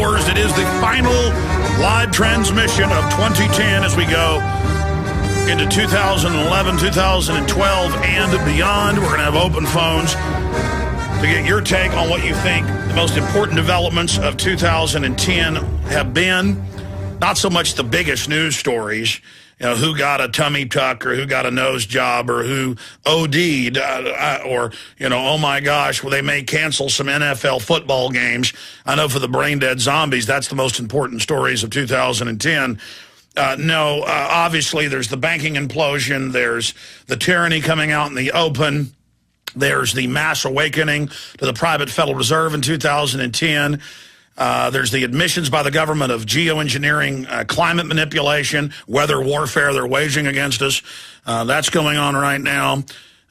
hours. It is the final live transmission of 2010 as we go into 2011, 2012, and beyond. We're going to have open phones to get your take on what you think the most important developments of 2010 have been. Not so much the biggest news stories, you know, who got a tummy tuck or who got a nose job or who OD'd or, you know, oh my gosh, well, they may cancel some NFL football games. I know for the brain dead zombies, that's the most important stories of 2010. No, obviously there's the banking implosion. There's the tyranny coming out in the open. There's the mass awakening to the private Federal Reserve in 2010. There's the admissions by the government of geoengineering, climate manipulation, weather warfare they're waging against us. That's going on right now.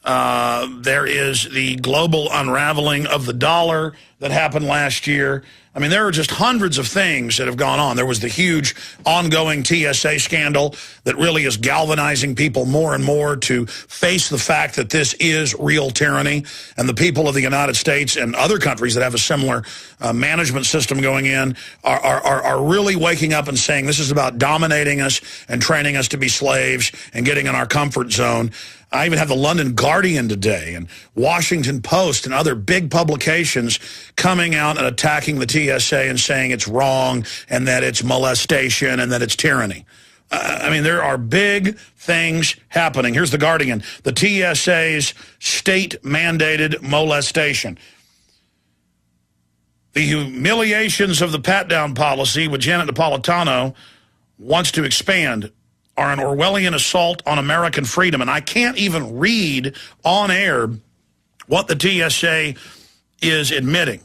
There is the global unraveling of the dollar that happened last year. I mean, there are just hundreds of things that have gone on. There was the huge ongoing TSA scandal that really is galvanizing people more and more to face the fact that this is real tyranny. And the people of the United States and other countries that have a similar management system going in are really waking up and saying this is about dominating us and training us to be slaves and getting in our comfort zone. I even have the London Guardian today and Washington Post and other big publications coming out and attacking the TSA and saying it's wrong and that it's molestation and that it's tyranny. I mean, there are big things happening. Here's the Guardian. The TSA's state-mandated molestation. The humiliations of the pat-down policy, with Janet Napolitano wants to expand, are an Orwellian assault on American freedom. And I can't even read on air what the TSA is admitting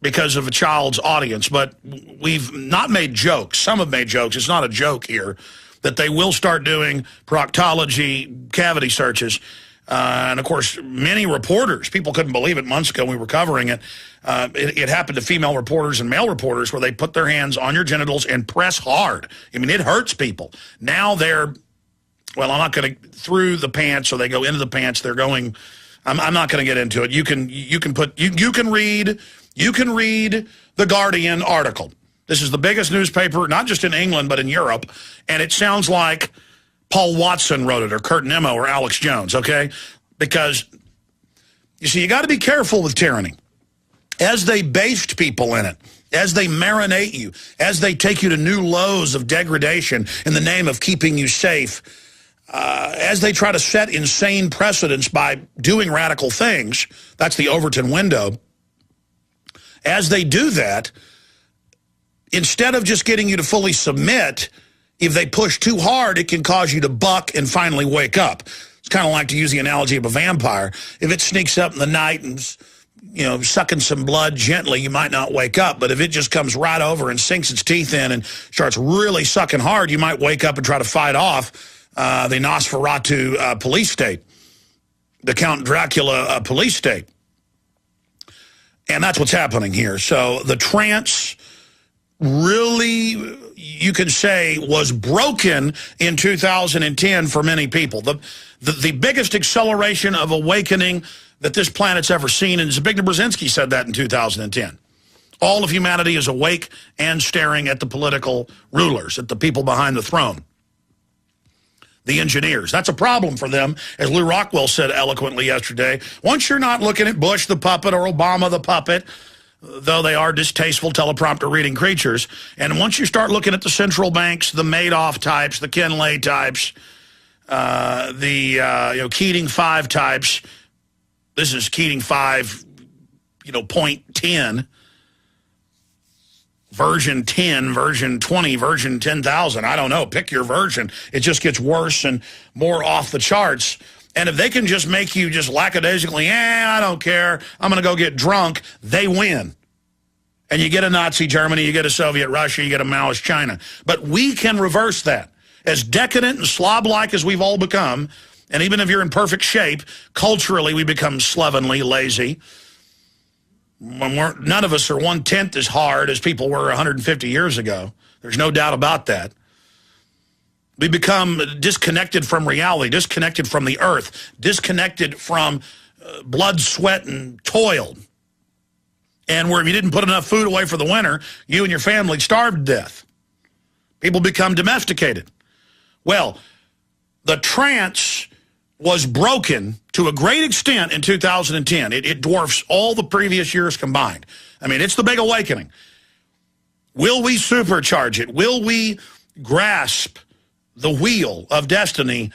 because of a child's audience. But we've not made jokes. Some have made jokes. It's not a joke here that they will start doing proctology cavity searches. And, of course, many reporters, people couldn't believe it months ago when we were covering it. It happened to female reporters and male reporters where they put their hands on your genitals and press hard. I mean, it hurts people. Now they're, well, I'm not going to, through the pants, or they go into the pants, they're going, I'm not going to get into it. You can read the Guardian article. This is the biggest newspaper, not just in England, but in Europe. And it sounds like Paul Watson wrote it, or Kurt Nimmo, or Alex Jones, okay? Because, you see, you got to be careful with tyranny. As they baste people in it, as they marinate you, as they take you to new lows of degradation in the name of keeping you safe, as they try to set insane precedents by doing radical things, that's the Overton window, as they do that, instead of just getting you to fully submit, if they push too hard, it can cause you to buck and finally wake up. It's kind of like, to use the analogy of a vampire. If it sneaks up in the night and, you know, sucking some blood gently, you might not wake up. But if it just comes right over and sinks its teeth in and starts really sucking hard, you might wake up and try to fight off the Nosferatu police state, the Count Dracula police state. And that's what's happening here. So the trance really, you can say, was broken in 2010 for many people. The biggest acceleration of awakening that this planet's ever seen, and Zbigniew Brzezinski said that in 2010. All of humanity is awake and staring at the political rulers, at the people behind the throne, the engineers. That's a problem for them, as Lou Rockwell said eloquently yesterday. Once you're not looking at Bush the puppet or Obama the puppet, though they are distasteful teleprompter reading creatures, and once you start looking at the central banks, the Madoff types, the Ken Lay types, the Keating 5 types, this is Keating 5, point 10, version 10, version 20, version 10,000. I don't know. Pick your version. It just gets worse and more off the charts. And if they can just make you just lackadaisically, I don't care, I'm going to go get drunk, they win. And you get a Nazi Germany, you get a Soviet Russia, you get a Maoist China. But we can reverse that. As decadent and slob-like as we've all become, and even if you're in perfect shape, culturally we become slovenly, lazy. None of us are 1/10 as hard as people were 150 years ago. There's no doubt about that. We become disconnected from reality, disconnected from the earth, disconnected from blood, sweat, and toil. and where if you didn't put enough food away for the winter, you and your family starved to death. People become domesticated. Well, the trance was broken to a great extent in 2010. It dwarfs all the previous years combined. I mean, it's the big awakening. Will we supercharge it? Will we grasp the wheel of destiny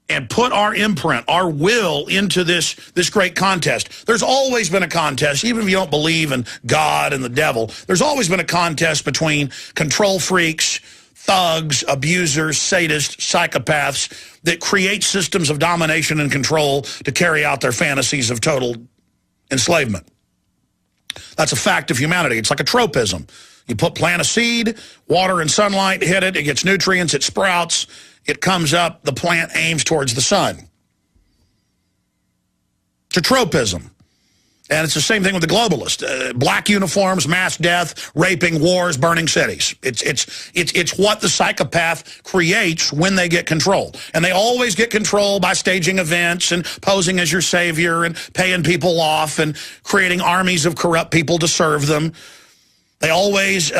and put our imprint, our will into this great contest? There's always been a contest, even if you don't believe in God and the devil. There's always been a contest between control freaks, thugs, abusers, sadists, psychopaths that create systems of domination and control to carry out their fantasies of total enslavement. That's a fact of humanity. It's like a tropism. You plant a seed, water and sunlight hit it, it gets nutrients, it sprouts, it comes up, the plant aims towards the sun. It's a tropism. And it's the same thing with the globalists. Black uniforms, mass death, raping, wars, burning cities. It's what the psychopath creates when they get control. And they always get control by staging events and posing as your savior and paying people off and creating armies of corrupt people to serve them. They always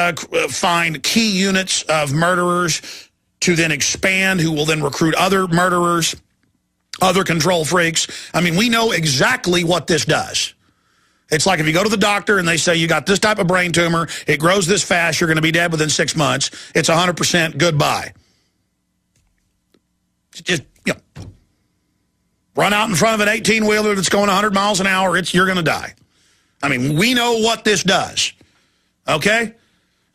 find key units of murderers to then expand, who will then recruit other murderers, other control freaks. I mean, we know exactly what this does. It's like if you go to the doctor and they say you got this type of brain tumor, it grows this fast, you're going to be dead within 6 months. It's 100% goodbye. Just, you know, run out in front of an 18-wheeler that's going 100 miles an hour, you're going to die. I mean, we know what this does, okay?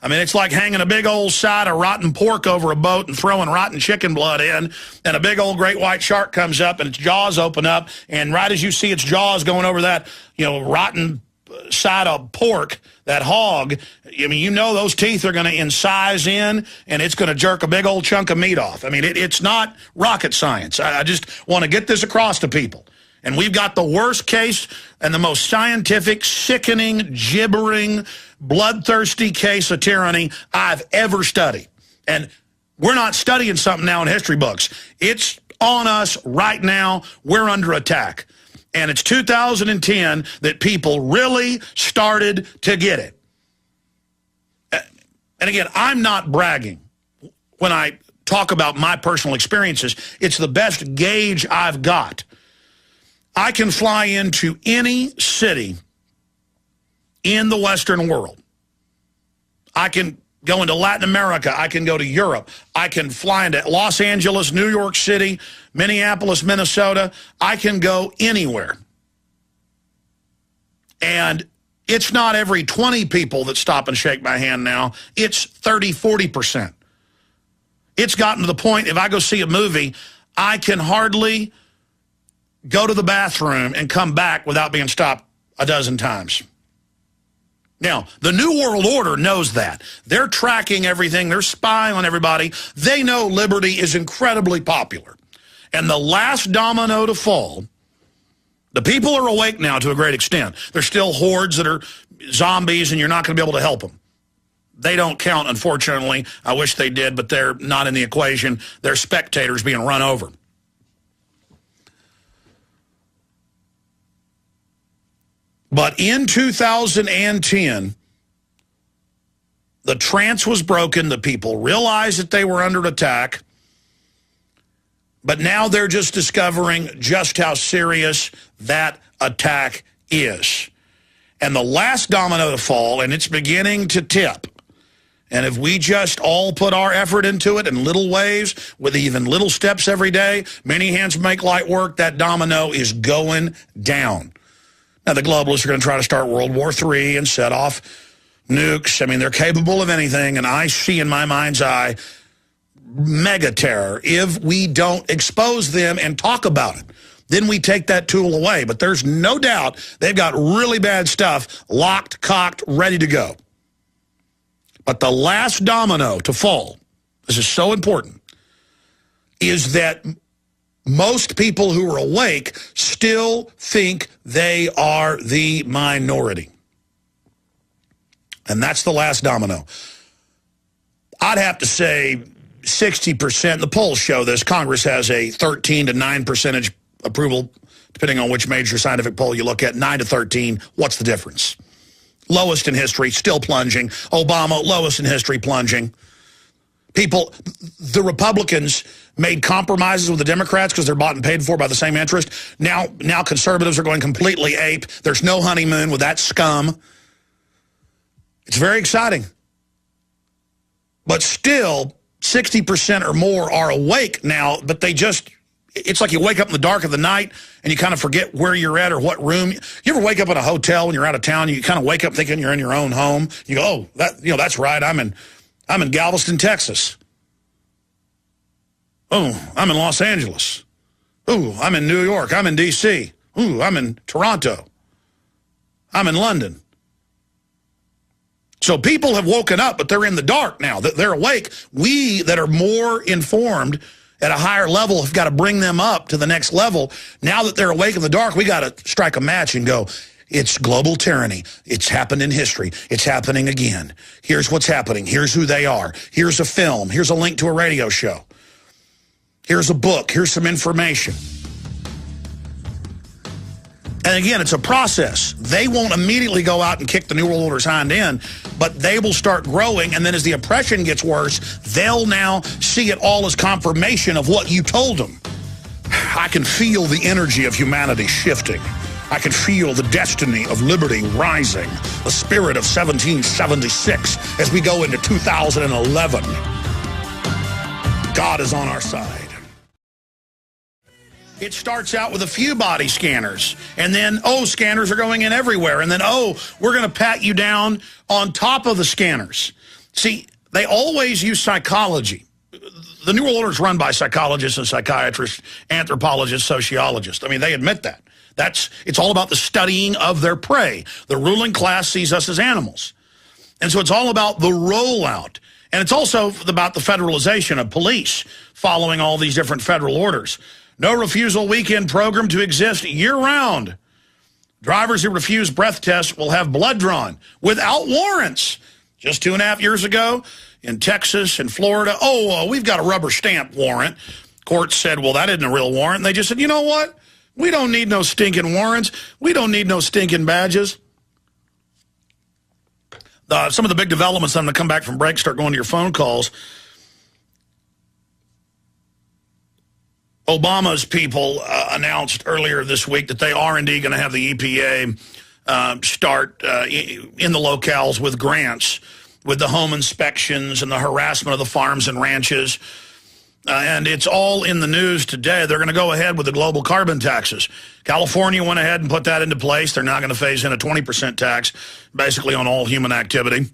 I mean, it's like hanging a big old side of rotten pork over a boat and throwing rotten chicken blood in, and a big old great white shark comes up and its jaws open up, and right as you see its jaws going over that, you know, rotten side of pork, that hog, I mean, you know those teeth are going to incise in, and it's going to jerk a big old chunk of meat off. I mean, it's not rocket science. I just want to get this across to people. And we've got the worst case and the most scientific, sickening, gibbering, bloodthirsty case of tyranny I've ever studied. And we're not studying something now in history books. It's on us right now. We're under attack. And it's 2010 that people really started to get it. And again, I'm not bragging when I talk about my personal experiences. It's the best gauge I've got. I can fly into any city in the Western world. I can go into Latin America. I can go to Europe. I can fly into Los Angeles, New York City, Minneapolis, Minnesota. I can go anywhere. And it's not every 20 people that stop and shake my hand now. It's 30, 40%. It's gotten to the point, if I go see a movie, I can hardly go to the bathroom and come back without being stopped a dozen times. Now, the New World Order knows that. They're tracking everything. They're spying on everybody. They know liberty is incredibly popular. And the last domino to fall, the people are awake now to a great extent. There's still hordes that are zombies, and you're not going to be able to help them. They don't count, unfortunately. I wish they did, but they're not in the equation. They're spectators being run over. But in 2010, the trance was broken. The people realized that they were under attack. But now they're just discovering just how serious that attack is. And the last domino to fall, and it's beginning to tip. And if we just all put our effort into it in little ways, with even little steps every day, many hands make light work, that domino is going down. Now, the globalists are going to try to start World War III and set off nukes. I mean, they're capable of anything, and I see in my mind's eye mega terror if we don't expose them and talk about it. Then we take that tool away. But there's no doubt they've got really bad stuff locked, cocked, ready to go. But the last domino to fall, this is so important, is that most people who are awake still think they are the minority. And that's the last domino. I'd have to say 60%. The polls show this. Congress has a 13 to 9% approval, depending on which major scientific poll you look at. 9 to 13. What's the difference? lowest in history, still plunging. Obama, lowest in history, plunging. People, the Republicans made compromises with the Democrats because they're bought and paid for by the same interest. Now conservatives are going completely ape. There's no honeymoon with that scum. It's very exciting. But still, 60% or more are awake now, but it's like you wake up in the dark of the night and you kind of forget where you're at or what room. You ever wake up in a hotel when you're out of town, you kind of wake up thinking you're in your own home. You go, oh, that's right, I'm in Galveston, Texas. Oh, I'm in Los Angeles. Ooh, I'm in New York. I'm in D.C. Ooh, I'm in Toronto. I'm in London. So people have woken up, but they're in the dark now. They're awake. We that are more informed at a higher level have got to bring them up to the next level. Now that they're awake in the dark, we got to strike a match and go, it's global tyranny. It's happened in history. It's happening again. Here's what's happening. Here's who they are. Here's a film. Here's a link to a radio show. Here's a book. Here's some information. And again, it's a process. They won't immediately go out and kick the New World Order's hind end, but they will start growing, and then as the oppression gets worse, they'll now see it all as confirmation of what you told them. I can feel the energy of humanity shifting. I can feel the destiny of liberty rising, the spirit of 1776 as we go into 2011. God is on our side. It starts out with a few body scanners, and then, oh, scanners are going in everywhere, and then, oh, we're going to pat you down on top of the scanners. See, they always use psychology. The New World Order is run by psychologists and psychiatrists, anthropologists, sociologists. I mean, they admit that. It's all about the studying of their prey. The ruling class sees us as animals. And so it's all about the rollout. And it's also about the federalization of police following all these different federal orders. No refusal weekend program to exist year-round. Drivers who refuse breath tests will have blood drawn without warrants. Just 2.5 years ago in Texas and Florida, we've got a rubber stamp warrant. Court said, well, that isn't a real warrant. And they just said, you know what? We don't need no stinking warrants. We don't need no stinking badges. Some of the big developments, I'm going to come back from break, start going to your phone calls. Obama's people announced earlier this week that they are indeed going to have the EPA start in the locales with grants, with the home inspections and the harassment of the farms and ranches. And it's all in the news today. They're going to go ahead with the global carbon taxes. California went ahead and put that into place. They're now going to phase in a 20% tax, basically on all human activity.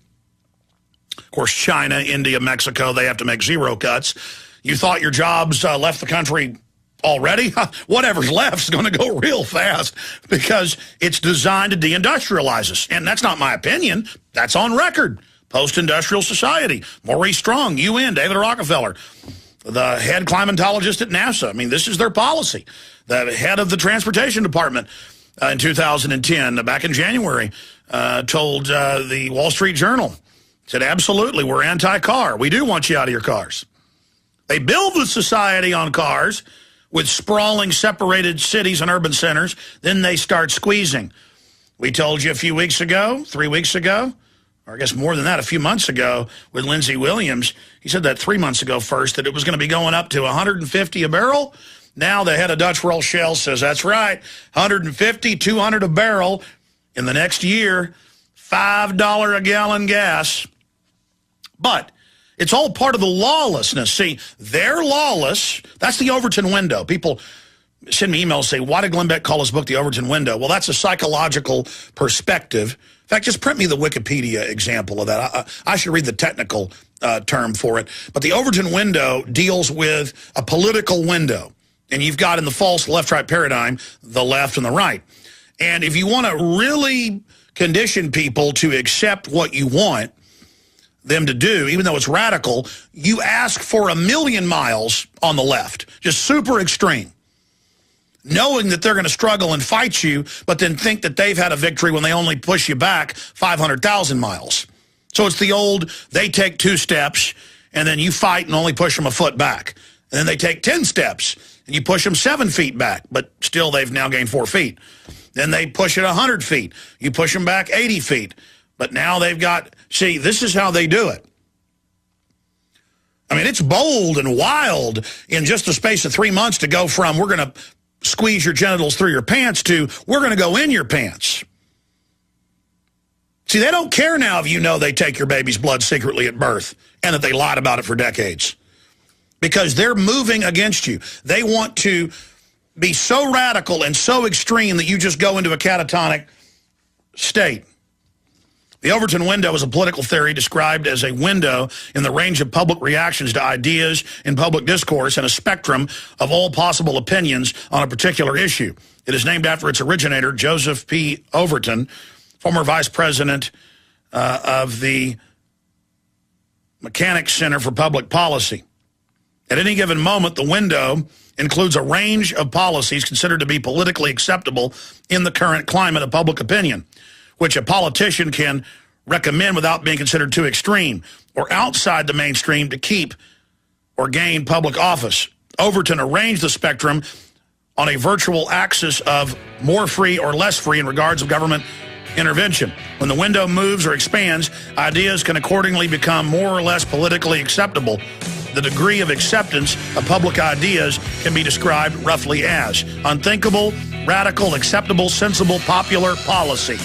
Of course, China, India, Mexico, they have to make zero cuts. You thought your jobs left the country already? Whatever's left is going to go real fast because it's designed to deindustrialize us. And that's not my opinion. That's on record. Post-industrial society. Maurice Strong, UN, David Rockefeller, the head climatologist at NASA. I mean, this is their policy. The head of the transportation department in 2010, back in January, told the Wall Street Journal, said, absolutely, we're anti-car. We do want you out of your cars. They build the society on cars with sprawling, separated cities and urban centers. Then they start squeezing. We told you a few weeks ago, 3 weeks ago, or I guess more than that, a few months ago with Lindsey Williams. He said that 3 months ago first, that it was going to be going up to 150 a barrel. Now the head of Dutch Roll Shell says, that's right, 150, 200 a barrel in the next year, $5 a gallon gas. But it's all part of the lawlessness. See, they're lawless. That's the Overton window. People send me emails, say, why did Glenn Beck call his book The Overton Window? Well, that's a psychological perspective. In fact, just print me the Wikipedia example of that. I should read the technical term for it. But the Overton window deals with a political window. And you've got in the false left-right paradigm, the left and the right. And if you want to really condition people to accept what you want them to do, even though it's radical, you ask for 1,000,000 miles on the left, just super extreme, knowing that they're going to struggle and fight you, but then think that they've had a victory when they only push you back 500,000 miles. So it's the old, they take 2 steps, and then you fight and only push them a foot back. And then they take 10 steps, and you push them 7 feet back, but still they've now gained 4 feet. Then they push it 100 feet. You push them back 80 feet. But now they've got, see, this is how they do it. I mean, it's bold and wild in just the space of 3 months to go from we're going to squeeze your genitals through your pants to we're going to go in your pants. See, they don't care now if you know they take your baby's blood secretly at birth and that they lied about it for decades. Because they're moving against you. They want to be so radical and so extreme that you just go into a catatonic state. The Overton window is a political theory described as a window in the range of public reactions to ideas in public discourse and a spectrum of all possible opinions on a particular issue. It is named after its originator, Joseph P. Overton, former vice president of the Mechanics Center for Public Policy. At any given moment, the window includes a range of policies considered to be politically acceptable in the current climate of public opinion, which a politician can recommend without being considered too extreme or outside the mainstream to keep or gain public office. Overton arranged the spectrum on a virtual axis of more free or less free in regards of government intervention. When the window moves or expands, ideas can accordingly become more or less politically acceptable. The degree of acceptance of public ideas can be described roughly as unthinkable, radical, acceptable, sensible, popular policy.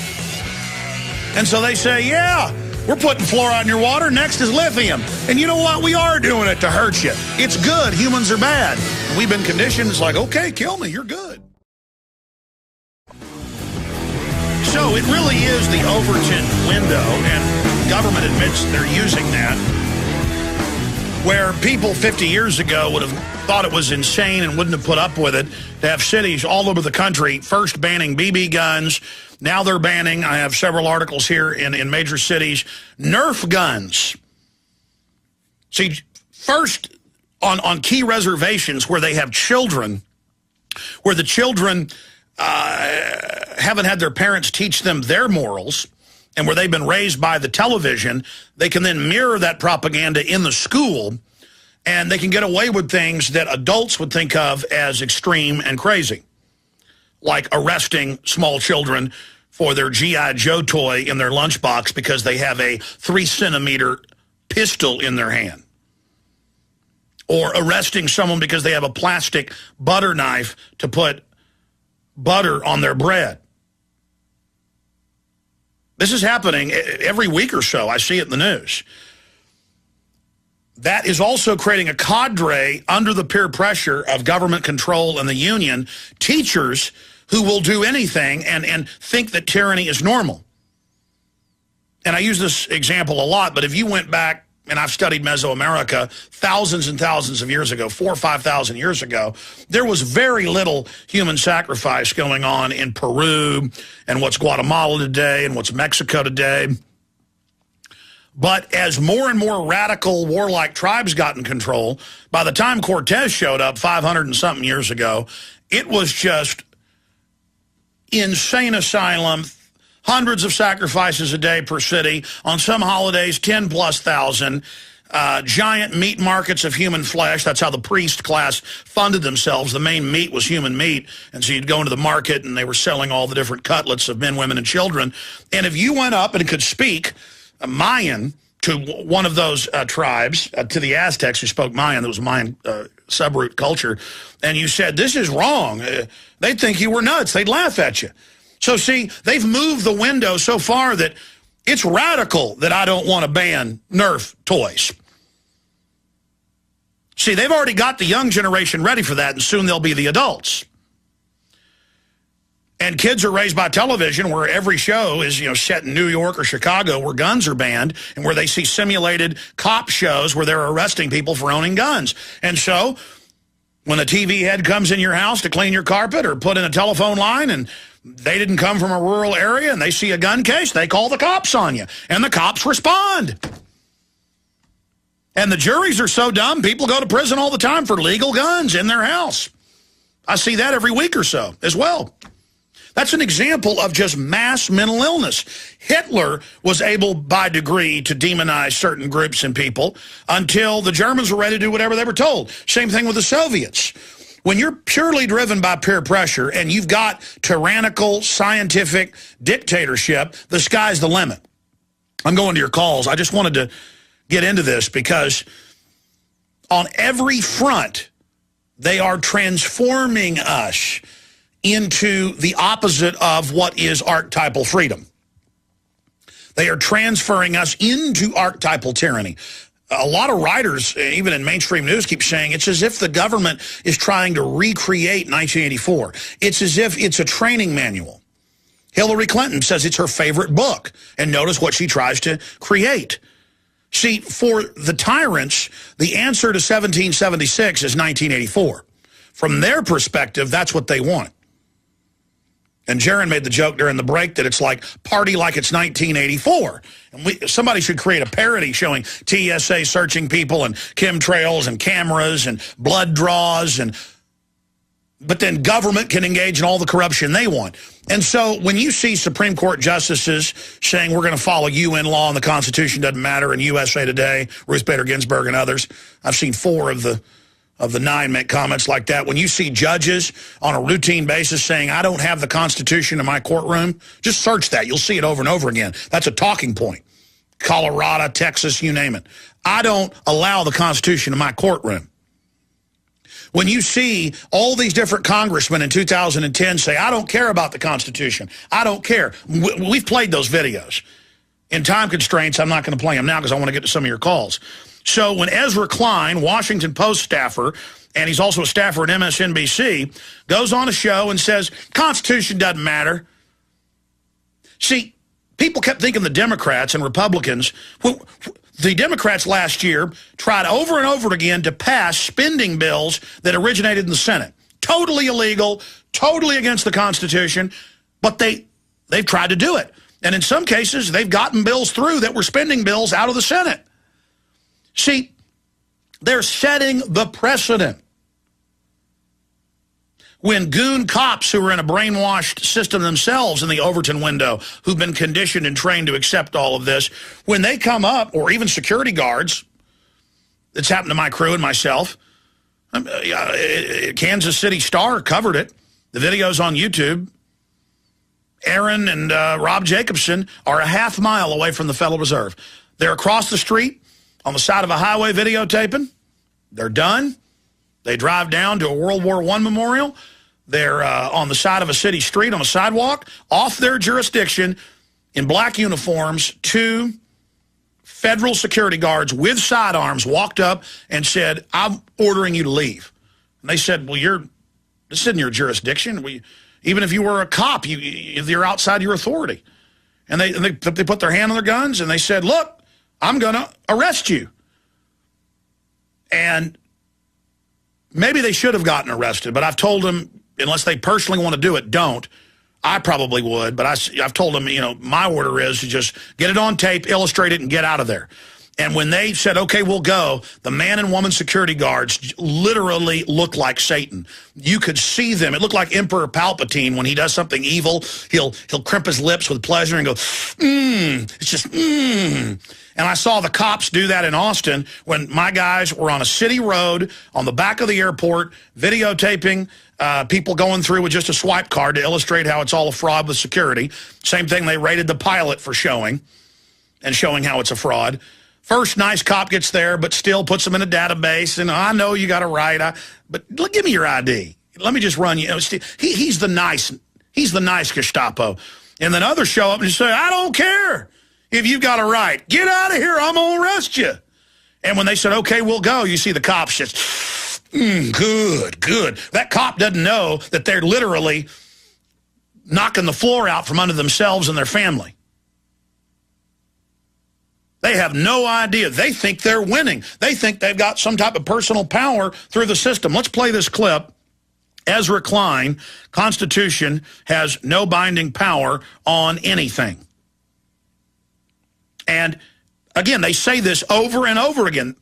And so they say, yeah, we're putting fluoride in your water. Next is lithium. And you know what? We are doing it to hurt you. It's good. Humans are bad. And we've been conditioned. It's like, okay, kill me. You're good. So it really is the Overton window, and government admits they're using that, where people 50 years ago would have thought it was insane and wouldn't have put up with it to have cities all over the country first banning BB guns. Now they're banning, I have several articles here in major cities, Nerf guns. See, first on key reservations where they have children, where the children haven't had their parents teach them their morals, and where they've been raised by the television, they can then mirror that propaganda in the school, and they can get away with things that adults would think of as extreme and crazy, like arresting small children for their G.I. Joe toy in their lunchbox because they have a 3-centimeter pistol in their hand, or arresting someone because they have a plastic butter knife to put butter on their bread. This is happening every week or so. I see it in the news. That is also creating a cadre under the peer pressure of government control and the union, teachers who will do anything and think that tyranny is normal. And I use this example a lot, but if you went back, and I've studied Mesoamerica thousands and thousands of years ago, 4,000 or 5,000 years ago, there was very little human sacrifice going on in Peru and what's Guatemala today and what's Mexico today. But as more and more radical warlike tribes got in control, by the time Cortez showed up 500 and something years ago, it was just insane asylum, hundreds of sacrifices a day per city, on some holidays 10,000+, giant meat markets of human flesh. That's how the priest class funded themselves. The main meat was human meat, and so you'd go into the market and they were selling all the different cutlets of men, women, and children. And if you went up and could speak Mayan to one of those tribes, to the Aztecs who spoke Mayan, that was Mayan subroot culture, and you said, this is wrong, they'd think you were nuts. They'd laugh at you. So, see, they've moved the window so far that it's radical that I don't want to ban Nerf toys. See, they've already got the young generation ready for that, and soon they'll be the adults. And kids are raised by television where every show is, set in New York or Chicago where guns are banned, and where they see simulated cop shows where they're arresting people for owning guns. And so when a TV head comes in your house to clean your carpet or put in a telephone line, and they didn't come from a rural area and they see a gun case, they call the cops on you, and the cops respond. And the juries are so dumb, people go to prison all the time for legal guns in their house. I see that every week or so as well. That's an example of just mass mental illness. Hitler was able, by degree, to demonize certain groups and people until the Germans were ready to do whatever they were told. Same thing with the Soviets. When you're purely driven by peer pressure and you've got tyrannical, scientific dictatorship, the sky's the limit. I'm going to your calls. I just wanted to get into this because on every front, they are transforming us into the opposite of what is archetypal freedom. They are transferring us into archetypal tyranny. A lot of writers, even in mainstream news, keep saying it's as if the government is trying to recreate 1984. It's as if it's a training manual. Hillary Clinton says it's her favorite book, and notice what she tries to create. See, for the tyrants, the answer to 1776 is 1984. From their perspective, that's what they want. And Jaron made the joke during the break that it's like party like it's 1984. And somebody should create a parody showing TSA searching people and chemtrails and cameras and blood draws, but then government can engage in all the corruption they want. And so when you see Supreme Court justices saying we're going to follow UN law and the Constitution doesn't matter, and USA Today, Ruth Bader Ginsburg and others, I've seen 4 of the 9 make comments like that. When you see judges on a routine basis saying, I don't have the Constitution in my courtroom, just search that. You'll see it over and over again. That's a talking point. Colorado, Texas, you name it. I don't allow the Constitution in my courtroom. When you see all these different congressmen in 2010 say, I don't care about the Constitution. I don't care. We've played those videos. In time constraints, I'm not going to play them now because I want to get to some of your calls. So when Ezra Klein, Washington Post staffer, and he's also a staffer at MSNBC, goes on a show and says, Constitution doesn't matter. See, people kept thinking the Democrats and Republicans, the Democrats last year tried over and over again to pass spending bills that originated in the Senate. Totally illegal, totally against the Constitution, but they've tried to do it. And in some cases, they've gotten bills through that were spending bills out of the Senate. See, they're setting the precedent. When goon cops who are in a brainwashed system themselves in the Overton window, who've been conditioned and trained to accept all of this, when they come up, or even security guards, it's happened to my crew and myself, Kansas City Star covered it. The video's on YouTube. Aaron and Rob Jacobson are a half mile away from the Federal Reserve. They're across the street on the side of a highway videotaping. They're done. They drive down to a World War I memorial. They're on the side of a city street on a sidewalk. Off their jurisdiction, in black uniforms, 2 federal security guards with sidearms walked up and said, I'm ordering you to leave. And they said, well, this isn't your jurisdiction. Even if you were a cop, you're outside your authority. And they put their hand on their guns and they said, look, I'm going to arrest you. And maybe they should have gotten arrested, but I've told them, unless they personally want to do it, don't. I probably would, but I've told them, my order is to just get it on tape, illustrate it, and get out of there. And when they said, okay, we'll go, the man and woman security guards literally looked like Satan. You could see them. It looked like Emperor Palpatine when he does something evil. He'll crimp his lips with pleasure and go, it's just, And I saw the cops do that in Austin when my guys were on a city road on the back of the airport videotaping people going through with just a swipe card to illustrate how it's all a fraud with security. Same thing they rated the pilot for showing how it's a fraud. First nice cop gets there, but still puts them in a database. And I know you got a right, but give me your ID. Let me just run you. He's the nice Gestapo. And then others show up and say, I don't care if you've got a right. Get out of here. I'm going to arrest you. And when they said, okay, we'll go, you see the cops just, good. That cop doesn't know that they're literally knocking the floor out from under themselves and their family. They have no idea. They think they're winning. They think they've got some type of personal power through the system. Let's play this clip. Ezra Klein, Constitution has no binding power on anything. And again, they say this over and over again.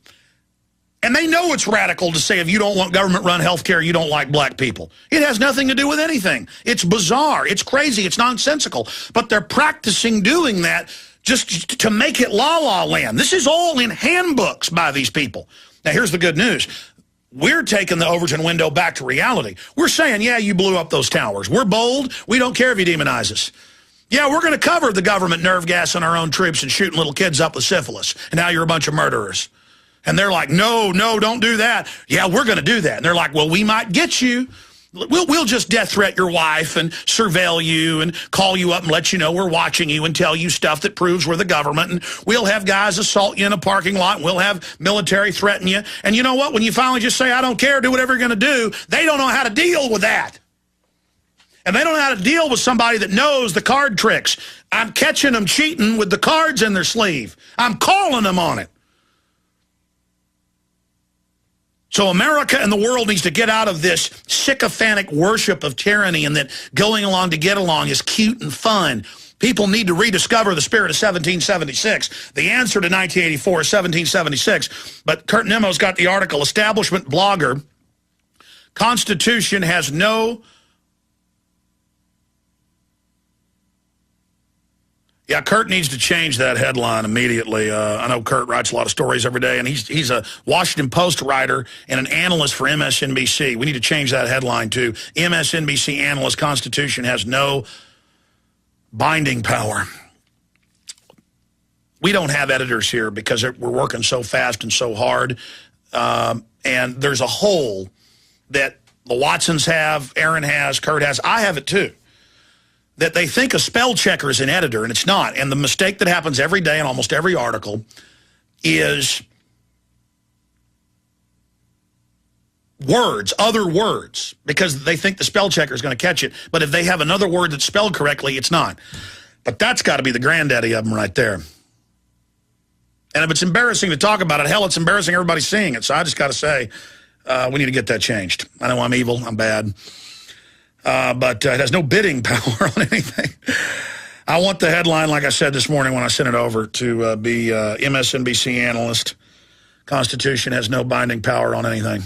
And they know it's radical to say if you don't want government-run health care, you don't like black people. It has nothing to do with anything. It's bizarre. It's crazy. It's nonsensical. But they're practicing doing that just to make it la-la land. This is all in handbooks by these people. Now, here's the good news. We're taking the Overton window back to reality. We're saying, yeah, you blew up those towers. We're bold. We don't care if you demonize us. Yeah, we're going to cover the government nerve gassing our own troops and shooting little kids up with syphilis. And now you're a bunch of murderers. And they're like, no, don't do that. Yeah, we're going to do that. And they're like, well, we might get you. We'll just death threat your wife and surveil you and call you up and let you know we're watching you and tell you stuff that proves we're the government. And we'll have guys assault you in a parking lot. And we'll have military threaten you. And you know what? When you finally just say, I don't care, do whatever you're going to do, they don't know how to deal with that. And they don't know how to deal with somebody that knows the card tricks. I'm catching them cheating with the cards in their sleeve. I'm calling them on it. So America and the world needs to get out of this sycophantic worship of tyranny and that going along to get along is cute and fun. People need to rediscover the spirit of 1776. The answer to 1984 is 1776. But Kurt Nemo's got the article, Establishment Blogger, Constitution has no... Yeah, Kurt needs to change that headline immediately. I know Kurt writes a lot of stories every day, and he's a Washington Post writer and an analyst for MSNBC. We need to change that headline to MSNBC analyst, Constitution has no binding power. We don't have editors here because we're working so fast and so hard, and there's a hole that the Watsons have, Aaron has, Kurt has, I have it too. That they think a spell checker is an editor, and it's not. And the mistake that happens every day in almost every article is words, other words, because they think the spell checker is going to catch it. But if they have another word that's spelled correctly, it's not. But that's got to be the granddaddy of them right there. And if it's embarrassing to talk about it, hell, it's embarrassing everybody seeing it. So I just got to say, we need to get that changed. I know I'm evil. I'm bad. But it has no bidding power on anything. I want the headline, like I said this morning when I sent it over, to be MSNBC analyst. Constitution has no binding power on anything.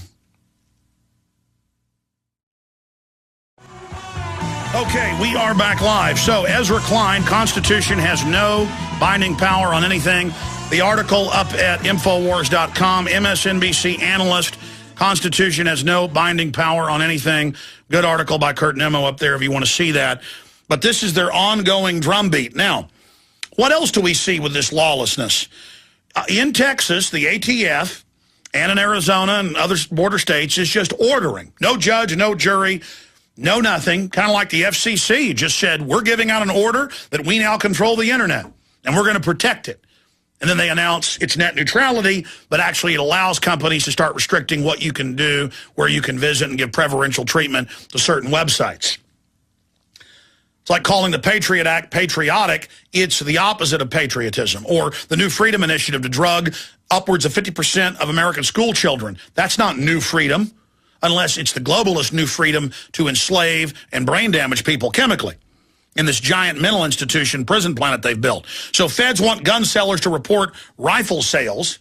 Okay, we are back live. So, Ezra Klein, Constitution has no binding power on anything. The article up at Infowars.com, MSNBC analyst, Constitution has no binding power on anything. Good article by Kurt Nemo up there if you want to see that. But this is their ongoing drumbeat. Now, what else do we see with this lawlessness? In Texas, the ATF, and in Arizona and other border states, is just ordering. No judge, no jury, no nothing. Kind of like the FCC just said, we're giving out an order that we now control the internet, and we're going to protect it. And then they announce it's net neutrality, but actually it allows companies to start restricting what you can do, where you can visit and give preferential treatment to certain websites. It's like calling the Patriot Act patriotic. It's the opposite of patriotism. Or the New Freedom Initiative to drug upwards of 50% of American school children. That's not new freedom, unless it's the globalist new freedom to enslave and brain damage people chemically in this giant mental institution prison planet they've built. So feds want gun sellers to report rifle sales,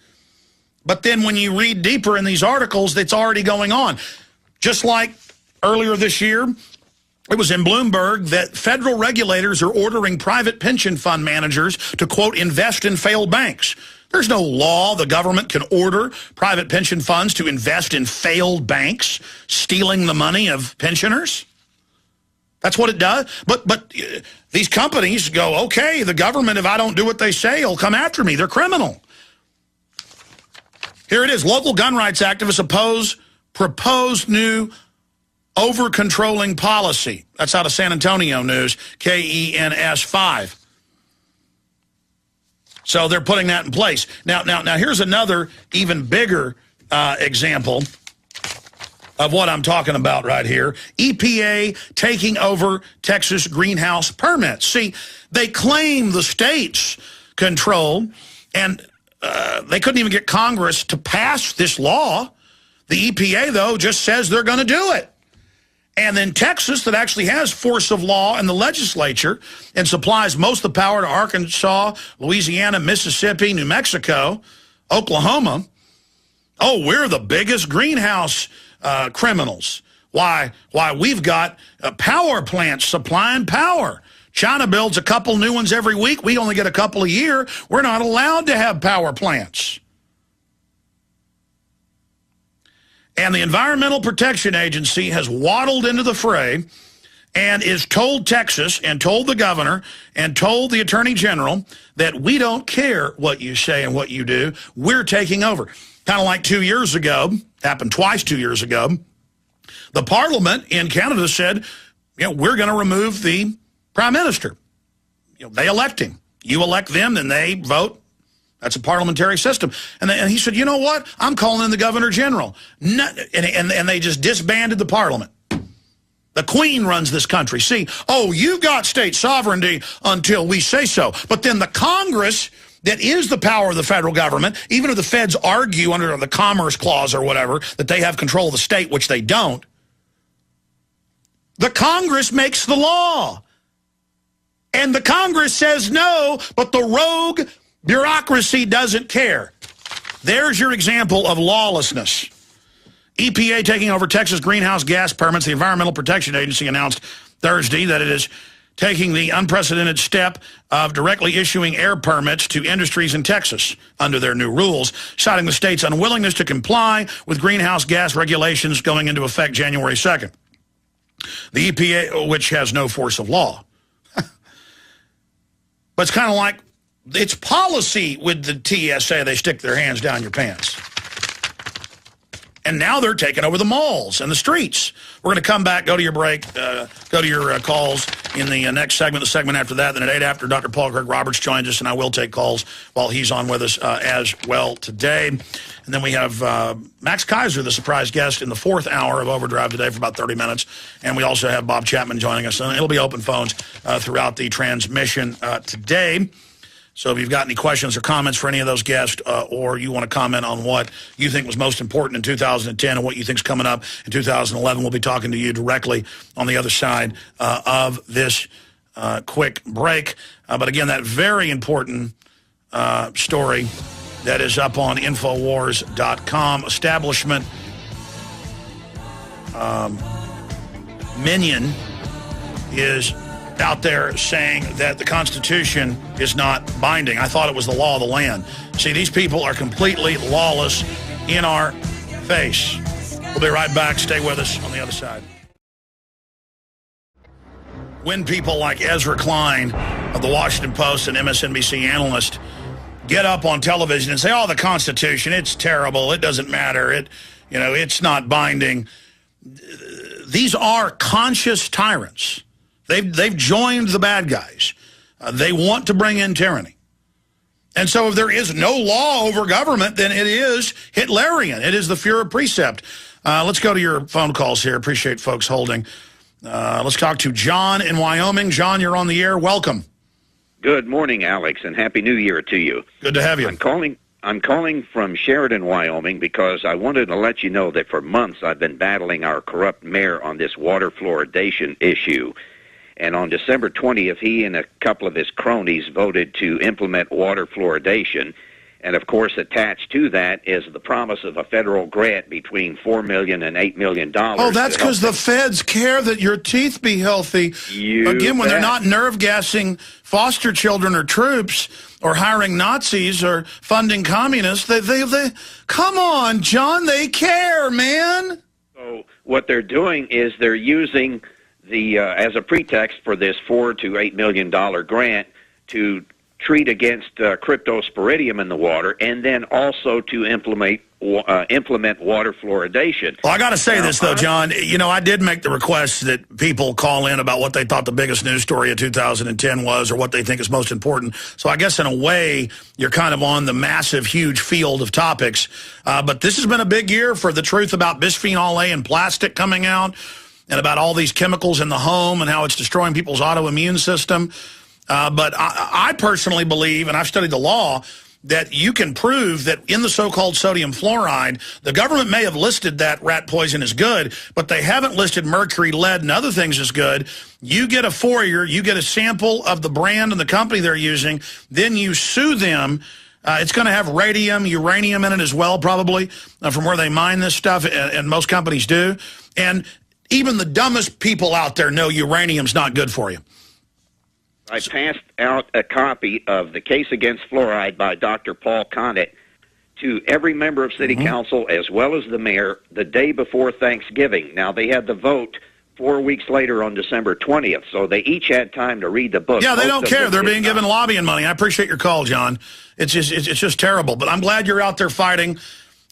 but then when you read deeper in these articles, it's already going on. Just like earlier this year, it was in Bloomberg that federal regulators are ordering private pension fund managers to, quote, invest in failed banks. There's no law the government can order private pension funds to invest in failed banks, stealing the money of pensioners. That's what it does. But these companies go, okay, the government, if I don't do what they say, will come after me. They're criminal. Here it is. Local gun rights activists oppose proposed new over-controlling policy. That's out of San Antonio News, KENS 5. So they're putting that in place. Now, here's another even bigger example of what I'm talking about right here. EPA taking over Texas greenhouse permits. See, they claim the states control, and they couldn't even get Congress to pass this law. The EPA, though, just says they're going to do it. And then Texas, that actually has force of law in the legislature and supplies most of the power to Arkansas, Louisiana, Mississippi, New Mexico, Oklahoma. Oh, we're the biggest greenhouse criminals. Why we've got power plants supplying power. China builds a couple new ones every week. We only get a couple a year. We're not allowed to have power plants. And the Environmental Protection Agency has waddled into the fray and is told Texas and told the governor and told the attorney general that we don't care what you say and what you do. We're taking over. Kind of like 2 years ago, happened twice 2 years ago, the parliament in Canada said, we're going to remove the prime minister. They elect him. You elect them, then they vote. That's a parliamentary system. And he said, you know what? I'm calling in the governor general. No, and they just disbanded the parliament. The Queen runs this country. See, you've got state sovereignty until we say so. But then the Congress, that is the power of the federal government, even if the feds argue under the Commerce Clause or whatever, that they have control of the state, which they don't, the Congress makes the law. And the Congress says no, but the rogue bureaucracy doesn't care. There's your example of lawlessness. EPA taking over Texas greenhouse gas permits. The Environmental Protection Agency announced Thursday that it is taking the unprecedented step of directly issuing air permits to industries in Texas under their new rules, citing the state's unwillingness to comply with greenhouse gas regulations going into effect January 2nd. The EPA, which has no force of law. But it's kind of like, it's policy with the TSA, they stick their hands down your pants. And now they're taking over the malls and the streets. We're going to come back, go to your break, go to your calls in the next segment, the segment after that. Then at 8 after, Dr. Paul Craig Roberts joins us, and I will take calls while he's on with us as well today. And then we have Max Kaiser, the surprise guest, in the 4th hour of Overdrive today for about 30 minutes. And we also have Bob Chapman joining us. And it'll be open phones throughout the transmission today. So if you've got any questions or comments for any of those guests, or you want to comment on what you think was most important in 2010 and what you think is coming up in 2011, we'll be talking to you directly on the other side of this quick break. But again, that very important story that is up on Infowars.com. Establishment minion is out there saying that the Constitution is not binding. I thought it was the law of the land. See, these people are completely lawless in our face. We'll be right back. Stay with us on the other side. When people like Ezra Klein of the Washington Post and MSNBC analyst get up on television and say, the Constitution, it's terrible, it doesn't matter, it's not binding. These are conscious tyrants. They've joined the bad guys. They want to bring in tyranny. And so if there is no law over government, then it is Hitlerian. It is the Führer precept. Let's go to your phone calls here. Appreciate folks holding. Let's talk to John in Wyoming. John, you're on the air. Welcome. Good morning, Alex, and Happy New Year to you. Good to have you. I'm calling from Sheridan, Wyoming, because I wanted to let you know that for months I've been battling our corrupt mayor on this water fluoridation issue. And on December 20th, he and a couple of his cronies voted to implement water fluoridation. And, of course, attached to that is the promise of a federal grant between $4 million and $8 million. That's because the feds care that your teeth be healthy. Again, when they're not nerve gassing foster children or troops or hiring Nazis or funding communists, they come on, John, they care, man. So what they're doing is they're using the as a pretext for this $4 to $8 million grant to treat against cryptosporidium in the water, and then also to implement water fluoridation. Well, I got to say this, though, John. I did make the request that people call in about what they thought the biggest news story of 2010 was, or what they think is most important. So I guess in a way, you're kind of on the massive, huge field of topics. But this has been a big year for the truth about bisphenol A and plastic coming out, and about all these chemicals in the home and how it's destroying people's autoimmune system. But I personally believe, and I've studied the law, that you can prove that in the so-called sodium fluoride, the government may have listed that rat poison as good, but they haven't listed mercury, lead, and other things as good. You get a FOIA, you get a sample of the brand and the company they're using, then you sue them. It's going to have radium, uranium in it as well, probably, from where they mine this stuff, and most companies do. And even the dumbest people out there know uranium's not good for you. I passed out a copy of the Case Against Fluoride by Dr. Paul Connett to every member of City Council as well as the mayor the day before Thanksgiving. Now, they had the vote 4 weeks later on December 20th. So they each had time to read the book. Yeah, they Most don't of care. them They're did being not. given lobbying money. I appreciate your call, John. It's just terrible. But I'm glad you're out there fighting.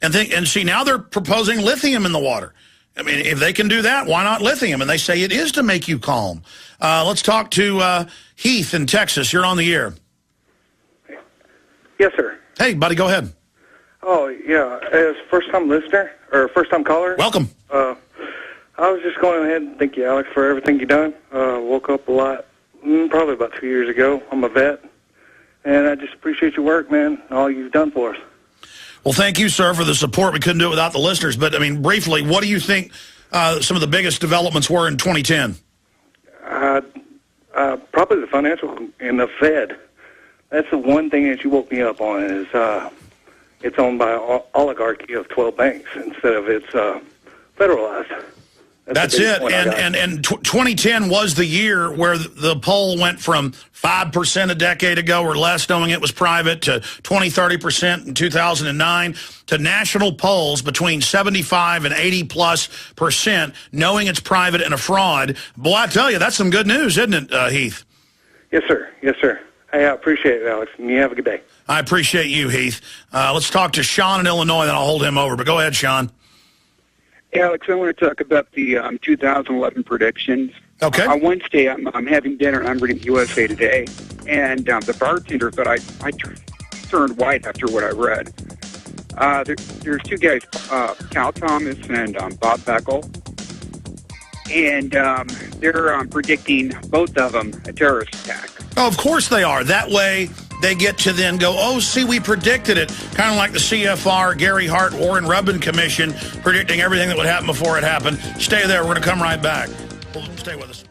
And see, now they're proposing lithium in the water. I mean, if they can do that, why not lithium? And they say it is to make you calm. Let's talk to Heath in Texas. You're on the air. Yes, sir. Hey, buddy, go ahead. Oh, yeah. As first-time listener, or first-time caller. Welcome. I was just going ahead and thank you, Alex, for everything you've done. Woke up a lot, probably about 2 years ago. I'm a vet, and I just appreciate your work, man, and all you've done for us. Well, thank you, sir, for the support. We couldn't do it without the listeners. But, I mean, briefly, what do you think some of the biggest developments were in 2010? Probably the financial and the Fed. That's the one thing that you woke me up on is it's owned by an oligarchy of 12 banks instead of it's federalized. That's it. And 2010 was the year where the poll went from 5% a decade ago or less knowing it was private to 20-30% in 2009 to national polls between 75 and 80+% knowing it's private and a fraud. Boy, I tell you, that's some good news, isn't it, Heath? Yes, sir. Yes, sir. Hey, I appreciate it, Alex, and you have a good day. I appreciate you, Heath. Let's talk to Sean in Illinois, then I'll hold him over. But go ahead, Sean. Alex, I want to talk about the 2011 predictions. Okay. On Wednesday, I'm having dinner, and I'm reading USA Today, and the bartender, but I turned white after what I read. There's two guys, Cal Thomas and Bob Beckel, and they're predicting, both of them, a terrorist attack. Oh, of course they are. That way they get to then go, oh, see, we predicted it. Kind of like the CFR, Gary Hart, Warren Rubin Commission predicting everything that would happen before it happened. Stay there. We're going to come right back. Stay with us.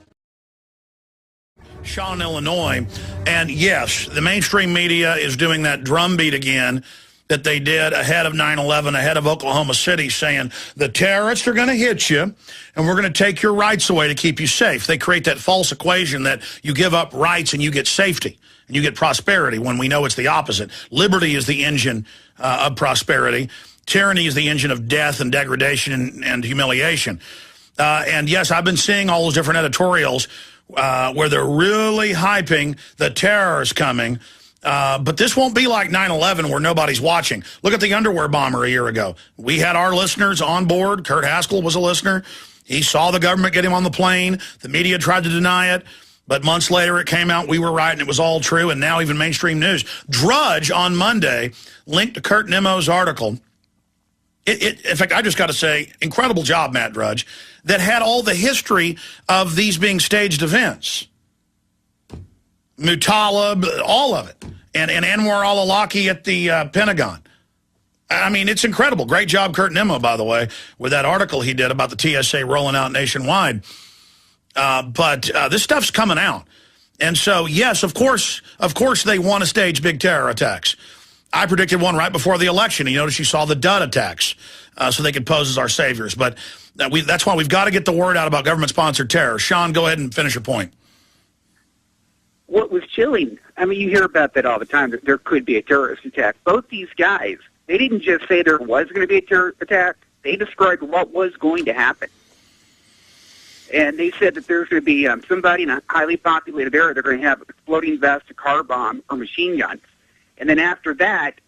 Sean, Illinois. And yes, the mainstream media is doing that drumbeat again that they did ahead of 9/11, ahead of Oklahoma City, saying the terrorists are going to hit you and we're going to take your rights away to keep you safe. They create that false equation that you give up rights and you get safety and you get prosperity when we know it's the opposite. Liberty is the engine of prosperity. Tyranny is the engine of death and degradation and humiliation. And yes, I've been seeing all those different editorials where they're really hyping the terrors coming. But this won't be like 9/11 where nobody's watching. Look at the underwear bomber a year ago. We had our listeners on board. Kurt Haskell was a listener. He saw the government get him on the plane. The media tried to deny it. But months later it came out we were right and it was all true. And now even mainstream news. Drudge on Monday linked to Kurt Nimmo's article. In fact, I just got to say, incredible job, Matt Drudge, that had all the history of these being staged events. Mutalib, all of it. And Anwar al-Awlaki at the Pentagon. I mean, it's incredible. Great job, Kurt Nimmo, by the way, with that article he did about the TSA rolling out nationwide. But this stuff's coming out. And so, yes, of course they want to stage big terror attacks. I predicted one right before the election. You notice you saw the dud attacks so they could pose as our saviors. But that's why we've got to get the word out about government-sponsored terror. Sean, go ahead and finish your point. What was chilling, I mean, you hear about that all the time, that there could be a terrorist attack. Both these guys, they didn't just say there was going to be a terror attack. They described what was going to happen. And they said that there's going to be somebody in a highly populated area, they're going to have an exploding vest, a car bomb, or machine gun. And then after that,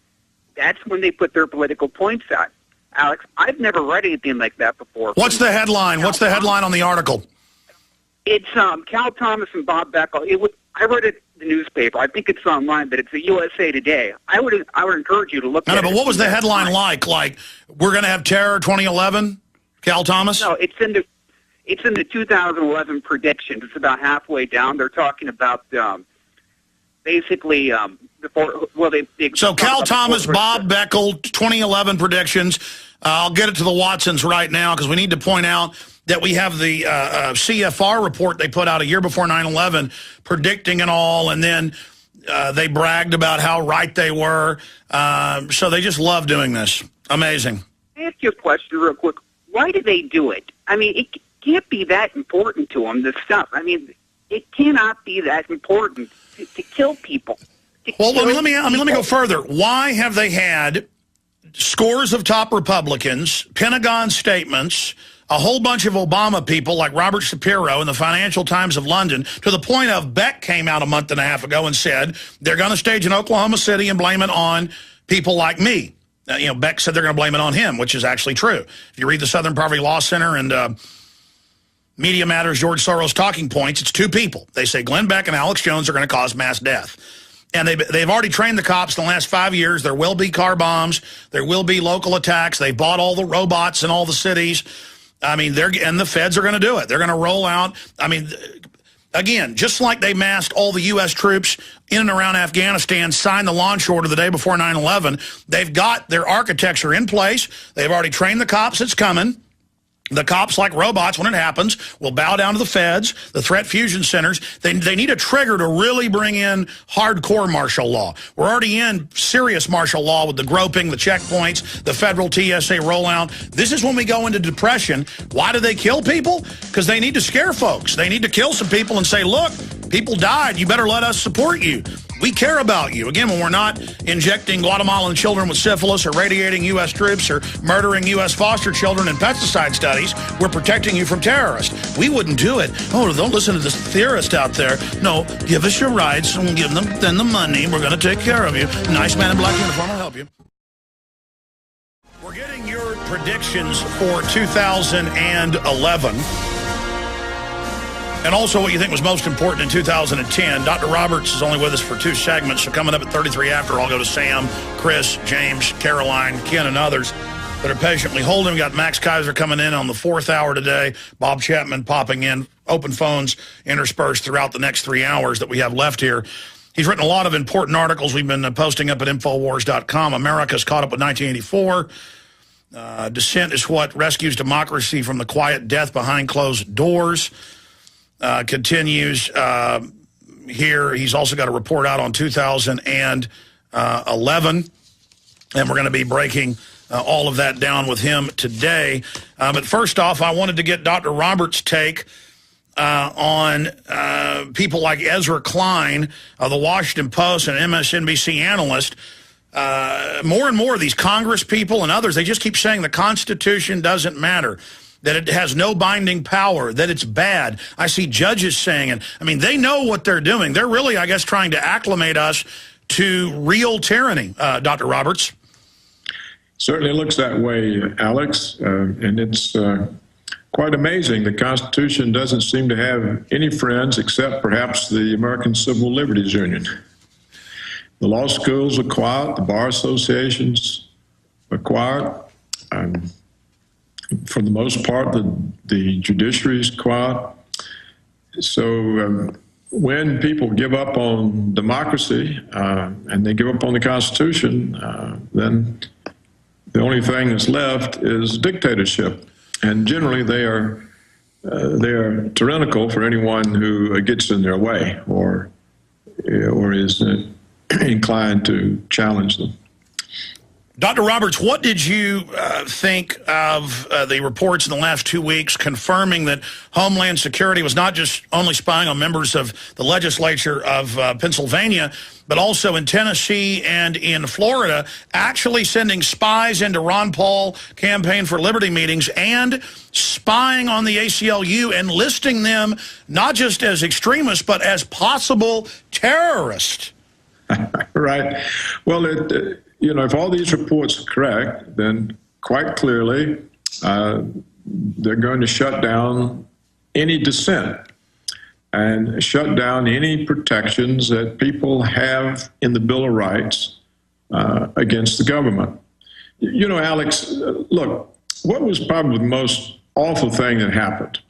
that's when they put their political points out. Alex, I've never read anything like that before. What's the headline? What's the headline on the article? It's Cal Thomas and Bob Beckel. I read it in the newspaper. I think it's online, but it's the USA Today. I would encourage you to look at it. No, but what was the headline like? Like, we're going to have terror 2011? Cal Thomas? No, it's in the 2011 predictions. It's about halfway down. They're talking about basically So Cal Thomas, Bob Beckel, 2011 predictions. I'll get it to the Watsons right now because we need to point out that we have the CFR report they put out a year before 9/11 predicting it all, and then they bragged about how right they were. So they just love doing this. Amazing. I'll ask you a question real quick. Why do they do it? I mean, it can't be that important to them, this stuff. I mean, it cannot be that important to kill people. Well, let me go further. Why have they had scores of top Republicans, Pentagon statements, a whole bunch of Obama people like Robert Shapiro in the Financial Times of London, to the point of Beck came out a month and a half ago and said they're going to stage in Oklahoma City and blame it on people like me. Beck said they're going to blame it on him, which is actually true. If you read the Southern Poverty Law Center and Media Matters, George Soros talking points, it's two people. They say Glenn Beck and Alex Jones are going to cause mass death. And they've already trained the cops in the last 5 years. There will be car bombs. There will be local attacks. They bought all the robots in all the cities. I mean, and the feds are going to do it. They're going to roll out. I mean, again, just like they massed all the U.S. troops in and around Afghanistan, signed the launch order the day before 9/11, they've got their architecture in place. They've already trained the cops. It's coming. The cops, like robots, when it happens, will bow down to the feds, the threat fusion centers. They need a trigger to really bring in hardcore martial law. We're already in serious martial law with the groping, the checkpoints, the federal TSA rollout. This is when we go into depression. Why do they kill people? Because they need to scare folks. They need to kill some people and say, look, people died. You better let us support you. We care about you. Again, when we're not injecting Guatemalan children with syphilis or radiating U.S. troops or murdering U.S. foster children in pesticide studies, we're protecting you from terrorists. We wouldn't do it. Oh, don't listen to this theorist out there. No, give us your rights and give them then the money. We're going to take care of you. Nice man in black uniform will help you. We're getting your predictions for 2011. And also what you think was most important in 2010. Dr. Roberts is only with us for 2 segments, so coming up at 33 after, I'll go to Sam, Chris, James, Caroline, Ken, and others that are patiently holding. We got Max Kaiser coming in on the 4th hour today, Bob Chapman popping in, open phones interspersed throughout the next 3 hours that we have left here. He's written a lot of important articles we've been posting up at Infowars.com. America's caught up with 1984. Dissent is what rescues democracy from the quiet death behind closed doors. Continues here. He's also got a report out on 2011, and we're going to be breaking all of that down with him today. But first off, I wanted to get Dr. Roberts' take on people like Ezra Klein of the Washington Post and MSNBC analyst. More and more of these Congress people and others, they just keep saying the Constitution doesn't matter, that it has no binding power, that it's bad. I see judges saying it. I mean, they know what they're doing. They're really, I guess, trying to acclimate us to real tyranny, Dr. Roberts. Certainly looks that way, Alex, and it's quite amazing. The Constitution doesn't seem to have any friends except perhaps the American Civil Liberties Union. The law schools are quiet. The bar associations are quiet. For the most part, the judiciary is quiet. So when people give up on democracy and they give up on the Constitution, then the only thing that's left is dictatorship. And generally they are tyrannical for anyone who gets in their way or is inclined to challenge them. Dr. Roberts, what did you think of the reports in the last 2 weeks confirming that Homeland Security was not just only spying on members of the legislature of Pennsylvania, but also in Tennessee and in Florida, actually sending spies into Ron Paul Campaign for Liberty meetings and spying on the ACLU and listing them not just as extremists, but as possible terrorists? Right. Well, if all these reports are correct, then quite clearly they're going to shut down any dissent and shut down any protections that people have in the Bill of Rights against the government. You know, Alex, look, what was probably the most awful thing that happened?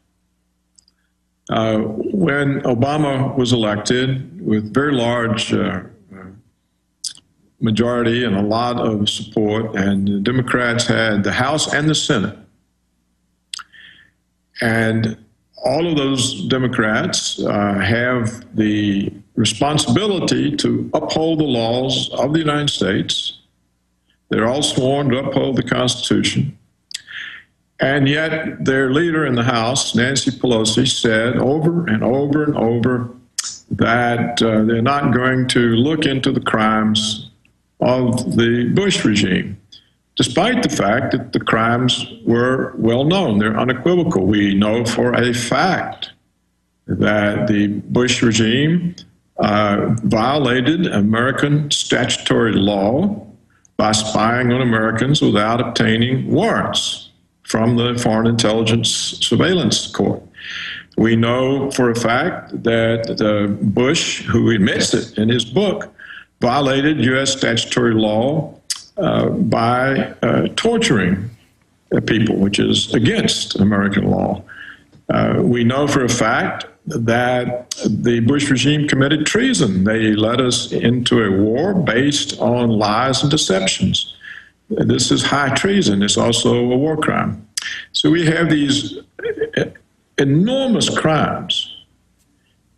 When Obama was elected with very large majority and a lot of support, and the Democrats had the House and the Senate. And all of those Democrats have the responsibility to uphold the laws of the United States. They're all sworn to uphold the Constitution. And yet their leader in the House, Nancy Pelosi, said over and over and over that they're not going to look into the crimes of the Bush regime. despite the fact that the crimes were well known. They're unequivocal. We know for a fact that the Bush regime violated American statutory law by spying on Americans without obtaining warrants from the Foreign Intelligence Surveillance Court. We know for a fact that Bush, who admits it in his book, violated U.S. statutory law by torturing people, which is against American law. We know for a fact that the Bush regime committed treason. They led us into a war based on lies and deceptions. This is high treason. It's also a war crime. So we have these enormous crimes,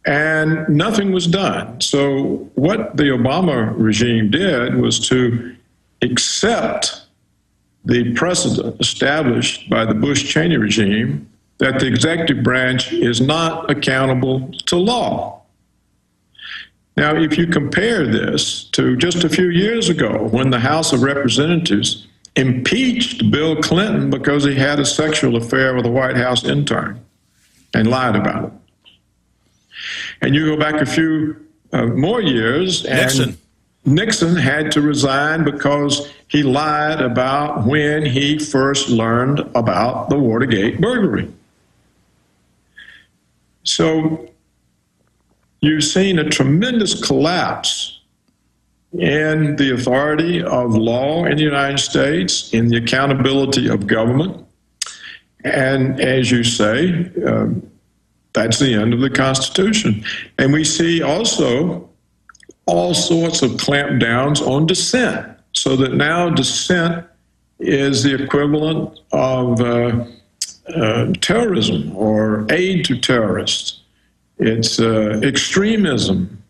and nothing was done. So what the Obama regime did was to accept the precedent established by the Bush-Cheney regime that the executive branch is not accountable to law. Now, if you compare this to just a few years ago when the House of Representatives impeached Bill Clinton because he had a sexual affair with a White House intern and lied about it. And you go back a few more years, and Nixon had to resign because he lied about when he first learned about the Watergate burglary. So you've seen a tremendous collapse in the authority of law in the United States, in the accountability of government. And as you say, that's the end of the Constitution. And we see also all sorts of clampdowns on dissent, so that now dissent is the equivalent of terrorism or aid to terrorists. It's extremism.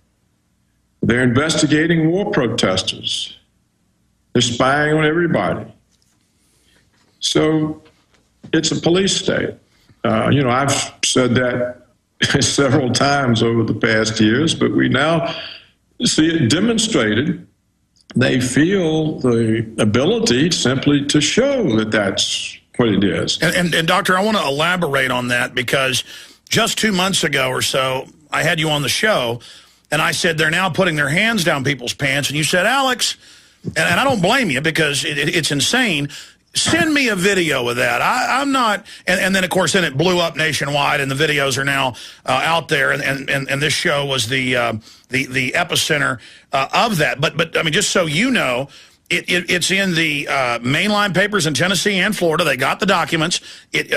They're investigating war protesters. They're spying on everybody. So it's a police state. I've said that several times over the past years, but we now see it demonstrated. They feel the ability simply to show that that's what it is. And Doctor, I want to elaborate on that, because just 2 months ago or so, I had you on the show, and I said they're now putting their hands down people's pants, and you said, Alex, and I don't blame you, because it's insane, send me a video of that. I'm not, and then of course then it blew up nationwide, and the videos are now out there, and this show was the epicenter of that. But I mean, just so you know, it's in the mainline papers in Tennessee and Florida. They got the documents.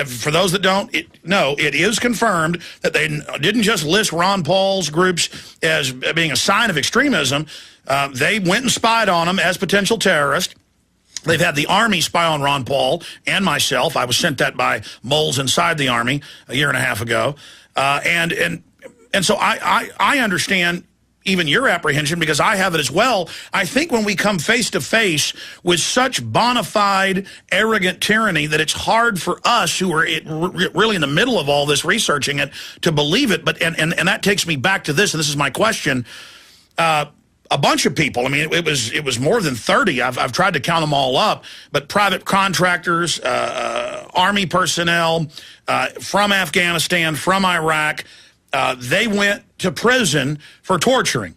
For those that don't know, it is confirmed that they didn't just list Ron Paul's groups as being a sign of extremism. They went and spied on them as potential terrorists. They've had the Army spy on Ron Paul and myself. I was sent that by moles inside the Army a year and a half ago. And so I understand even your apprehension, because I have it as well. I think when we come face to face with such bona fide, arrogant tyranny, that it's hard for us who are really in the middle of all this, researching it, to believe it. But and that takes me back to this, and this is my question. A bunch of people, I mean, it was more than 30. I've tried to count them all up, but private contractors, Army personnel from Afghanistan, from Iraq, they went to prison for torturing.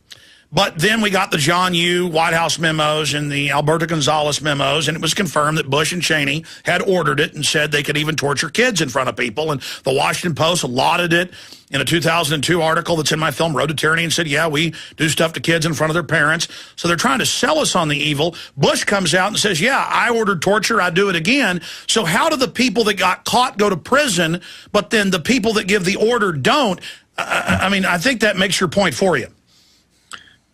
But then we got the John Yoo White House memos and the Alberto Gonzales memos, and it was confirmed that Bush and Cheney had ordered it and said they could even torture kids in front of people. And the Washington Post lauded it in a 2002 article that's in my film, Road to Tyranny, and said, yeah, we do stuff to kids in front of their parents. So they're trying to sell us on the evil. Bush comes out and says, yeah, I ordered torture, I do it again. So how do the people that got caught go to prison, but then the people that give the order don't? I mean, I think that makes your point for you.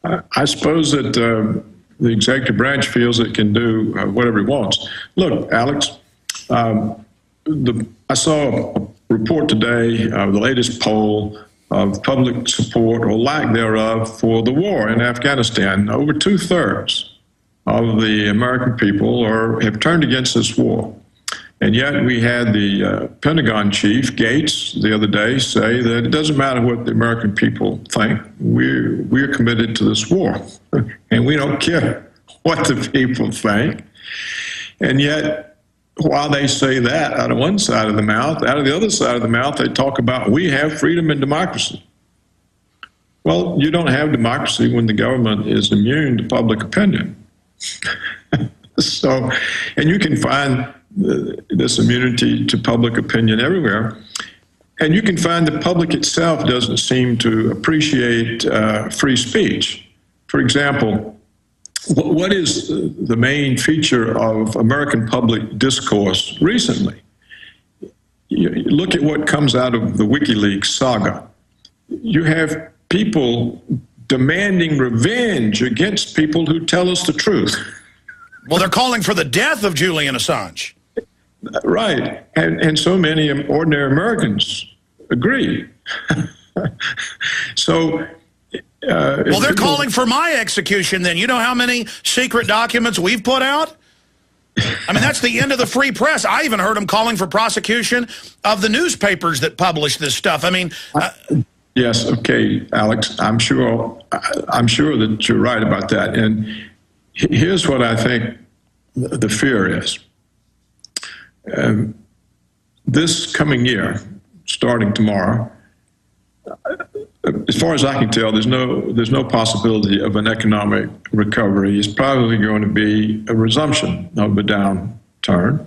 I suppose that the executive branch feels it can do whatever it wants. Look, Alex, I saw a report today, the latest poll of public support or lack thereof for the war in Afghanistan. Over 2/3 of the American people have turned against this war. And yet we had the Pentagon chief, Gates, the other day say that it doesn't matter what the American people think. We're committed to this war, and we don't care what the people think. And yet, while they say that out of one side of the mouth, out of the other side of the mouth, they talk about we have freedom and democracy. Well, you don't have democracy when the government is immune to public opinion. So, and you can find this immunity to public opinion everywhere. And you can find the public itself doesn't seem to appreciate free speech. For example, what is the main feature of American public discourse recently? You look at what comes out of the WikiLeaks saga. You have people demanding revenge against people who tell us the truth. Well, they're calling for the death of Julian Assange. Right. And so many ordinary Americans agree. So... well, they're calling for my execution then. You know how many secret documents we've put out? I mean, that's the end of the free press. I even heard them calling for prosecution of the newspapers that publish this stuff. I mean... yes, okay, Alex, I'm sure that you're right about that. And here's what I think the fear is. This coming year, starting tomorrow, as far as I can tell, there's no possibility of an economic recovery. It's probably going to be a resumption of a downturn.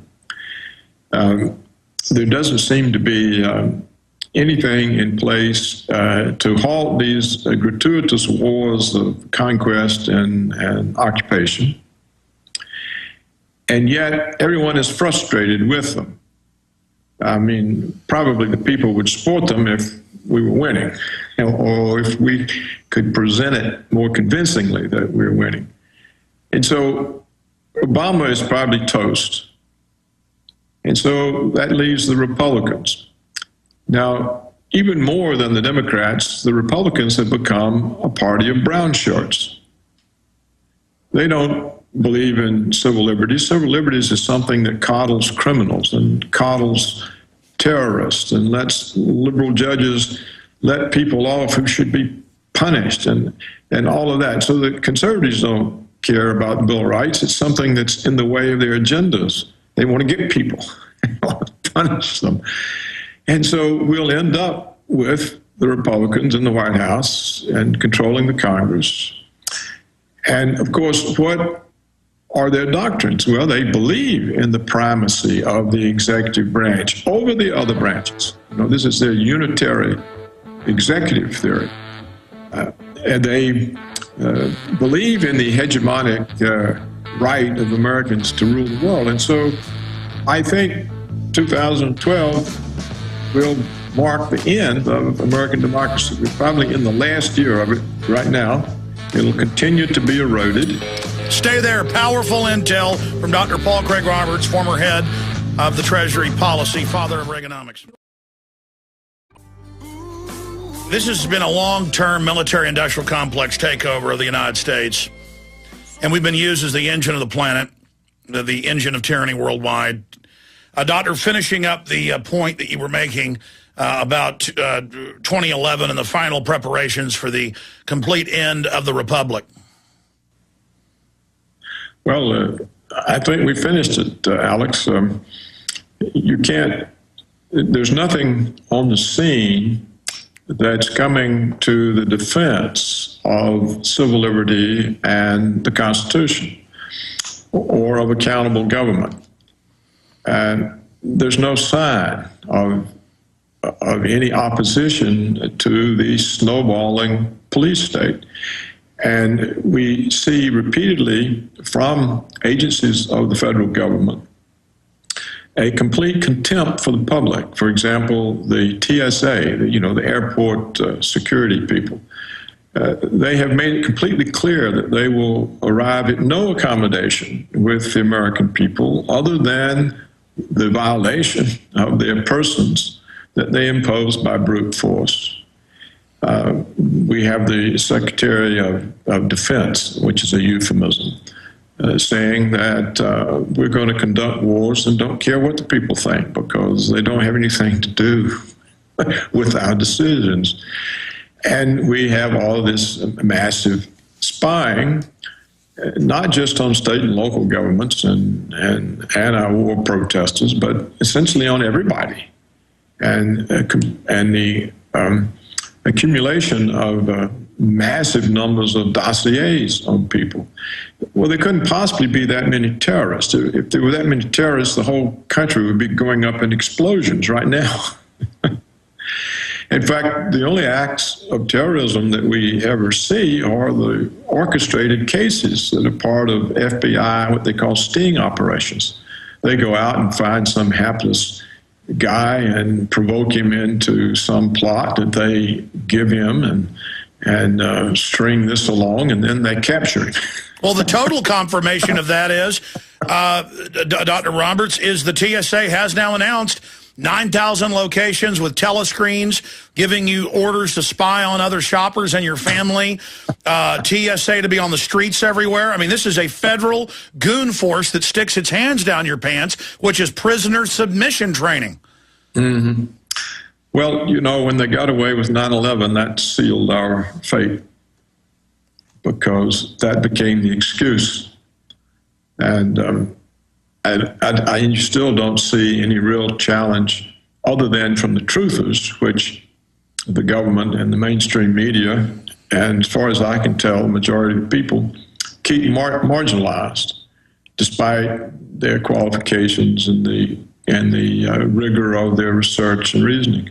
There doesn't seem to be anything in place to halt these gratuitous wars of conquest and occupation. And yet everyone is frustrated with them. I mean, probably the people would support them if we were winning, or if we could present it more convincingly that we're winning. And so Obama is probably toast. And so that leaves the Republicans. Now, even more than the Democrats, the Republicans have become a party of brown shirts. They don't believe in civil liberties. Civil liberties is something that coddles criminals and coddles terrorists and lets liberal judges let people off who should be punished and all of that. So the conservatives don't care about the Bill of Rights. It's something that's in the way of their agendas. They want to get people, they want to punish them. And so we'll end up with the Republicans in the White House and controlling the Congress. And of course, what are their doctrines? Well, they believe in the primacy of the executive branch over the other branches. You know, this is their unitary executive theory. And they believe in the hegemonic right of Americans to rule the world. And so I think 2012 will mark the end of American democracy. We're probably in the last year of it right now. It'll continue to be eroded. Stay there. Powerful intel from Dr. Paul Craig Roberts, former head of the Treasury Policy, father of Reaganomics. This has been a long-term military-industrial complex takeover of the United States, and we've been used as the engine of the planet, the engine of tyranny worldwide. Doctor, finishing up the point that you were making about 2011 and the final preparations for the complete end of the Republic. Well, I think we finished it, Alex. You can't, there's nothing on the scene that's coming to the defense of civil liberty and the Constitution or of accountable government. And there's no sign of any opposition to the snowballing police state. And we see repeatedly from agencies of the federal government a complete contempt for the public. For example, the TSA, the airport security people, they have made it completely clear that they will arrive at no accommodation with the American people other than the violation of their persons that they impose by brute force. We have the Secretary of Defense, which is a euphemism, saying that we're going to conduct wars and don't care what the people think because they don't have anything to do with our decisions. And we have all this massive spying not just on state and local governments and anti-war protesters, but essentially on everybody. And the accumulation of massive numbers of dossiers on people. Well, there couldn't possibly be that many terrorists. If there were that many terrorists, the whole country would be going up in explosions right now. In fact, the only acts of terrorism that we ever see are the orchestrated cases that are part of FBI, what they call sting operations. They go out and find some hapless guy and provoke him into some plot that they give him and string this along, and then they capture him. Well, the total confirmation of that is, Dr. Roberts, is the TSA has now announced 9,000 locations with telescreens giving you orders to spy on other shoppers and your family, TSA to be on the streets everywhere. I mean, this is a federal goon force that sticks its hands down your pants, which is prisoner submission training. Mm-hmm. Well, you know, when they got away with 9/11, that sealed our fate because that became the excuse. And I still don't see any real challenge other than from the truthers, which the government and the mainstream media, and as far as I can tell, the majority of people keep marginalized despite their qualifications and the rigor of their research and reasoning.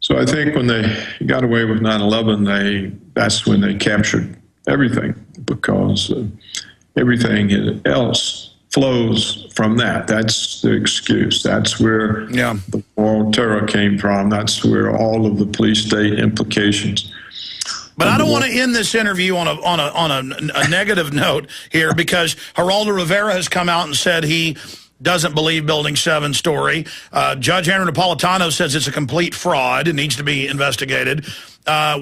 So I think when they got away with 9/11, that's when they captured everything, because everything else flows from that. That's the excuse. That's where the war on terror came from. That's where all of the police state implications. But I don't want to end this interview on a negative note here, because Geraldo Rivera has come out and said he doesn't believe Building 7's story. Judge Andrew Napolitano says it's a complete fraud. It needs to be investigated.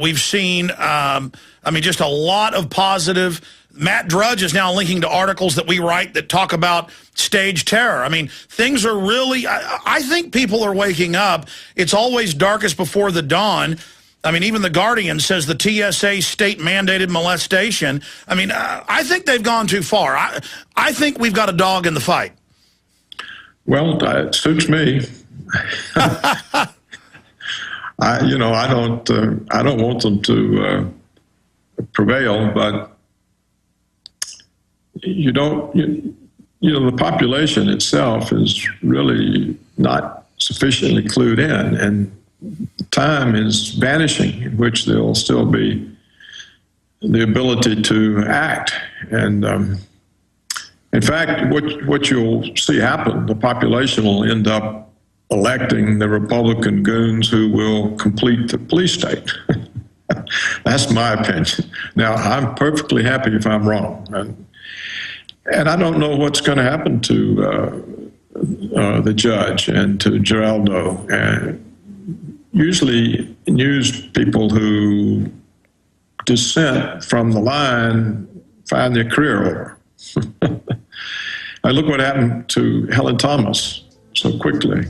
We've seen, just a lot of positive. Matt Drudge is now linking to articles that we write that talk about staged terror. I mean, things are really, I think people are waking up. It's always darkest before the dawn. I mean, even The Guardian says the TSA state-mandated molestation. I mean, I think they've gone too far. I think we've got a dog in the fight. Well, it suits me. I don't want them to prevail, but the population itself is really not sufficiently clued in, and time is vanishing in which there'll still be the ability to act. And in fact, what you'll see happen, the population will end up electing the Republican goons who will complete the police state. That's my opinion. Now, I'm perfectly happy if I'm wrong. And I don't know what's going to happen to the judge and to Geraldo. And usually news people who dissent from the line find their career over. Look what happened to Helen Thomas so quickly.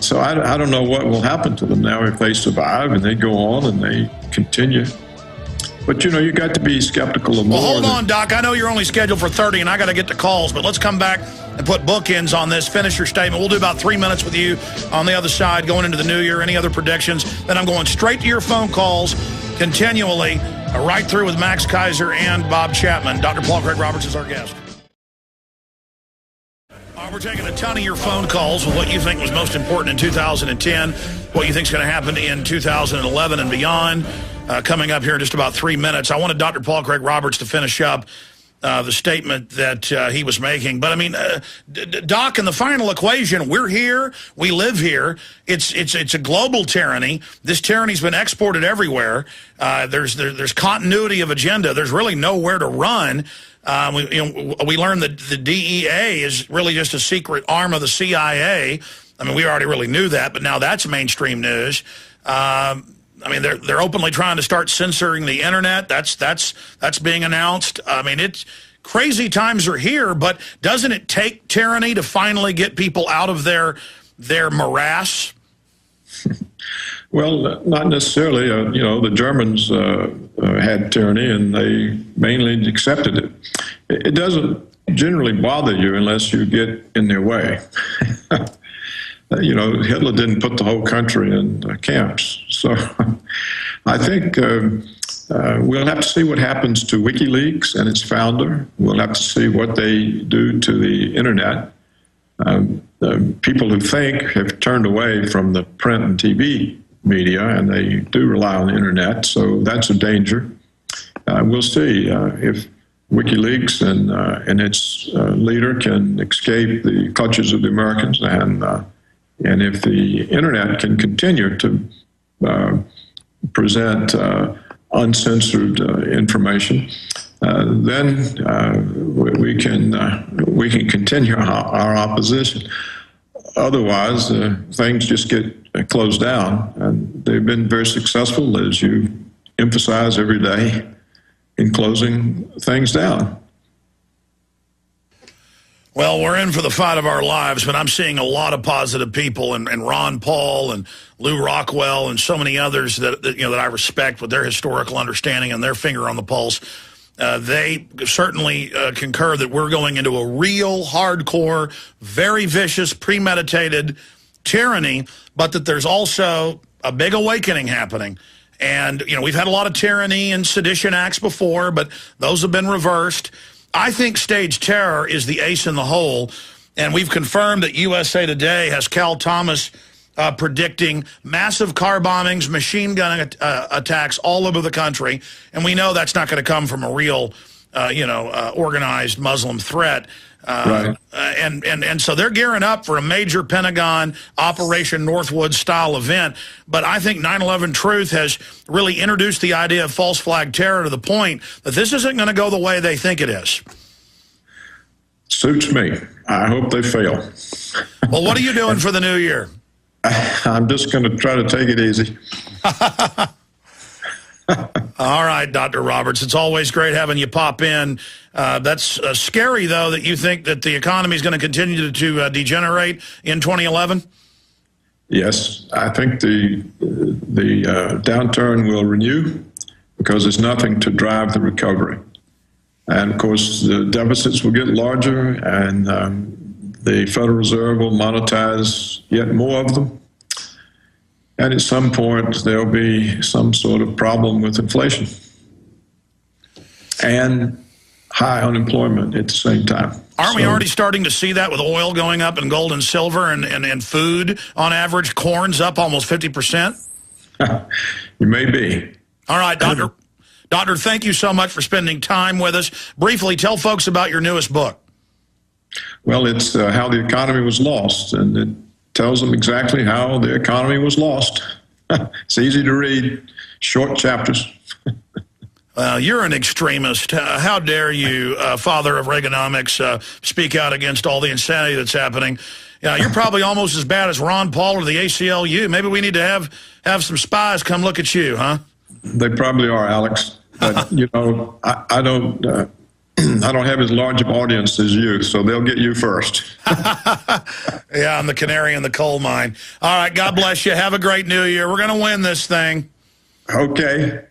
So I don't know what will happen to them now if they survive and they go on and they continue. But, you got to be skeptical of more. Well, hold on, Doc. I know you're only scheduled for 30, and I got to get to calls, but let's come back and put bookends on this. Finish your statement. We'll do about 3 minutes with you on the other side going into the new year. Any other predictions? Then I'm going straight to your phone calls continually, right through with Max Kaiser and Bob Chapman. Dr. Paul Craig Roberts is our guest. We're taking a ton of your phone calls with what you think was most important in 2010, what you think is going to happen in 2011 and beyond. Coming up here in just about 3 minutes. I wanted Dr. Paul Craig Roberts to finish up the statement that he was making. But, I mean, Doc, in the final equation, we're here, we live here. It's a global tyranny. This tyranny's been exported everywhere. There's continuity of agenda. There's really nowhere to run. We learned that the DEA is really just a secret arm of the CIA. I mean, we already really knew that, but now that's mainstream news. They're openly trying to start censoring the internet. That's being announced. I mean, it's crazy times are here, but doesn't it take tyranny to finally get people out of their morass? Well, not necessarily. The Germans had tyranny, and they mainly accepted it. It doesn't generally bother you unless you get in their way. Hitler didn't put the whole country in camps. So I think we'll have to see what happens to WikiLeaks and its founder. We'll have to see what they do to the Internet. People who think have turned away from the print and TV media, and they do rely on the Internet, so that's a danger. We'll see if WikiLeaks and its leader can escape the clutches of the Americans, and if the Internet can continue to present uncensored information, then we can continue our opposition. Otherwise, things just get closed down, and they've been very successful, as you emphasize every day, in closing things down. Well, we're in for the fight of our lives, but I'm seeing a lot of positive people, and Ron Paul and Lou Rockwell and so many others that I respect with their historical understanding and their finger on the pulse. They certainly concur that we're going into a real, hardcore, very vicious, premeditated tyranny, but that there's also a big awakening happening. And, we've had a lot of tyranny and sedition acts before, but those have been reversed. I think stage terror is the ace in the hole, and we've confirmed that USA Today has Cal Thomas predicting massive car bombings, machine gun attacks all over the country, and we know that's not going to come from a real, organized Muslim threat. Right. And so they're gearing up for a major Pentagon Operation Northwood style event. But I think 9/11 Truth has really introduced the idea of false flag terror to the point that this isn't going to go the way they think it is. Suits me. I hope they fail. Well, what are you doing for the new year? I'm just going to try to take it easy. All right, Dr. Roberts. It's always great having you pop in. That's scary, though, that you think that the economy is going to continue to degenerate in 2011? Yes, I think the downturn will renew because there's nothing to drive the recovery. And, of course, the deficits will get larger, and the Federal Reserve will monetize yet more of them. And at some point, there'll be some sort of problem with inflation and high unemployment at the same time. Aren't we already starting to see that with oil going up and gold and silver and food on average? Corn's up almost 50%? You may be. All right, Doctor. Doctor, thank you so much for spending time with us. Briefly, tell folks about your newest book. Well, it's How the Economy Was Lost, and it tells them exactly how the economy was lost. It's easy to read, short chapters. You're an extremist. How dare you, father of Reaganomics, speak out against all the insanity that's happening? You're probably almost as bad as Ron Paul or the ACLU. Maybe we need to have some spies come look at you, huh? They probably are, Alex. But, I don't... I don't have as large of an audience as you, so they'll get you first. Yeah, I'm the canary in the coal mine. All right, God bless you. Have a great new year. We're going to win this thing. Okay.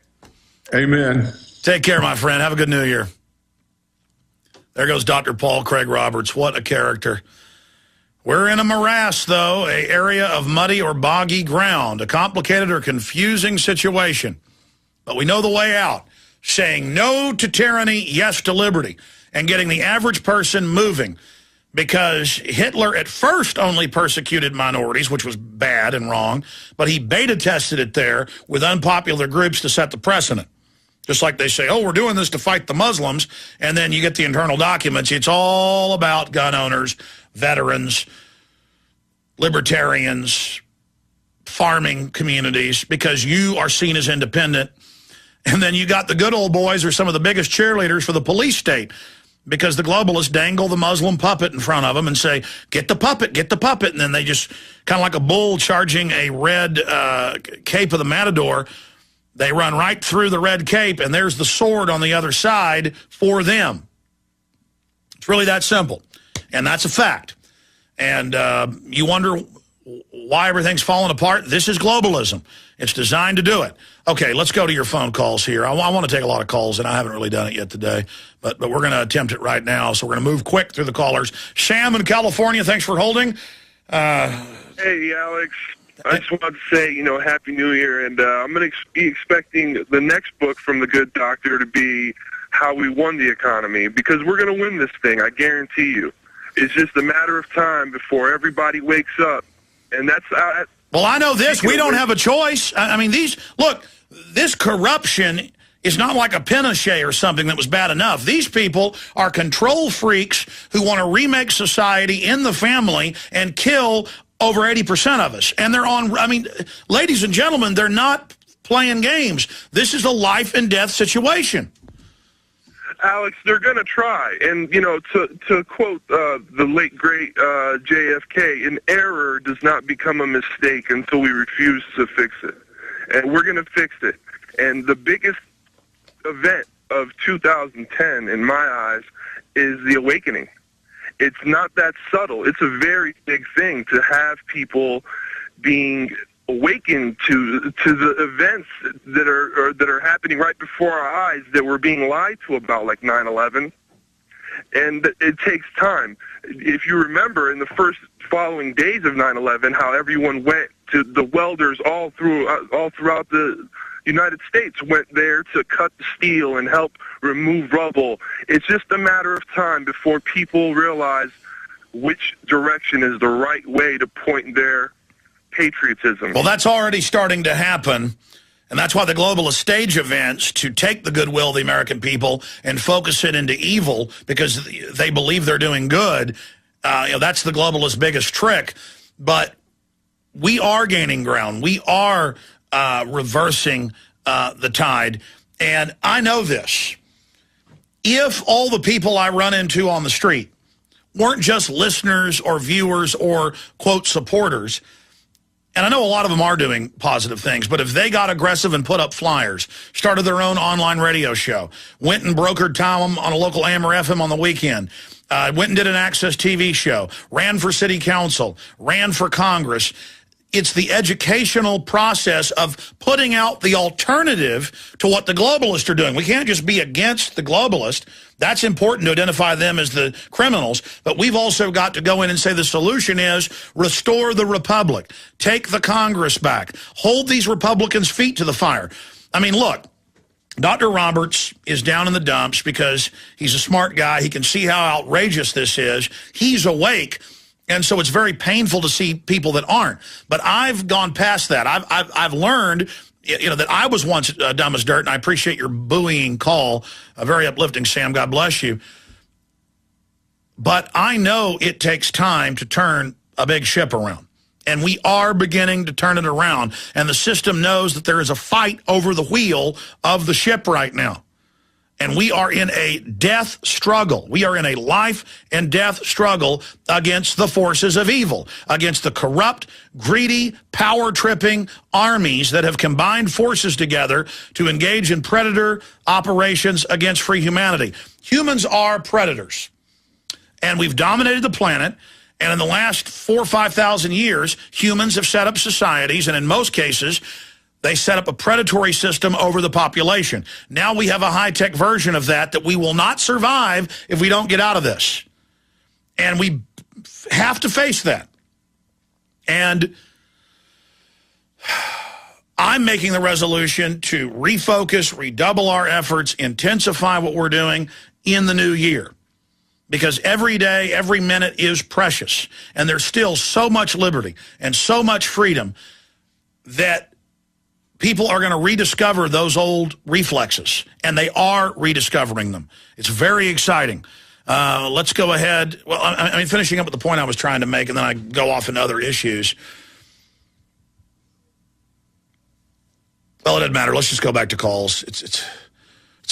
Amen. Take care, my friend. Have a good new year. There goes Dr. Paul Craig Roberts. What a character. We're in a morass, though, an area of muddy or boggy ground, a complicated or confusing situation. But we know the way out. Saying no to tyranny, yes to liberty, and getting the average person moving. Because Hitler at first only persecuted minorities, which was bad and wrong, but he beta tested it there with unpopular groups to set the precedent. Just like they say, oh, we're doing this to fight the Muslims, and then you get the internal documents. It's all about gun owners, veterans, libertarians, farming communities, because you are seen as independent. And then you got the good old boys are some of the biggest cheerleaders for the police state, because the globalists dangle the Muslim puppet in front of them and say, get the puppet, get the puppet. And then they just, kind of like a bull charging a red cape of the matador, they run right through the red cape, and there's the sword on the other side for them. It's really that simple. And that's a fact. And you wonder why everything's falling apart? This is globalism. It's designed to do it. Okay, let's go to your phone calls here. I want to take a lot of calls, and I haven't really done it yet today, but we're going to attempt it right now, so we're going to move quick through the callers. Sam in California, thanks for holding. Hey, Alex. I just wanted to say, Happy New Year, and I'm going to be expecting the next book from the good doctor to be How We Won the Economy, because we're going to win this thing, I guarantee you. It's just a matter of time before everybody wakes up, and that's... Well, I know this. We don't have a choice. I mean, this corruption is not like a Pinochet or something that was bad enough. These people are control freaks who want to remake society in the family and kill over 80% of us. And they're on, I mean, ladies and gentlemen, they're not playing games. This is a life and death situation. Alex, they're going to try. And, to quote the late, great JFK, an error does not become a mistake until we refuse to fix it. And we're going to fix it. And the biggest event of 2010, in my eyes, is the awakening. It's not that subtle. It's a very big thing to have people being awakened to the events that are happening right before our eyes that we're being lied to about, like 9/11. And it takes time. If you remember, in the first following days of 9/11, how everyone went to the welders all throughout the United States went there to cut the steel and help remove rubble. It's just a matter of time before people realize which direction is the right way to point their patriotism. Well, that's already starting to happen, and that's why the globalist stage events to take the goodwill of the American people and focus it into evil because they believe they're doing good. That's the globalist biggest trick. But we are gaining ground. We are reversing the tide. And I know this. If all the people I run into on the street weren't just listeners or viewers or, quote, supporters, and I know a lot of them are doing positive things, but if they got aggressive and put up flyers, started their own online radio show, went and brokered time on a local AM or FM on the weekend, went and did an Access TV show, ran for city council, ran for Congress, it's the educational process of putting out the alternative to what the globalists are doing. We can't just be against the globalists. That's important to identify them as the criminals. But we've also got to go in and say the solution is restore the republic. Take the Congress back. Hold these Republicans' feet to the fire. I mean, look, Dr. Roberts is down in the dumps because he's a smart guy. He can see how outrageous this is. He's awake. And so it's very painful to see people that aren't. But I've gone past that. I've learned, that I was once dumb as dirt, and I appreciate your buoying call. Very uplifting, Sam. God bless you. But I know it takes time to turn a big ship around. And we are beginning to turn it around. And the system knows that there is a fight over the wheel of the ship right now. And we are in a death struggle. We are in a life and death struggle against the forces of evil, against the corrupt, greedy, power-tripping armies that have combined forces together to engage in predator operations against free humanity. Humans are predators. And we've dominated the planet. And in the last 4,000 or 5,000 years, humans have set up societies, and in most cases, they set up a predatory system over the population. Now we have a high-tech version of that we will not survive if we don't get out of this. And we have to face that. And I'm making the resolution to refocus, redouble our efforts, intensify what we're doing in the new year. Because every day, every minute is precious. And there's still so much liberty and so much freedom that people are going to rediscover those old reflexes, and they are rediscovering them. It's very exciting. Let's go ahead. Well, I mean, finishing up with the point I was trying to make, and then I go off into other issues. Well, it doesn't matter. Let's just go back to calls. It's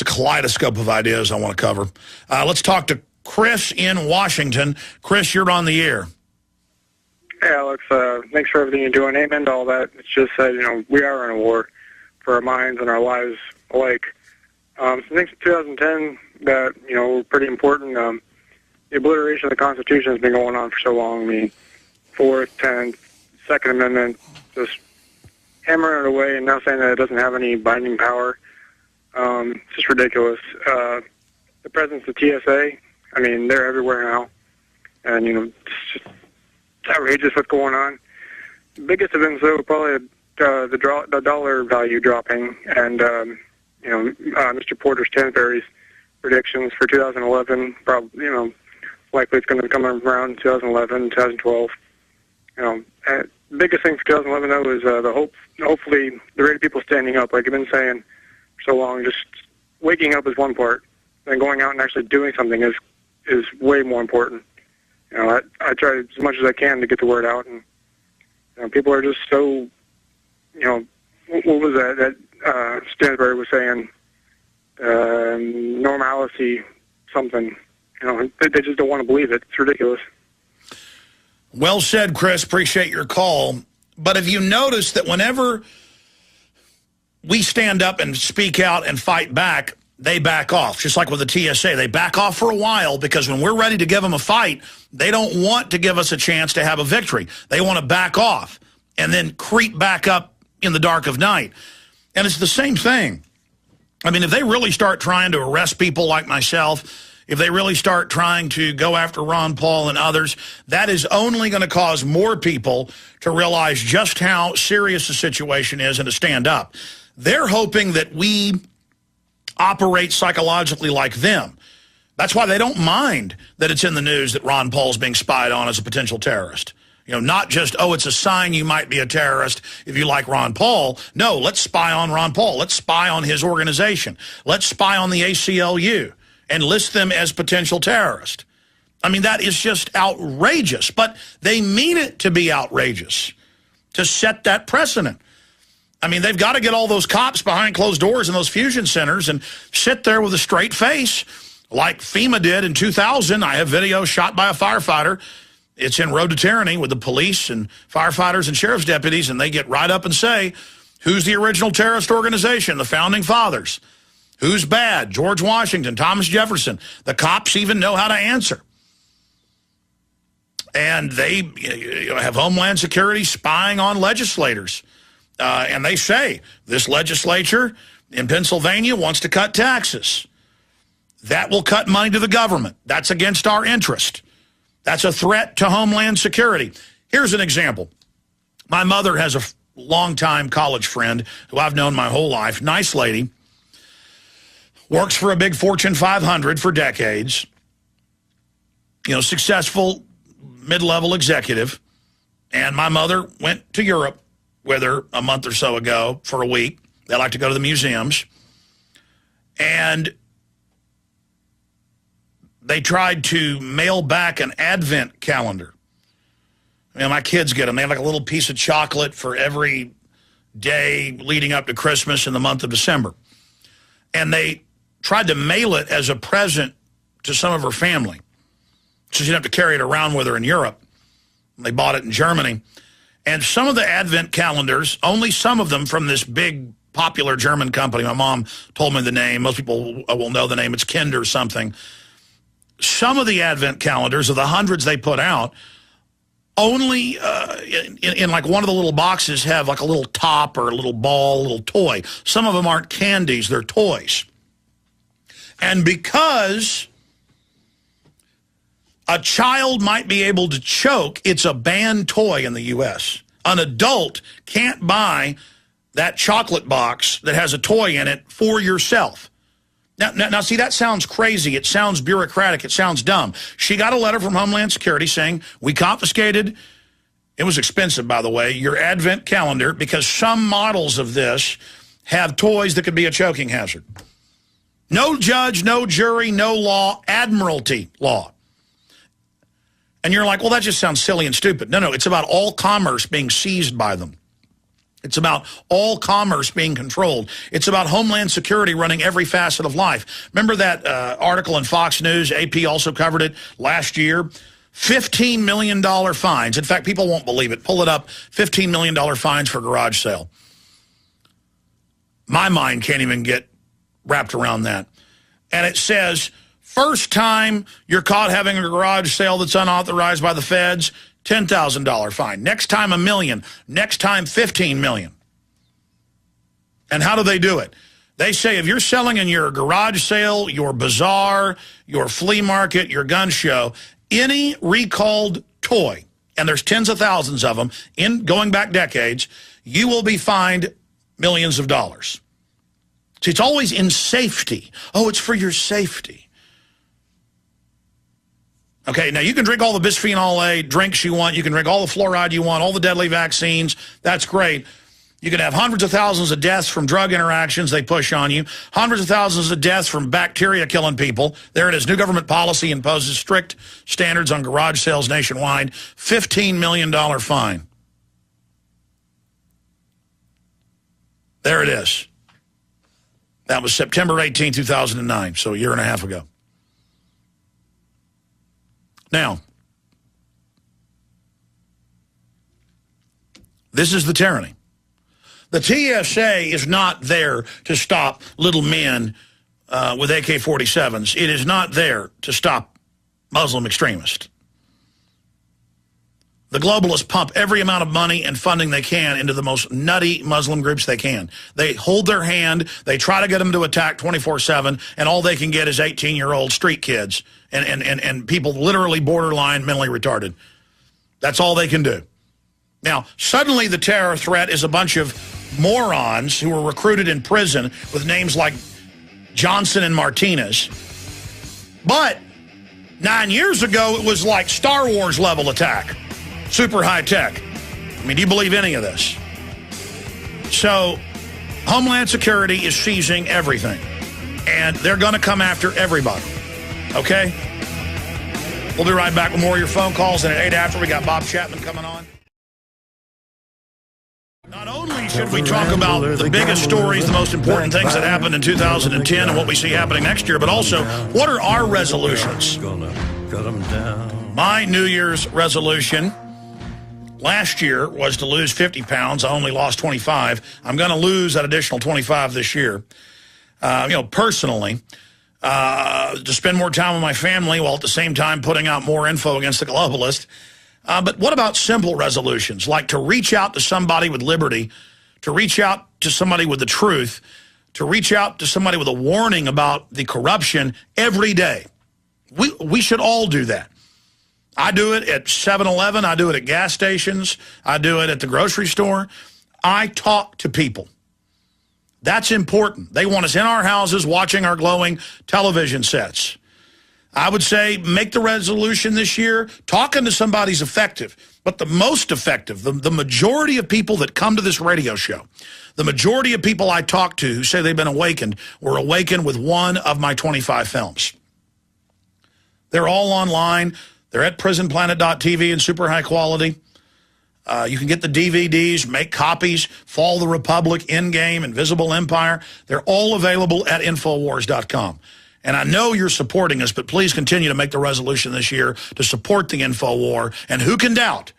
a kaleidoscope of ideas I want to cover. Let's talk to Chris in Washington. Chris, you're on the air. Hey, Alex, thanks for everything you're doing. Amen to all that. It's just that, we are in a war for our minds and our lives alike. Some things in 2010 that, were pretty important. The obliteration of the Constitution has been going on for so long. I mean, 4th, 10th, Second Amendment, just hammering it away and now saying that it doesn't have any binding power. It's just ridiculous. The presence of TSA, I mean, they're everywhere now. And, it's just outrageous what's going on. The biggest events, though, probably the dollar value dropping and, Mr. Porter Stanberry's predictions for 2011, probably, likely it's going to come around 2011, 2012. And the biggest thing for 2011, though, is hopefully the rate of people standing up, like I've been saying for so long. Just waking up is one part, and going out and actually doing something is way more important. I try as much as I can to get the word out, and people are just so, what was that Stansbury was saying, normalcy something. They just don't want to believe it. It's ridiculous. Well said, Chris. Appreciate your call. But have you noticed that whenever we stand up and speak out and fight back, they back off, just like with the TSA. They back off for a while because when we're ready to give them a fight, they don't want to give us a chance to have a victory. They want to back off and then creep back up in the dark of night. And it's the same thing. I mean, if they really start trying to arrest people like myself, if they really start trying to go after Ron Paul and others, that is only going to cause more people to realize just how serious the situation is and to stand up. They're hoping that we operate psychologically like them. That's why they don't mind that it's in the news that Ron Paul's being spied on as a potential terrorist. Not just, oh, it's a sign you might be a terrorist if you like Ron Paul. No, let's spy on Ron Paul. Let's spy on his organization. Let's spy on the ACLU and list them as potential terrorists. I mean, that is just outrageous. But they mean it to be outrageous, to set that precedent. I mean, they've got to get all those cops behind closed doors in those fusion centers and sit there with a straight face like FEMA did in 2000. I have video shot by a firefighter. It's in Road to Tyranny with the police and firefighters and sheriff's deputies, and they get right up and say, who's the original terrorist organization? The Founding Fathers. Who's bad? George Washington, Thomas Jefferson. The cops even know how to answer. And they have Homeland Security spying on legislators. And they say, this legislature in Pennsylvania wants to cut taxes. That will cut money to the government. That's against our interest. That's a threat to Homeland Security. Here's an example. My mother has a longtime college friend who I've known my whole life. Nice lady. Works for a big Fortune 500 for decades. Successful mid-level executive. And my mother went to Europe with her a month or so ago for a week. They like to go to the museums. And they tried to mail back an advent calendar. My kids get them. They have like a little piece of chocolate for every day leading up to Christmas in the month of December. And they tried to mail it as a present to some of her family. So she'd have to carry it around with her in Europe. They bought it in Germany. And some of the advent calendars, only some of them from this big popular German company. My mom told me the name. Most people will know the name. It's Kinder something. Some of the advent calendars, of the hundreds they put out, only in like one of the little boxes have like a little top or a little ball, a little toy. Some of them aren't candies, they're toys. And because a child might be able to choke, it's a banned toy in the U.S. An adult can't buy that chocolate box that has a toy in it for yourself. Now, see, that sounds crazy. It sounds bureaucratic. It sounds dumb. She got a letter from Homeland Security saying, we confiscated, it was expensive, by the way, your advent calendar because some models of this have toys that could be a choking hazard. No judge, no jury, no law, admiralty law. And you're like, well, that just sounds silly and stupid. No, it's about all commerce being seized by them. It's about all commerce being controlled. It's about Homeland Security running every facet of life. Remember that article in Fox News? AP also covered it last year. $15 million fines. In fact, people won't believe it. Pull it up. $15 million fines for garage sale. My mind can't even get wrapped around that. And it says, first time you're caught having a garage sale that's unauthorized by the feds, $10,000 fine. Next time, $1 million. Next time, $15 million. And how do they do it? They say if you're selling in your garage sale, your bazaar, your flea market, your gun show, any recalled toy, and there's tens of thousands of them going back decades, you will be fined millions of dollars. See, it's always in safety. Oh, it's for your safety. Okay, now you can drink all the bisphenol A drinks you want. You can drink all the fluoride you want, all the deadly vaccines. That's great. You can have hundreds of thousands of deaths from drug interactions they push on you, hundreds of thousands of deaths from bacteria killing people. There it is. New government policy imposes strict standards on garage sales nationwide. $15 million fine. There it is. That was September 18, 2009, so a year and a half ago. Now, this is the tyranny. The TSA is not there to stop little men with AK-47s. It is not there to stop Muslim extremists. The globalists pump every amount of money and funding they can into the most nutty Muslim groups they can. They hold their hand, they try to get them to attack 24/7, and all they can get is 18-year-old street kids and people literally borderline mentally retarded. That's all they can do. Now, suddenly the terror threat is a bunch of morons who were recruited in prison with names like Johnson and Martinez. But 9 years ago, it was like Star Wars level attack. Super high tech. I mean, do you believe any of this? So, Homeland Security is seizing everything. And they're going to come after everybody. Okay? We'll be right back with more of your phone calls. And at 8 after, we got Bob Chapman coming on. Not only should we talk about the biggest stories, the most important things that happened in 2010 and what we see happening next year, but also, what are our resolutions? My New Year's resolution last year was to lose 50 pounds. I only lost 25. I'm going to lose that additional 25 this year. Personally, to spend more time with my family while at the same time putting out more info against the globalists. But what about simple resolutions, like to reach out to somebody with liberty, to reach out to somebody with the truth, to reach out to somebody with a warning about the corruption every day? We should all do that. I do it at 7-Eleven. I do it at gas stations. I do it at the grocery store. I talk to people. That's important. They want us in our houses watching our glowing television sets. I would say make the resolution this year. Talking to somebody's effective, but the most effective, the majority of people that come to this radio show, the majority of people I talk to who say they've been awakened were awakened with one of my 25 films. They're all online. They're at prisonplanet.tv in super high quality. You can get the DVDs, make copies, Fall the Republic, Endgame, Invisible Empire. They're all available at Infowars.com. And I know you're supporting us, but please continue to make the resolution this year to support the InfoWar. And who can doubt?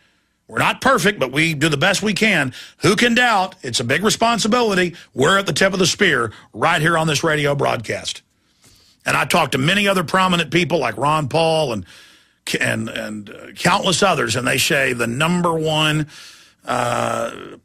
We're not perfect, but we do the best we can. Who can doubt? It's a big responsibility. We're at the tip of the spear right here on this radio broadcast. And I talked to many other prominent people like Ron Paul and countless others, and they say the number one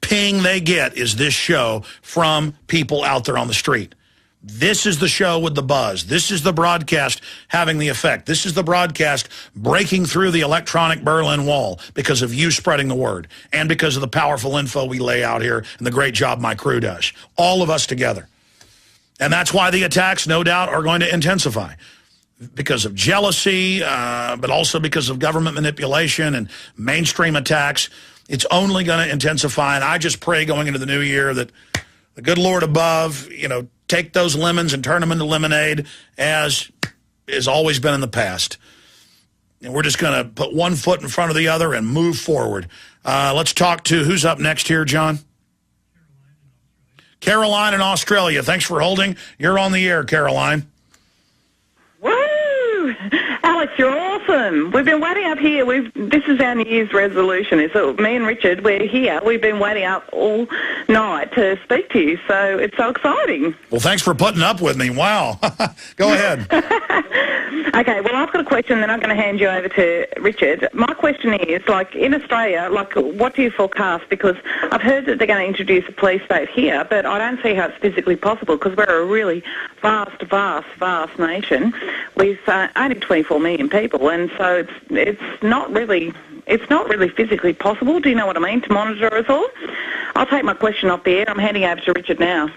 ping they get is this show from people out there on the street. This is the show with the buzz. This is the broadcast having the effect. This is the broadcast breaking through the electronic Berlin Wall because of you spreading the word and because of the powerful info we lay out here and the great job my crew does. All of us together. And that's why the attacks, no doubt, are going to intensify. Because of jealousy, but also because of government manipulation and mainstream attacks. It's only going to intensify, and I just pray going into the new year that the good Lord above, take those lemons and turn them into lemonade, as has always been in the past. And we're just going to put one foot in front of the other and move forward. Let's talk to, who's up next here, John? Caroline in Australia. Thanks for holding. You're on the air, Caroline. Woo! Alex, you're awesome. We've been waiting up here. This is our New Year's resolution. Is that me and Richard, we're here. We've been waiting up all night to speak to you, so it's so exciting. Well, thanks for putting up with me. Wow. Go ahead. Okay, well, I've got a question, then I'm going to hand you over to Richard. My question is, like, in Australia, like, what do you forecast? Because I've heard that they're going to introduce a police state here, but I don't see how it's physically possible because we're a really vast nation with only 24 million people, and so it's not really physically possible. Do you know what I mean? To monitor us all. I'll take my question off the air. I'm handing over to Richard now.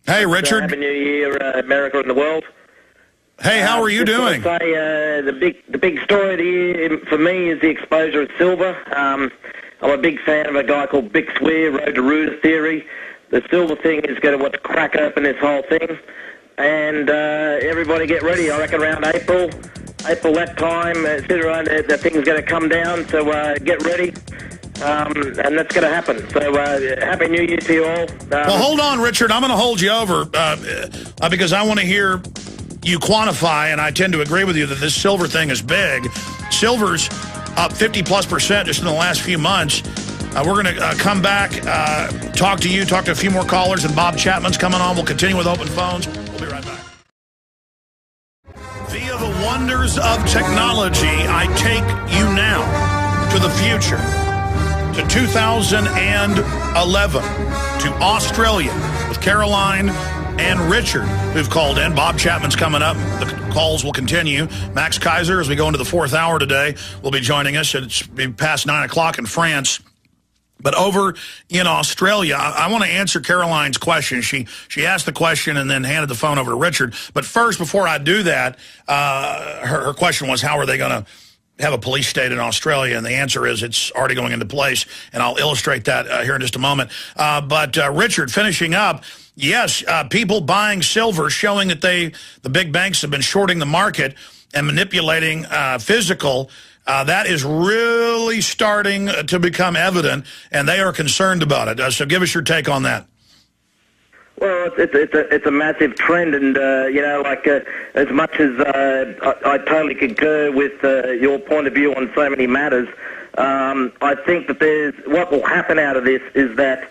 Hey, Richard. Happy New Year, America and the world. Hey, how are you doing? Say, the big story of the year for me is the exposure of silver. I'm a big fan of a guy called Big Swear, Road to Rooter theory. The silver thing is going to crack open this whole thing. And everybody get ready. I reckon around April that time, the thing's going to come down. So get ready. And that's going to happen. So Happy New Year to you all. Well, hold on, Richard. I'm going to hold you over because I want to hear you quantify, and I tend to agree with you that this silver thing is big. Silver's up 50+% just in the last few months. We're going to come back, talk to a few more callers, and Bob Chapman's coming on. We'll continue with open phones. We'll be right back. Via the wonders of technology, I take you now to the future, to 2011, to Australia with Caroline and Richard, who've called in. Bob Chapman's coming up. The calls will continue. Max Kaiser, as we go into the 4th hour today, will be joining us. It's past 9 o'clock in France. But over in Australia, I want to answer Caroline's question. She asked the question and then handed the phone over to Richard. But first, before I do that, her question was, how are they going to have a police state in Australia? And the answer is it's already going into place, and I'll illustrate that here in just a moment. But Richard, finishing up, yes, people buying silver, showing that the big banks have been shorting the market and manipulating physical. That is really starting to become evident, and they are concerned about it. So give us your take on that. Well, it's a massive trend, and as much as I totally concur with your point of view on so many matters, I think that what will happen out of this is that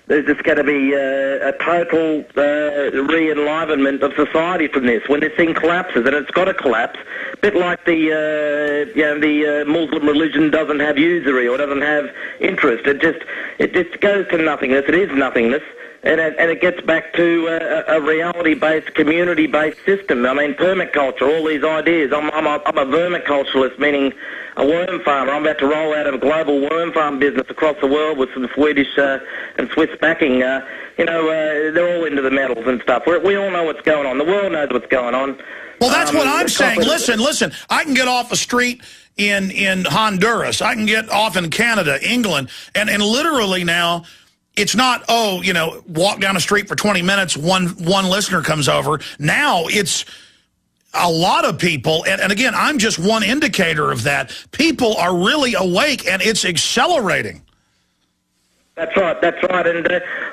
there's just going to be a total re-enlivenment of society from this. When this thing collapses, and it's got to collapse, a bit like the Muslim religion doesn't have usury or doesn't have interest. It just goes to nothingness. It is nothingness. And it gets back to a reality-based, community-based system. I mean, permaculture, all these ideas. I'm a vermiculturalist, meaning a worm farmer. I'm about to roll out a global worm farm business across the world with some Swedish and Swiss backing. They're all into the metals and stuff. We all know what's going on. The world knows what's going on. Well, that's what I'm saying. Listen. I can get off a street in Honduras. I can get off in Canada, England, and literally now, it's not, walk down the street for 20 minutes, one listener comes over. Now it's a lot of people, and again, I'm just one indicator of that. People are really awake, and it's accelerating. That's right. And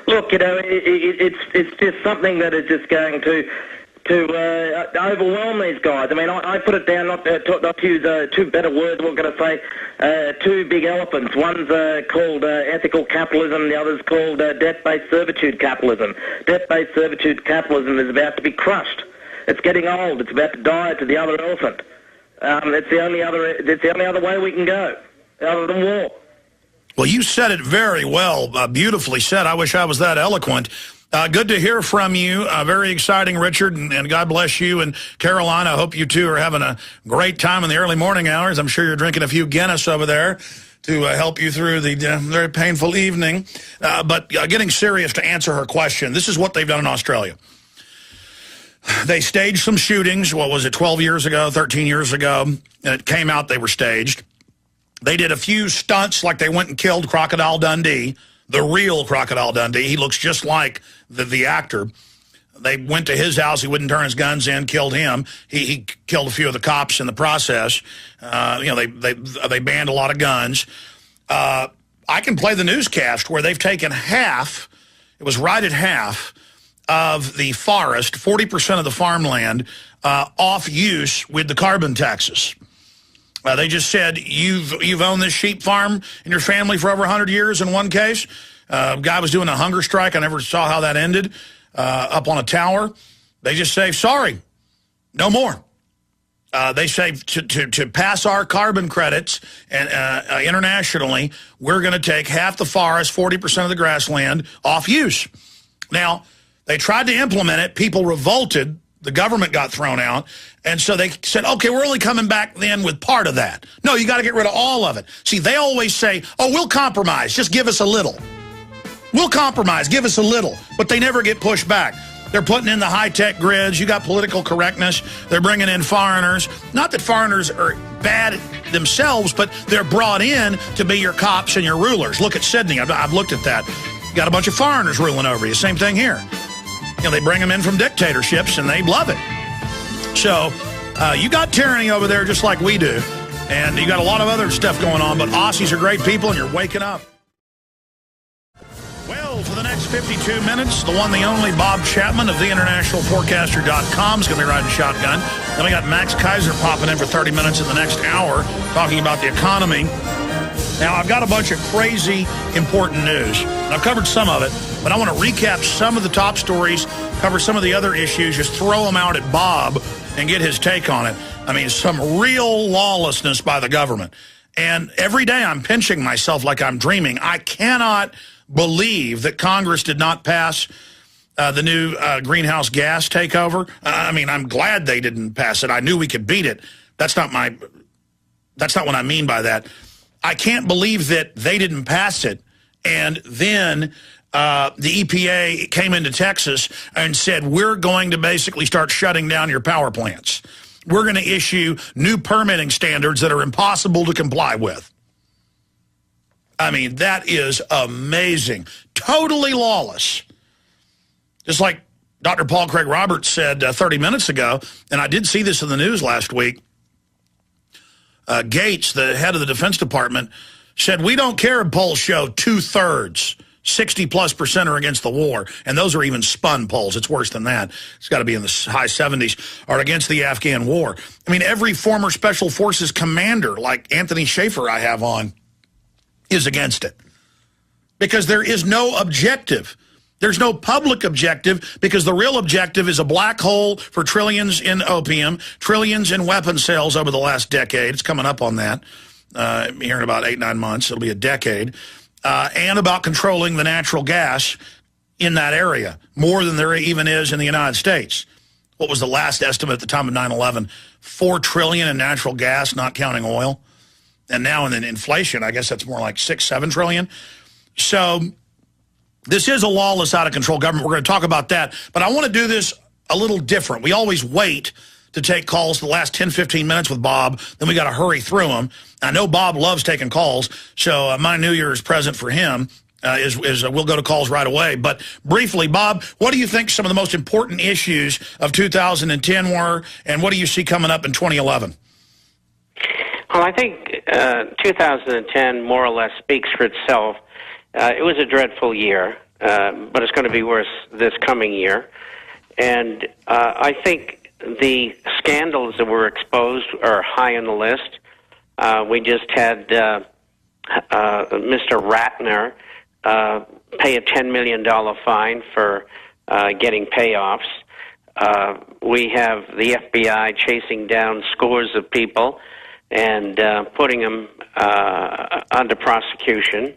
look, it's just something that is just going to overwhelm these guys. I mean, I put it down, not to use two better words, we're going to say two big elephants. One's called ethical capitalism, the other's called debt-based servitude capitalism. Debt-based servitude capitalism is about to be crushed. It's getting old. It's about to die to the other elephant. It's the only other way we can go, other than war. Well, you said it very well, beautifully said. I wish I was that eloquent. Good to hear from you. Very exciting, Richard, and God bless you. And Caroline, I hope you two are having a great time in the early morning hours. I'm sure you're drinking a few Guinness over there to help you through the very painful evening. But getting serious, to answer her question, this is what they've done in Australia. They staged some shootings, 12 years ago, 13 years ago, and it came out they were staged. They did a few stunts, like they went and killed Crocodile Dundee, the real Crocodile Dundee. He looks just like the actor. They went to his house. He wouldn't turn his guns in, killed him. He killed a few of the cops in the process. They banned a lot of guns. I can play the newscast where they've taken half, it was right at half, of the forest, 40% of the farmland off use with the carbon taxes. They just said, you've owned this sheep farm in your family for over 100 years in one case. A guy was doing a hunger strike. I never saw how that ended, up on a tower. They just say, sorry, no more. They say to pass our carbon credits and internationally, we're going to take half the forest, 40% of the grassland off use. Now, they tried to implement it. People revolted. The government got thrown out. And so they said, okay, we're only coming back then with part of that. No, you got to get rid of all of it. See, they always say, oh, we'll compromise. Just give us a little. We'll compromise. Give us a little. But they never get pushed back. They're putting in the high-tech grids. You got political correctness. They're bringing in foreigners. Not that foreigners are bad themselves, but they're brought in to be your cops and your rulers. Look at Sydney. I've looked at that. You got a bunch of foreigners ruling over you. Same thing here. You know, they bring them in from dictatorships, and they love it. So you got tyranny over there just like we do. And you got a lot of other stuff going on, but Aussies are great people, and you're waking up. Well, for the next 52 minutes, the one, the only Bob Chapman of theinternationalforecaster.com is going to be riding shotgun. Then we got Max Kaiser popping in for 30 minutes in the next hour talking about the economy. Now, I've got a bunch of crazy important news. I've covered some of it, but I want to recap some of the top stories, cover some of the other issues, just throw them out at Bob and get his take on it. I mean, some real lawlessness by the government. And every day I'm pinching myself like I'm dreaming. I cannot believe that Congress did not pass the new greenhouse gas takeover. I mean, I'm glad they didn't pass it. I knew we could beat it. That's not what I mean by that. I can't believe that they didn't pass it. And then the EPA came into Texas and said, we're going to basically start shutting down your power plants. We're going to issue new permitting standards that are impossible to comply with. I mean, that is amazing. Totally lawless. Just like Dr. Paul Craig Roberts said 30 minutes ago, and I did see this in the news last week, Gates, the head of the Defense Department, said, we don't care if polls show 2/3, 60+% are against the war. And those are even spun polls. It's worse than that. It's got to be in the high 70s, are against the Afghan war. I mean, every former Special Forces commander, like Anthony Schaefer I have on, is against it. Because there is no objective. There's no public objective, because the real objective is a black hole for trillions in opium, trillions in weapon sales over the last decade. It's coming up on that here in about 8-9 months. It'll be a decade. And about controlling the natural gas in that area, more than there even is in the United States. What was the last estimate at the time of 9/11? $4 trillion in natural gas, not counting oil. And now in inflation, I guess that's more like $6-7 trillion. So this is a lawless, out of control government. We're going to talk about that. But I want to do this a little different. We always wait to take calls the last 10-15 minutes with Bob. Then we got to hurry through them. I know Bob loves taking calls, so my New Year's present for him is we'll go to calls right away. But briefly, Bob, what do you think some of the most important issues of 2010 were, and what do you see coming up in 2011? Well, I think 2010 more or less speaks for itself. It was a dreadful year, but it's going to be worse this coming year. And I think the scandals that were exposed are high on the list. We just had Mr. Ratner pay a $10 million fine for getting payoffs. We have the FBI chasing down scores of people and putting them under prosecution.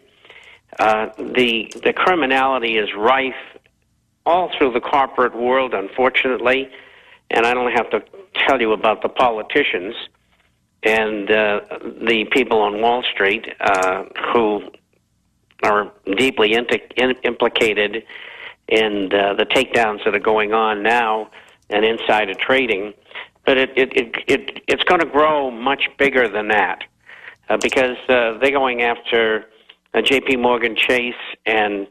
The criminality is rife all through the corporate world, unfortunately, and I don't have to tell you about the politicians and the people on Wall Street who are deeply implicated in the takedowns that are going on now and insider trading. But it's going to grow much bigger than that because they're going after J.P. Morgan Chase and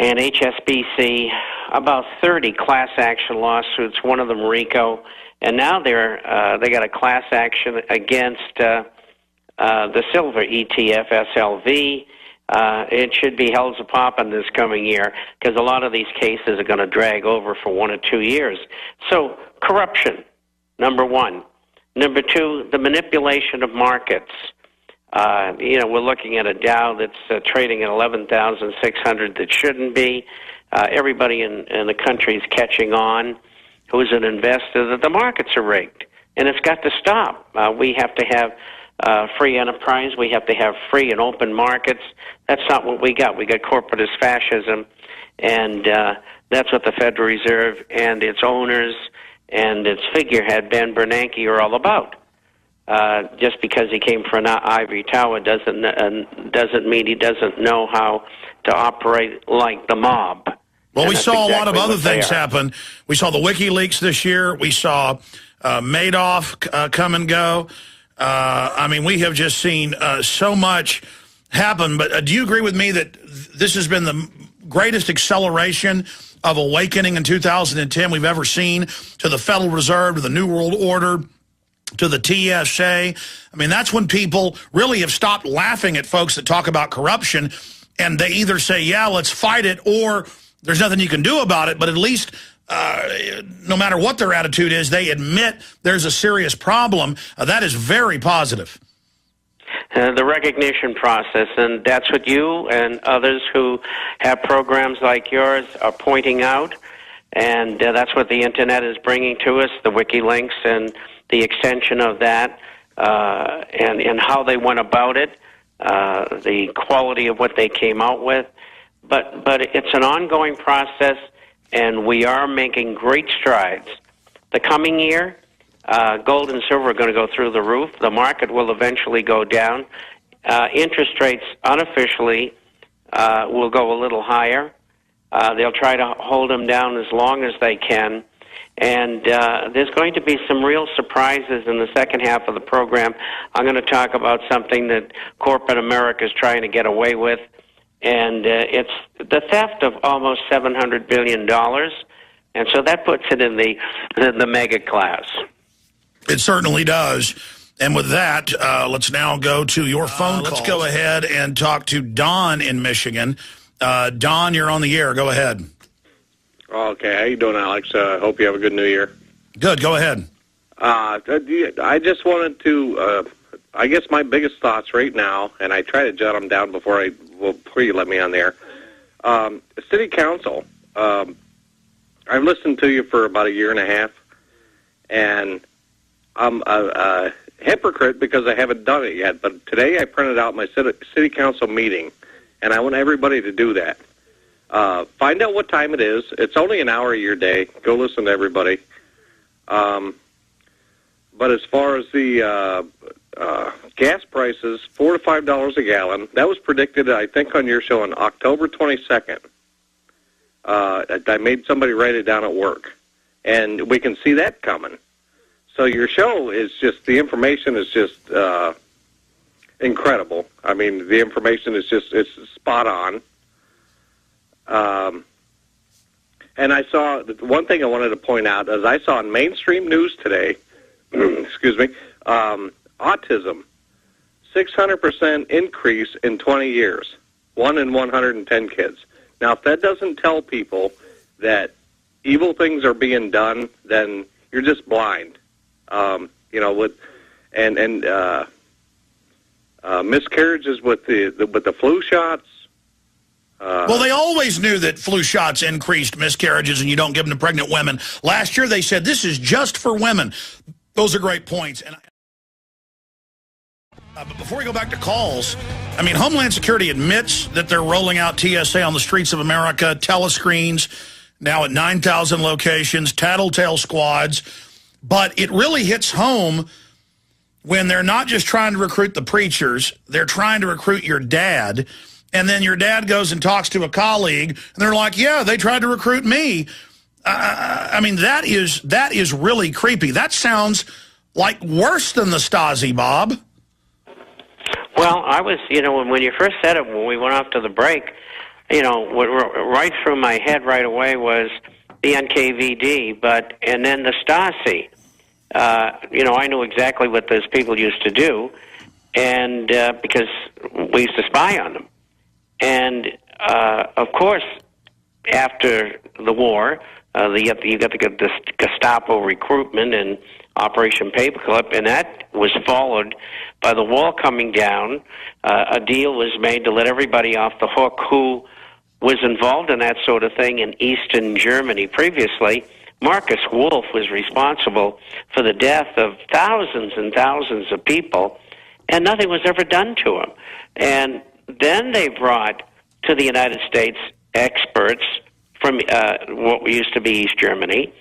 HSBC, about 30 class action lawsuits, one of them RICO, and now they got a class action against the silver ETF, SLV, it should be hell's a poppin' this coming year, because a lot of these cases are going to drag over for 1 or 2 years. So corruption, number one. Number two, the manipulation of markets. We're looking at a Dow that's trading at 11,600 that shouldn't be. Everybody in the country is catching on who's an investor that the markets are rigged, and it's got to stop. We have to have free enterprise. We have to have free and open markets. That's not what we got. We got corporatist fascism, and that's what the Federal Reserve and its owners and its figurehead, Ben Bernanke, are all about. Just because he came from an ivory tower doesn't mean he doesn't know how to operate like the mob. Well, we saw a lot of other things happen. We saw the WikiLeaks this year. We saw Madoff come and go. We have just seen so much happen. But do you agree with me that this has been the greatest acceleration of awakening in 2010 we've ever seen, to the Federal Reserve, to the New World Order, to the TSA? That's when people really have stopped laughing at folks that talk about corruption, and they either say, yeah, let's fight it, or there's nothing you can do about it. But at least, no matter what their attitude is, they admit there's a serious problem. That is very positive. The recognition process, and that's what you and others who have programs like yours are pointing out, and that's what the Internet is bringing to us, the WikiLeaks and the extension of that, and how they went about it, the quality of what they came out with. But it's an ongoing process, and we are making great strides. The coming year, gold and silver are going to go through the roof. The market will eventually go down. Interest rates unofficially will go a little higher. They'll try to hold them down as long as they can. And there's going to be some real surprises in the second half of the program. I'm going to talk about something that corporate America is trying to get away with, and it's the theft of almost $700 billion. And so that puts it in the mega class. It certainly does. And with that, let's now go to your phone calls. Let's go ahead and talk to Don in Michigan. Don, you're on the air. Go ahead. Okay, how you doing, Alex? Hope you have a good New Year. Good, go ahead. I just wanted to, I guess my biggest thoughts right now, and I try to jot them down before you let me on there. City Council, I've listened to you for about a year and a half, and I'm a hypocrite because I haven't done it yet, but today I printed out my City Council meeting, and I want everybody to do that. Find out what time it is. It's only an hour of your day. Go listen to everybody. But as far as the gas prices, $4 to $5 a gallon, that was predicted, I think, on your show on October 22nd. I made somebody write it down at work, and we can see that coming. So your show is just, the information is just incredible. The information is just, it's spot on. And I saw, one thing I wanted to point out is I saw in mainstream news today, excuse me, autism, 600% increase in 20 years, 1 in 110 kids. Now, if that doesn't tell people that evil things are being done, then you're just blind. Miscarriages with the flu shots. Well, they always knew that flu shots increased miscarriages and you don't give them to pregnant women. Last year they said this is just for women. Those are great points. And but before we go back to calls, Homeland Security admits that they're rolling out TSA on the streets of America, telescreens, now at 9,000 locations, tattletale squads. But it really hits home when they're not just trying to recruit the preachers, they're trying to recruit your dad. And then your dad goes and talks to a colleague, and they're like, yeah, they tried to recruit me. That is really creepy. That sounds like worse than the Stasi, Bob. Well, I was, when you first said it, when we went off to the break, what right through my head right away was the NKVD, and then the Stasi. I knew exactly what those people used to do, and because we used to spy on them. And, of course, after the war, you got the Gestapo recruitment and Operation Paperclip, and that was followed by the wall coming down. A deal was made to let everybody off the hook who was involved in that sort of thing in Eastern Germany. Previously, Marcus Wolf was responsible for the death of thousands and thousands of people, and nothing was ever done to him. And then they brought to the United States experts from what used to be East Germany,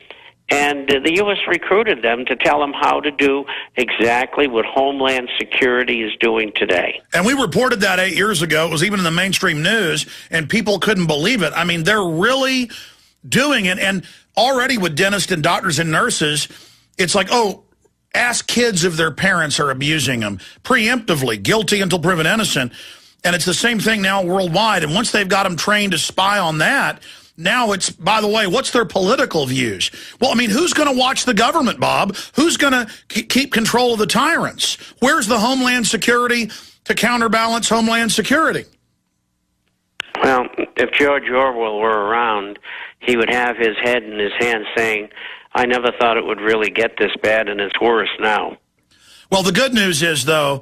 and the U.S. recruited them to tell them how to do exactly what Homeland Security is doing today. And we reported that 8 years ago. It was even in the mainstream news, and people couldn't believe it. I mean, they're really doing it. And already with dentists and doctors and nurses, it's like, oh, ask kids if their parents are abusing them. Preemptively, guilty until proven innocent. And it's the same thing now worldwide. And once they've got them trained to spy on that, now it's, by the way, what's their political views? Well, I mean, who's going to watch the government, Bob? Who's going to keep control of the tyrants? Where's the Homeland Security to counterbalance Homeland Security? Well, if George Orwell were around, he would have his head in his hand saying, I never thought it would really get this bad, and it's worse now. Well, the good news is, though,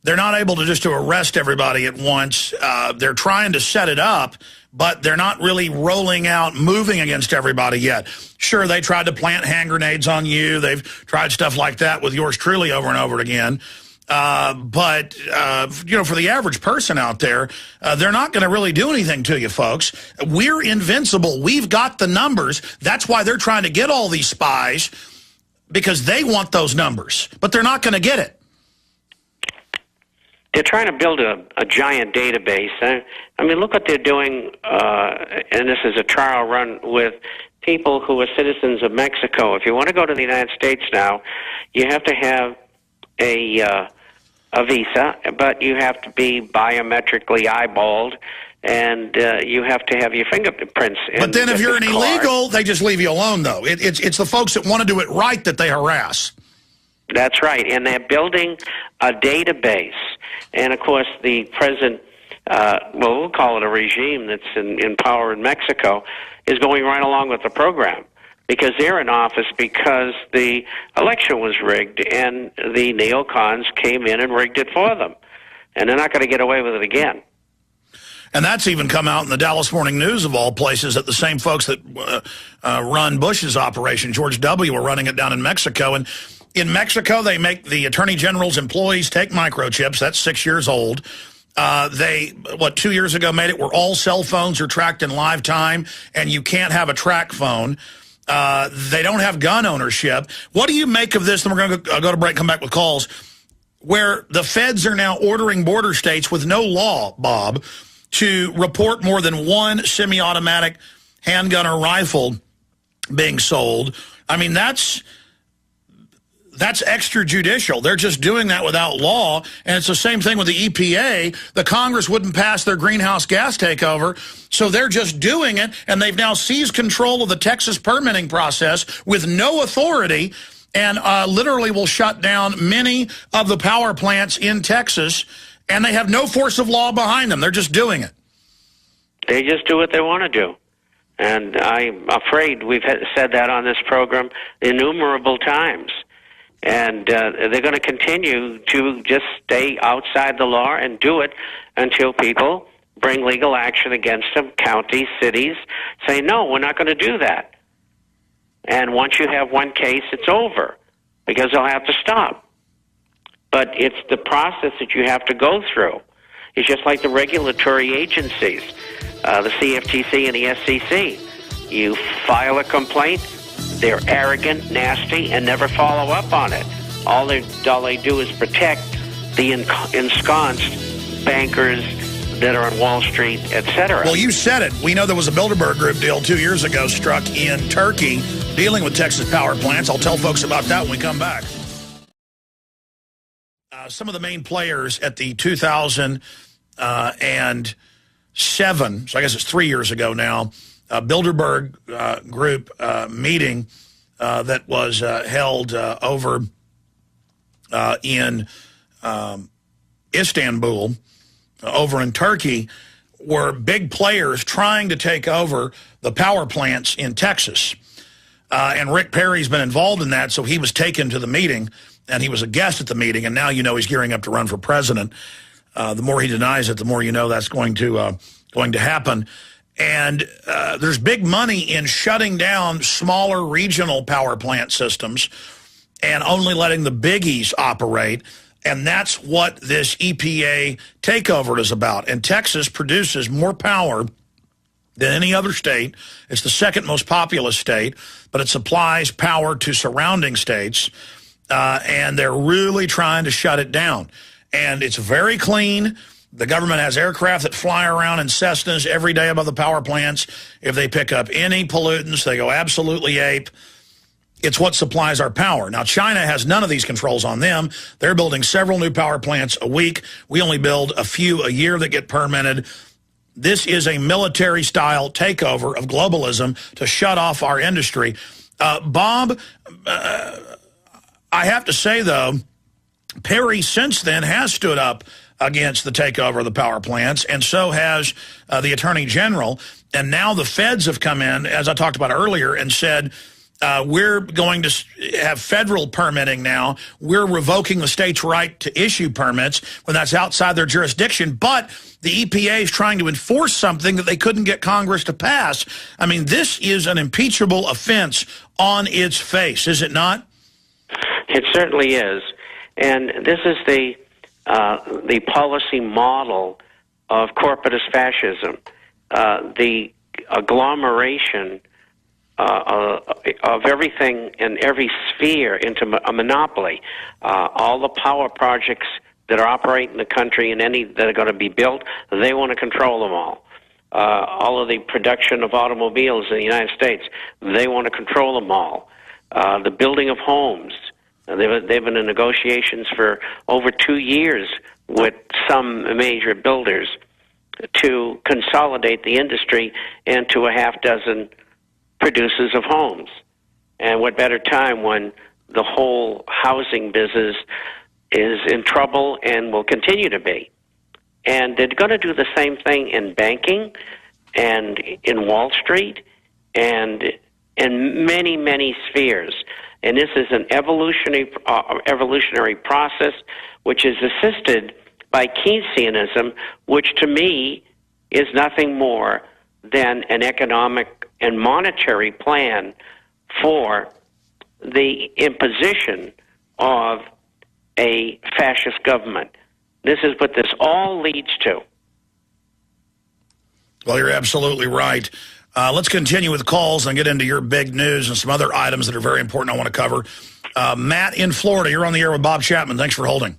they're not able to just to arrest everybody at once. They're trying to set it up, but they're not really rolling out, moving against everybody yet. Sure, they tried to plant hand grenades on you. They've tried stuff like that with yours truly over and over again. But you know, for the average person out there, they're not going to really do anything to you, folks. We're invincible. We've got the numbers. That's why they're trying to get all these spies, because they want those numbers. But they're not going to get it. They're trying to build a giant database. I mean, look what they're doing, and this is a trial run with people who are citizens of Mexico. If you want to go to the United States now, you have to have a visa, but you have to be biometrically eyeballed, and you have to have your fingerprints in. But then if you're an illegal, they just leave you alone, though. It's the folks that want to do it right that they harass. That's right, and they're building a database. And, of course, the present, we'll call it a regime that's in power in Mexico, is going right along with the program, because they're in office because the election was rigged and the neocons came in and rigged it for them. And they're not going to get away with it again. And that's even come out in the Dallas Morning News, of all places, that the same folks that run Bush's operation, George W., were running it down in Mexico. And in Mexico, they make the Attorney General's employees take microchips. That's 6 years old. They, 2 years ago, made it where all cell phones are tracked in live time, and you can't have a track phone. They don't have gun ownership. What do you make of this? Then we're going to go to break, come back with calls, where the feds are now ordering border states with no law, Bob, to report more than one semi-automatic handgun or rifle being sold. I mean, that's extrajudicial. They're just doing that without law, and it's the same thing with the EPA. The Congress wouldn't pass their greenhouse gas takeover, so they're just doing it, and they've now seized control of the Texas permitting process with no authority, and literally will shut down many of the power plants in Texas, and they have no force of law behind them. They're just doing it. They just do what they want to do. And I'm afraid we've said that on this program innumerable times. And they're going to continue to just stay outside the law and do it until people bring legal action against them, counties, cities, say, no, we're not going to do that. And once you have one case, it's over, because they'll have to stop. But it's the process that you have to go through. It's just like the regulatory agencies, the CFTC and the SEC. You file a complaint, they're arrogant, nasty, and never follow up on it. All they do is protect the ensconced bankers that are on Wall Street, etc. Well, you said it. We know there was a Bilderberg Group deal 2 years ago struck in Turkey dealing with Texas power plants. I'll tell folks about that when we come back. Some of the main players at the 2007, so I guess it's 3 years ago now, Bilderberg Group meeting that was held over in Istanbul, over in Turkey, were big players trying to take over the power plants in Texas. And Rick Perry's been involved in that, so he was taken to the meeting, and he was a guest at the meeting, and now you know he's gearing up to run for president. The more he denies it, the more you know that's going to happen. And there's big money in shutting down smaller regional power plant systems and only letting the biggies operate. And that's what this EPA takeover is about. And Texas produces more power than any other state. It's the second most populous state, but it supplies power to surrounding states. And they're really trying to shut it down. And it's very clean. The government has aircraft that fly around in Cessnas every day above the power plants. If they pick up any pollutants, they go absolutely ape. It's what supplies our power. Now, China has none of these controls on them. They're building several new power plants a week. We only build a few a year that get permitted. This is a military-style takeover of globalism to shut off our industry. Bob, I have to say, though, Perry since then has stood up against the takeover of the power plants, and so has the Attorney General. And now the feds have come in, as I talked about earlier, and said, we're going to have federal permitting now. We're revoking the state's right to issue permits when that's outside their jurisdiction. But the EPA is trying to enforce something that they couldn't get Congress to pass. I mean, this is an impeachable offense on its face, is it not? It certainly is. And this is the policy model of corporatist fascism, the agglomeration of everything in every sphere into a monopoly. All the power projects that are operating in the country and any that are going to be built, they want to control them all. All of the production of automobiles in the United States, they want to control them all. The building of homes, they've been in negotiations for over 2 years with some major builders to consolidate the industry into a half dozen producers of homes. And what better time when the whole housing business is in trouble and will continue to be. And they're going to do the same thing in banking and in Wall Street and in many, many spheres. And this is an evolutionary process which is assisted by Keynesianism, which to me is nothing more than an economic and monetary plan for the imposition of a fascist government. This is what this all leads to. Well, you're absolutely right. Let's continue with calls and get into your big news and some other items that are very important I want to cover. Matt in Florida, you're on the air with Bob Chapman. Thanks for holding.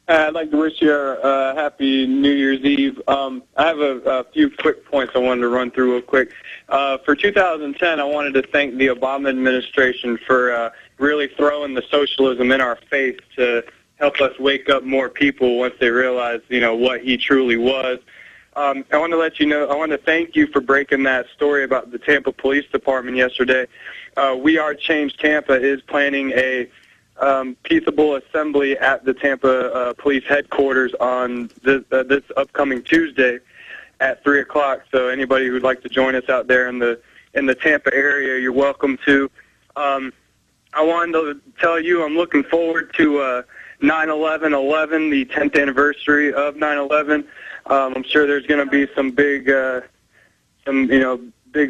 I'd like to wish you a happy New Year's Eve. I have a few quick points I wanted to run through real quick. For 2010, I wanted to thank the Obama administration for really throwing the socialism in our face to help us wake up more people once they realized, what he truly was. I want to let you know, I want to thank you for breaking that story about the Tampa Police Department yesterday. We Are Change Tampa is planning a peaceable assembly at the Tampa Police headquarters on this upcoming Tuesday at 3 o'clock. So anybody who'd like to join us out there in the Tampa area, you're welcome to. I wanted to tell you I'm looking forward to 9/11/11, the 10th anniversary of 9/11. I'm sure there's going to be some big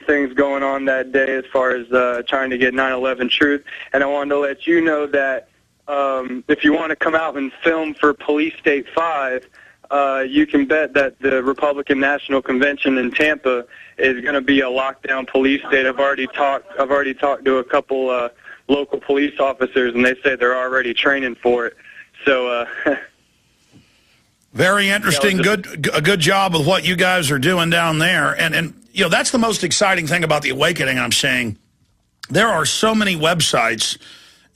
things going on that day as far as trying to get 9/11 truth. And I wanted to let you know that if you want to come out and film for Police State 5, you can bet that the Republican National Convention in Tampa is going to be a lockdown police state. I've already talked to a couple local police officers, and they say they're already training for it. So. Very interesting. A good job with what you guys are doing down there. And that's the most exciting thing about the awakening, I'm saying. There are so many websites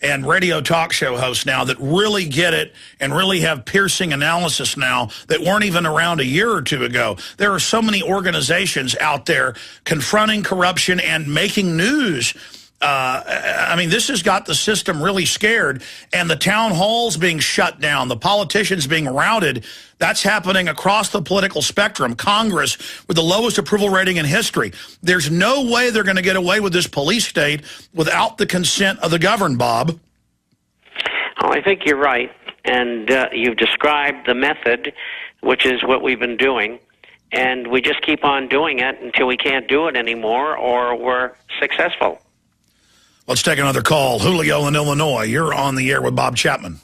and radio talk show hosts now that really get it and really have piercing analysis now that weren't even around a year or two ago. There are so many organizations out there confronting corruption and making news I mean, this has got the system really scared, and the town halls being shut down, the politicians being routed. That's happening across the political spectrum. Congress with the lowest approval rating in history. There's no way they're going to get away with this police state without the consent of the governed, Bob. Well, I think you're right, and you've described the method, which is what we've been doing, and we just keep on doing it until we can't do it anymore or we're successful. Let's take another call. Julio in Illinois, you're on the air with Bob Chapman.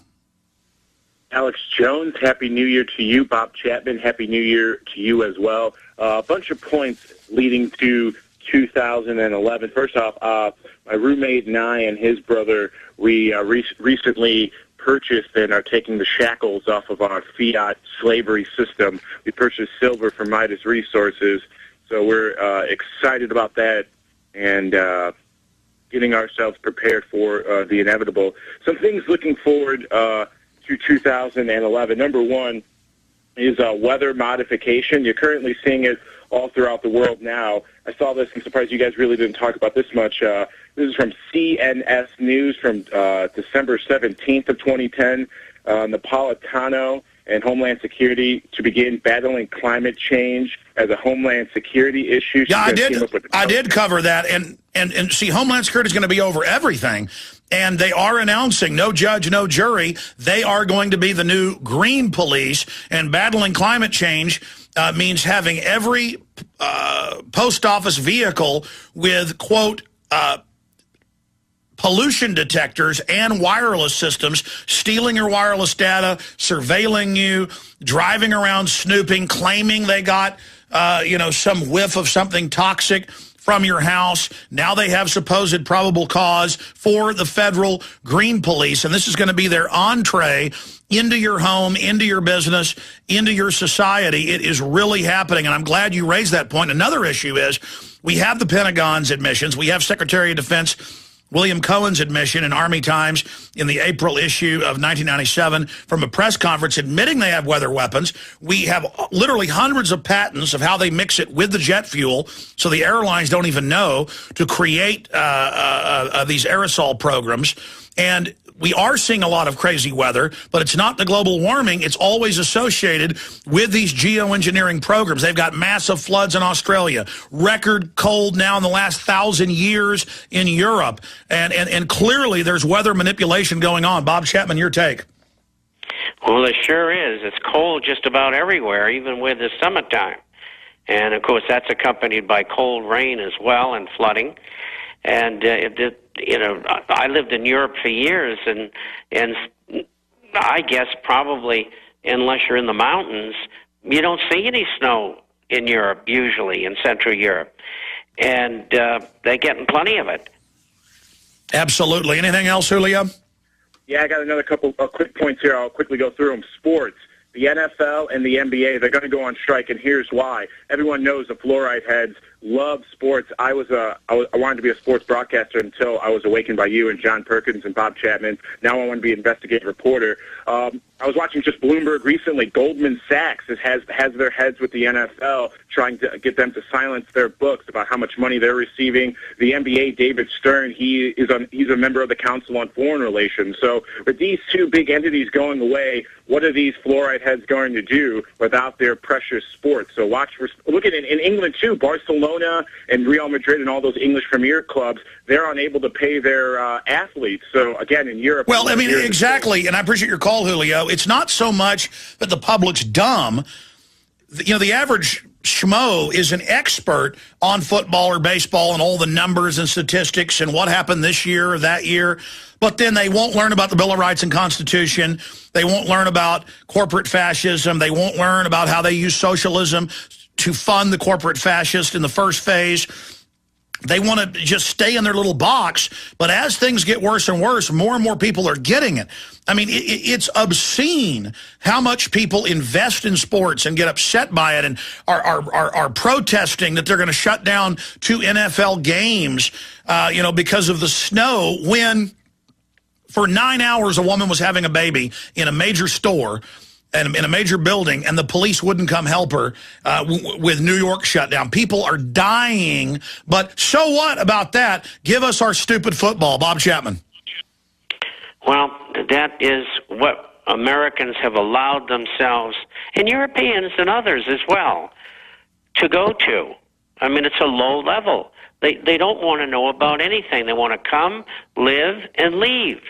Alex Jones, Happy New Year to you. Bob Chapman, Happy New Year to you as well. A bunch of points leading to 2011. First off, my roommate and I and his brother, we recently purchased and are taking the shackles off of our fiat slavery system. We purchased silver from Midas Resources, so we're excited about that and getting ourselves prepared for the inevitable. Some things looking forward to 2011. Number one is weather modification. You're currently seeing it all throughout the world now. I saw this. I'm surprised you guys really didn't talk about this much. This is from CNS News from December 17th of 2010. Napolitano and Homeland Security to begin battling climate change as a Homeland Security issue. Yeah, I did cover that. And see, Homeland Security is going to be over everything. And they are announcing, no judge, no jury, they are going to be the new green police. And battling climate change means having every post office vehicle with, quote, pollution detectors and wireless systems, stealing your wireless data, surveilling you, driving around snooping, claiming they got, some whiff of something toxic from your house. Now they have supposed probable cause for the federal green police, and this is going to be their entree into your home, into your business, into your society. It is really happening, and I'm glad you raised that point. Another issue is we have the Pentagon's admissions. We have Secretary of Defense William Cohen's admission in Army Times in the April issue of 1997 from a press conference admitting they have weather weapons. We have literally hundreds of patents of how they mix it with the jet fuel, so the airlines don't even know, to create these aerosol programs. And we are seeing a lot of crazy weather, but it's not the global warming. It's always associated with these geoengineering programs. They've got massive floods in Australia, record cold now in the last 1,000 years in Europe, and clearly there's weather manipulation going on. Bob Chapman, your take. Well, it sure is. It's cold just about everywhere, even with the summertime. And, of course, that's accompanied by cold rain as well and flooding. And I lived in Europe for years, and I guess probably unless you're in the mountains, you don't see any snow in Europe usually, in Central Europe, and they're getting plenty of it. Absolutely. Anything else, Julio? Yeah, I got another couple of quick points here. I'll quickly go through them. Sports. The NFL and the NBA, they're going to go on strike, and here's why. Everyone knows the fluoride heads love sports. I wanted to be a sports broadcaster until I was awakened by you and John Perkins and Bob Chapman. Now I want to be an investigative reporter. I was watching just Bloomberg recently. Goldman Sachs has their heads with the NFL, trying to get them to silence their books about how much money they're receiving. The NBA, David Stern, he's a member of the Council on Foreign Relations. So with these two big entities going away, what are these fluoride heads going to do without their precious sports? So look at it in England too. Barcelona and Real Madrid and all those English Premier clubs, they're unable to pay their athletes. So again, in Europe. Well, I mean, exactly, and I appreciate your call, Julio. It's not so much that the public's dumb. The average schmo is an expert on football or baseball and all the numbers and statistics and what happened this year or that year. But then they won't learn about the Bill of Rights and Constitution. They won't learn about corporate fascism. They won't learn about how they use socialism to fund the corporate fascist in the first phase. They want to just stay in their little box. But as things get worse and worse, more and more people are getting it. I mean, it's obscene how much people invest in sports and get upset by it and are protesting that they're going to shut down 2 NFL games, because of the snow, when for 9 hours a woman was having a baby in a major store in a major building, and the police wouldn't come help her with New York shut down. People are dying, but so what about that? Give us our stupid football, Bob Chapman. Well, that is what Americans have allowed themselves, and Europeans and others as well, to go to. I mean, it's a low level. They don't want to know about anything. They want to come, live, and leave.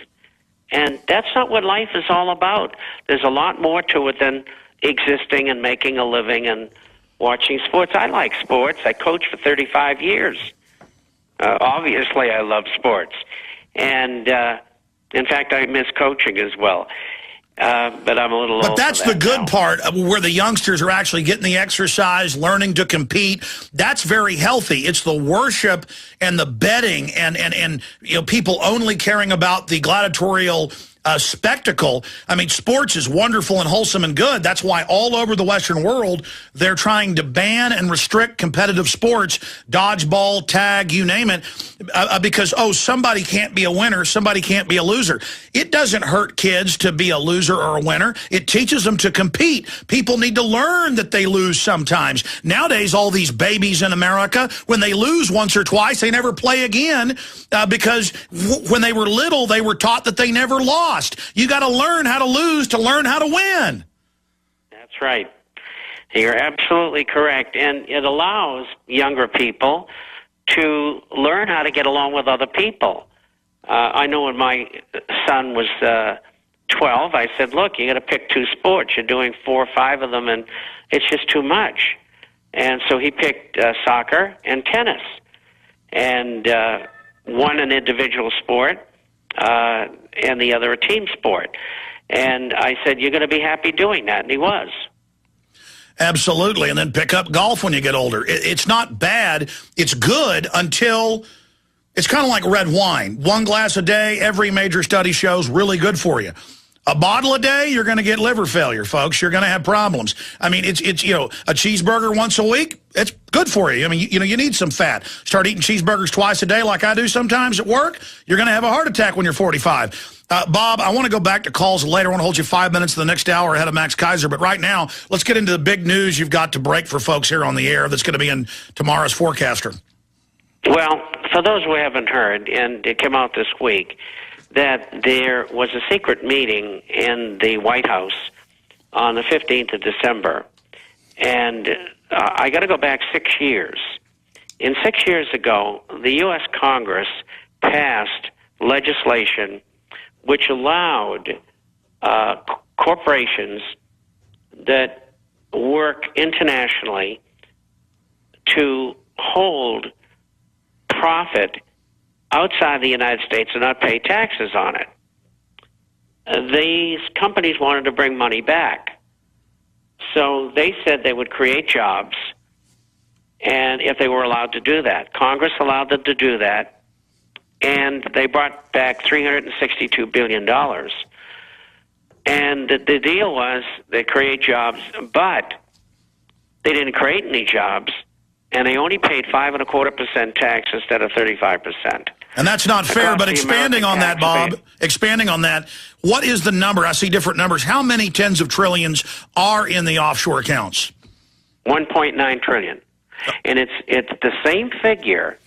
And that's not what life is all about. There's a lot more to it than existing and making a living and watching sports. I like sports. I coached for 35 years. Obviously, I love sports. And, in fact, I miss coaching as well. But I'm a little old. But that's the good part, where the youngsters are actually getting the exercise, learning to compete. That's very healthy. It's the worship and the betting and people only caring about the gladiatorial spectacle. I mean, sports is wonderful and wholesome and good. That's why all over the Western world, they're trying to ban and restrict competitive sports, dodgeball, tag, you name it, because, somebody can't be a winner, somebody can't be a loser. It doesn't hurt kids to be a loser or a winner. It teaches them to compete. People need to learn that they lose sometimes. Nowadays, all these babies in America, when they lose once or twice, they never play again because when they were little, they were taught that they never lost. You got to learn how to lose to learn how to win. That's right. You're absolutely correct. And it allows younger people to learn how to get along with other people. I know when my son was 12, I said, look, you got to pick 2 sports. You're doing 4 or 5 of them, and it's just too much. And so he picked soccer and tennis, and one an individual sport, and the other a team sport. And I said, you're going to be happy doing that, and he was. Absolutely, and then pick up golf when you get older. It's not bad. It's good until it's kind of like red wine. 1 glass a day, every major study shows, really good for you. A bottle a day, you're going to get liver failure, folks. You're going to have problems. I mean, it's a cheeseburger once a week, it's good for you. I mean, you need some fat. Start eating cheeseburgers twice a day like I do sometimes at work, you're going to have a heart attack when you're 45. Bob, I want to go back to calls later. I want to hold you 5 minutes to the next hour ahead of Max Kaiser. But right now, let's get into the big news you've got to break for folks here on the air that's going to be in tomorrow's Forecaster. Well, for those who haven't heard, and it came out this week, that there was a secret meeting in the White House on the 15th of December. And I got to go back 6 years. 6 years ago, the U.S. Congress passed legislation which allowed corporations that work internationally to hold profit outside the United States and not pay taxes on it. These companies wanted to bring money back. So they said they would create jobs, and if they were allowed to do that. Congress allowed them to do that, and they brought back $362 billion. And the deal was they create jobs, but they didn't create any jobs, and they only paid 5.25% tax instead of 35%. And that's not fair, but expanding on that, Bob, expanding on that, what is the number? I see different numbers. How many tens of trillions are in the offshore accounts? 1.9 trillion. And it's the same figure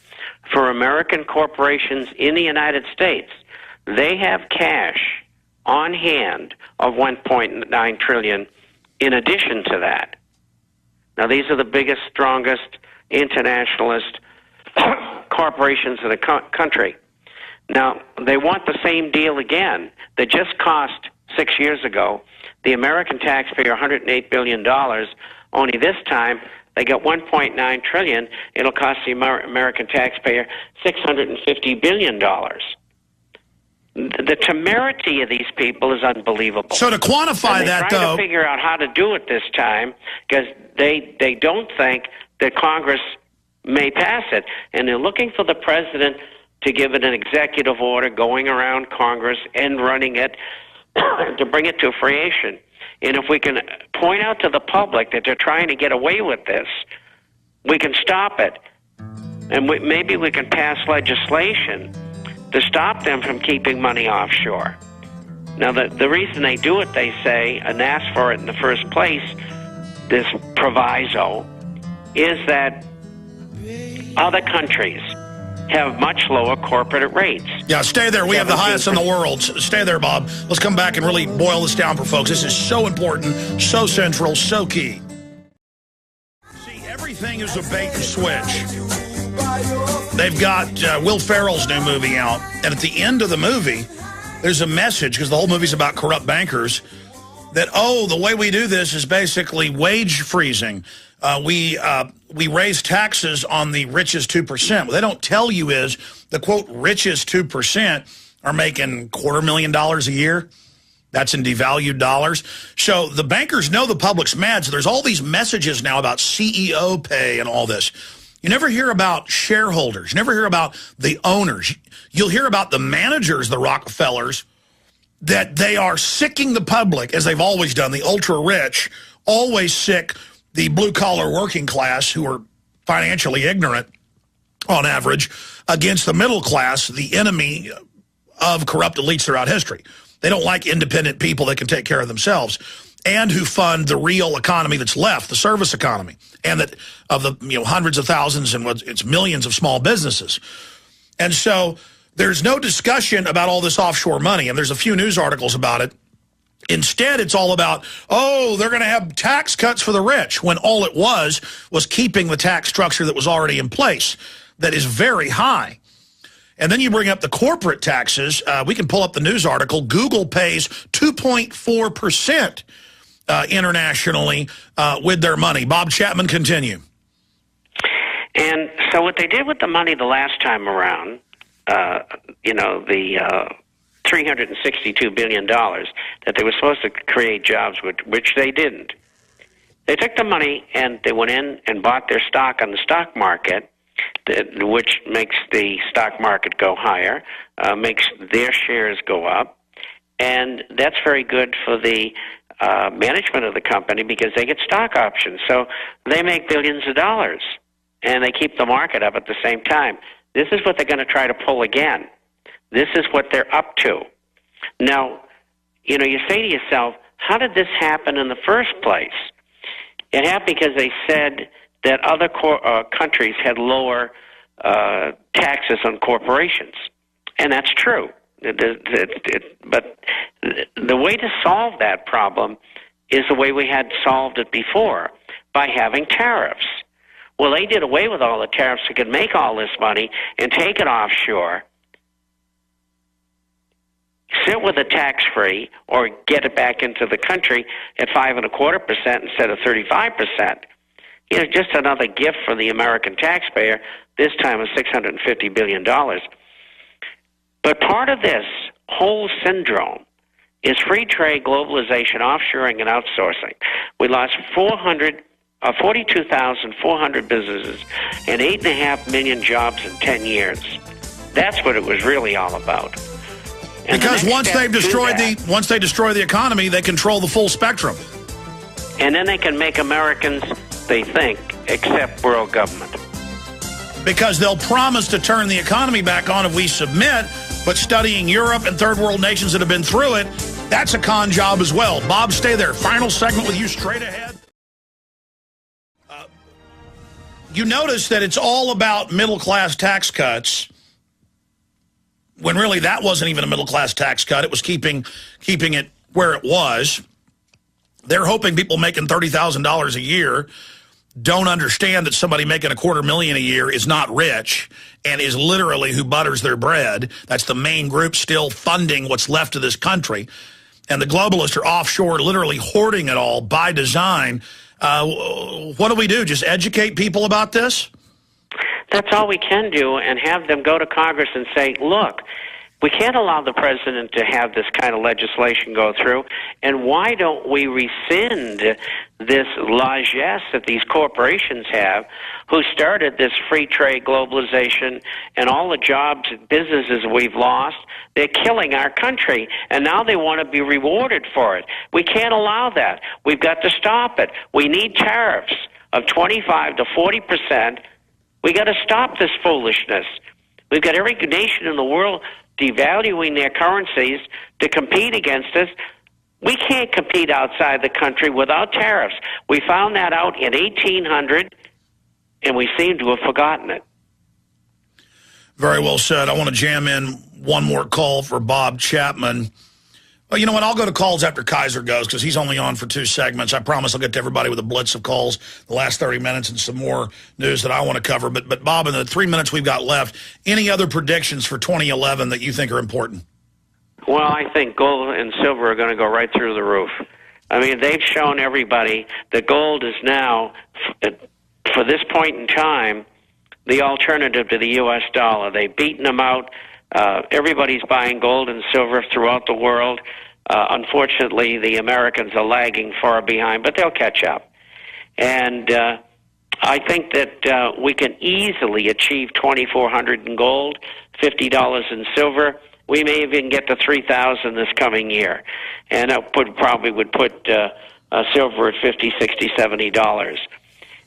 for American corporations in the United States. They have cash on hand of 1.9 trillion in addition to that. Now, these are the biggest, strongest, internationalist corporations in the country. Now, they want the same deal again that just cost 6 years ago the American taxpayer $108 billion. Only this time, they got $1.9 trillion. It'll cost the American taxpayer $650 billion. The temerity of these people is unbelievable. So to quantify that, though... They're trying to figure out how to do it this time because they don't think that Congress may pass it. And they're looking for the president to give it an executive order going around Congress and running it to bring it to fruition. And if we can point out to the public that they're trying to get away with this, we can stop it. And maybe we can pass legislation to stop them from keeping money offshore. Now, the reason they do it, they say, and ask for it in the first place, this proviso, is that other countries have much lower corporate rates. Yeah, stay there. We have the highest in the world. Stay there, Bob. Let's come back and really boil this down for folks. This is so important, so central, so key. See, everything is a bait and switch. They've got Will Ferrell's new movie out, and at the end of the movie, there's a message, because the whole movie's about corrupt bankers, that, oh, the way we do this is basically wage freezing. We raise taxes on the richest 2%. What they don't tell you is the, quote, richest 2% are making $250,000 a year. That's in devalued dollars. So the bankers know the public's mad, so there's all these messages now about CEO pay and all this. You never hear about shareholders. You never hear about the owners. You'll hear about the managers, the Rockefellers, that they are sicking the public, as they've always done, the ultra-rich, always sick the blue-collar working class, who are financially ignorant on average, against the middle class, the enemy of corrupt elites throughout history. They don't like independent people that can take care of themselves, and who fund the real economy that's left, the service economy, and that of the hundreds of thousands and it's millions of small businesses. And so there's no discussion about all this offshore money, and there's a few news articles about it. Instead, it's all about, oh, they're going to have tax cuts for the rich, when all it was keeping the tax structure that was already in place, that is very high. And then you bring up the corporate taxes. We can pull up the news article. Google pays 2.4% internationally with their money. Bob Chapman, continue. And so what they did with the money the last time around, the $362 billion that they were supposed to create jobs with, which they didn't. They took the money and they went in and bought their stock on the stock market, which makes the stock market go higher, makes their shares go up, and that's very good for the management of the company, because they get stock options. So they make billions of dollars, and they keep the market up at the same time. This is what they're going to try to pull again. This is what they're up to. Now, you say to yourself, how did this happen in the first place? It happened because they said that other countries had lower taxes on corporations. And that's true. But the way to solve that problem is the way we had solved it before, by having tariffs. Well, they did away with all the tariffs. They could make all this money and take it offshore, sit with it tax-free, or get it back into the country at 5.25% instead of 35%. Just another gift for the American taxpayer, this time of $650 billion. But part of this whole syndrome is free trade, globalization, offshoring, and outsourcing. We lost 42,400 businesses and 8.5 million jobs in 10 years. That's what it was really all about. And because once they destroy the economy, they control the full spectrum. And then they can make Americans, they think, accept world government. Because they'll promise to turn the economy back on if we submit, but studying Europe and third world nations that have been through it, that's a con job as well. Bob, stay there. Final segment with you straight ahead. You notice that it's all about middle-class tax cuts, when really that wasn't even a middle-class tax cut. It was keeping it where it was. They're hoping people making $30,000 a year don't understand that somebody making $250,000 a year is not rich and is literally who butters their bread. That's the main group still funding what's left of this country. And the globalists are offshore literally hoarding it all by design. What do we do? Just educate people about this? That's all we can do, and have them go to Congress and say, look, we can't allow the president to have this kind of legislation go through, and why don't we rescind this largesse that these corporations have, who started this free trade, globalization, and all the jobs and businesses we've lost? They're killing our country, and now they want to be rewarded for it. We can't allow that. We've got to stop it. We need tariffs of 25 to 40%. We got to stop this foolishness. We've got every nation in the world devaluing their currencies to compete against us. We can't compete outside the country without tariffs. We found that out in 1800, and we seem to have forgotten it. Very well said. I want to jam in one more call for Bob Chapman. Well, you know what? I'll go to calls after Kaiser goes because he's only on for 2 segments. I promise I'll get to everybody with a blitz of calls the last 30 minutes and some more news that I want to cover. But Bob, in the 3 minutes we've got left, any other predictions for 2011 that you think are important? Well, I think gold and silver are going to go right through the roof. I mean, they've shown everybody that gold is now, for this point in time, the alternative to the U.S. dollar. They've beaten them out. Everybody's buying gold and silver throughout the world. Unfortunately, the Americans are lagging far behind, but they'll catch up. And I think that we can easily achieve $2,400 in gold, $50 in silver. We may even get to $3,000 this coming year, and that probably would put silver at $50, $60, $70.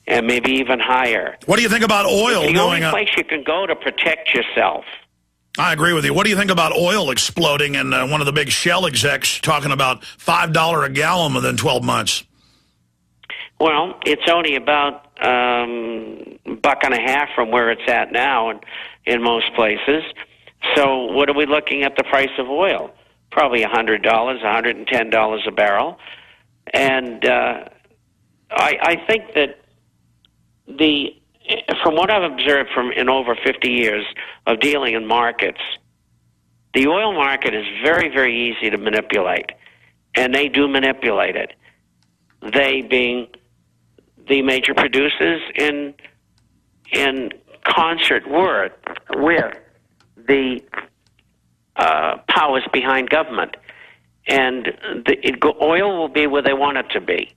And maybe even higher. What do you think about oil going up? The only place you can go to protect yourself. I agree with you. What do you think about oil exploding and one of the big Shell execs talking about $5 a gallon within 12 months? Well, it's only about $1.50 from where it's at now in most places. So what are we looking at the price of oil? Probably $100, $110 a barrel. And I think that from what I've observed in over 50 years of dealing in markets, the oil market is very, very easy to manipulate, and they do manipulate it. They being the major producers in concert with the powers behind government, and oil will be where they want it to be.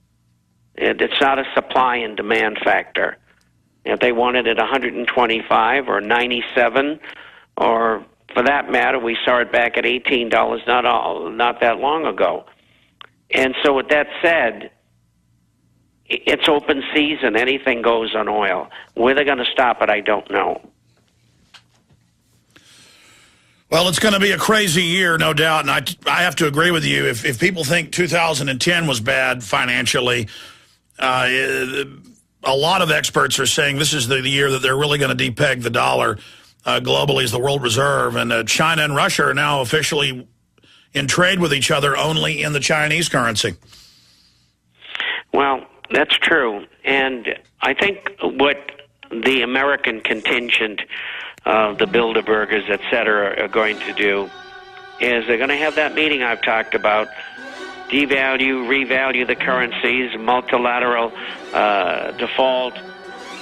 It's not a supply and demand factor. If they want it at 125 or 97, or for that matter, we saw it back at $18 not that long ago. And so with that said, it's open season. Anything goes on oil. Where they're going to stop it, I don't know. Well, it's going to be a crazy year, no doubt, and I have to agree with you. If people think 2010 was bad financially, a lot of experts are saying this is the year that they're really going to depeg the dollar globally as the world reserve. And China and Russia are now officially in trade with each other only in the Chinese currency. Well, that's true. And I think what the American contingent of the Bilderbergers, et cetera, are going to do is they're going to have that meeting I've talked about, devalue, revalue the currencies, multilateral default.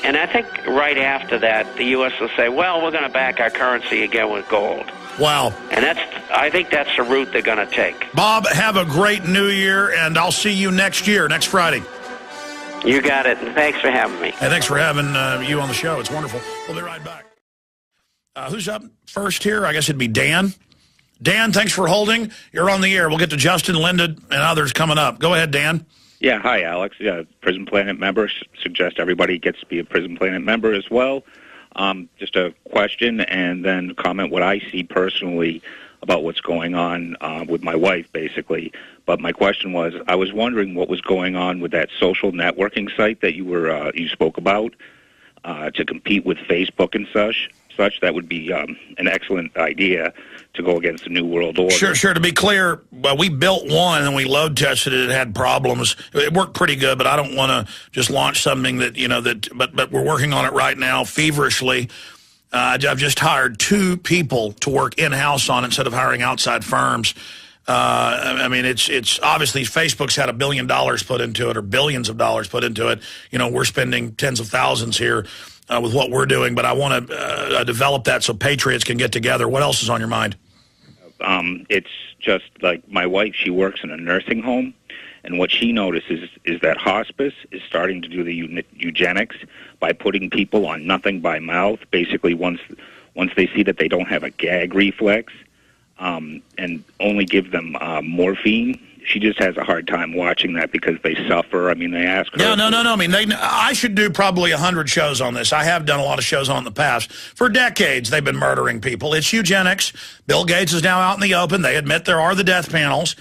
And I think right after that, the U.S. will say, well, we're going to back our currency again with gold. Wow. And I think that's the route they're going to take. Bob, have a great New Year, and I'll see you next year, next Friday. You got it, and thanks for having me. Hey, thanks for having you on the show. It's wonderful. We'll be right back. Who's up first here? I guess it'd be Dan. Dan, thanks for holding. You're on the air. We'll get to Justin, Linda, and others coming up. Go ahead, Dan. Yeah, hi, Alex. Yeah, Prison Planet member. Suggest everybody gets to be a Prison Planet member as well. Just a question and then comment what I see personally about what's going on with my wife, basically. But my question was, I was wondering what was going on with that social networking site that you spoke about to compete with Facebook and such. That would be an excellent idea to go against the New World Order. Sure. To be clear, we built one and we load tested it. It had problems. It worked pretty good, but I don't want to just launch something that, but we're working on it right now feverishly. I've just hired 2 people to work in-house on it instead of hiring outside firms. I mean, it's obviously Facebook's had $1 billion put into it, or billions of dollars put into it. We're spending tens of thousands here with what we're doing, but I want to develop that so patriots can get together. What else is on your mind? It's just like my wife, she works in a nursing home, and what she notices is that hospice is starting to do the eugenics by putting people on nothing by mouth, basically once they see that they don't have a gag reflex, and only give them morphine she just has a hard time watching that because they suffer. I mean, they ask her. No. I mean, I should do probably 100 shows on this. I have done a lot of shows on it in the past. For decades, they've been murdering people. It's eugenics. Bill Gates is now out in the open. They admit there are the death panels.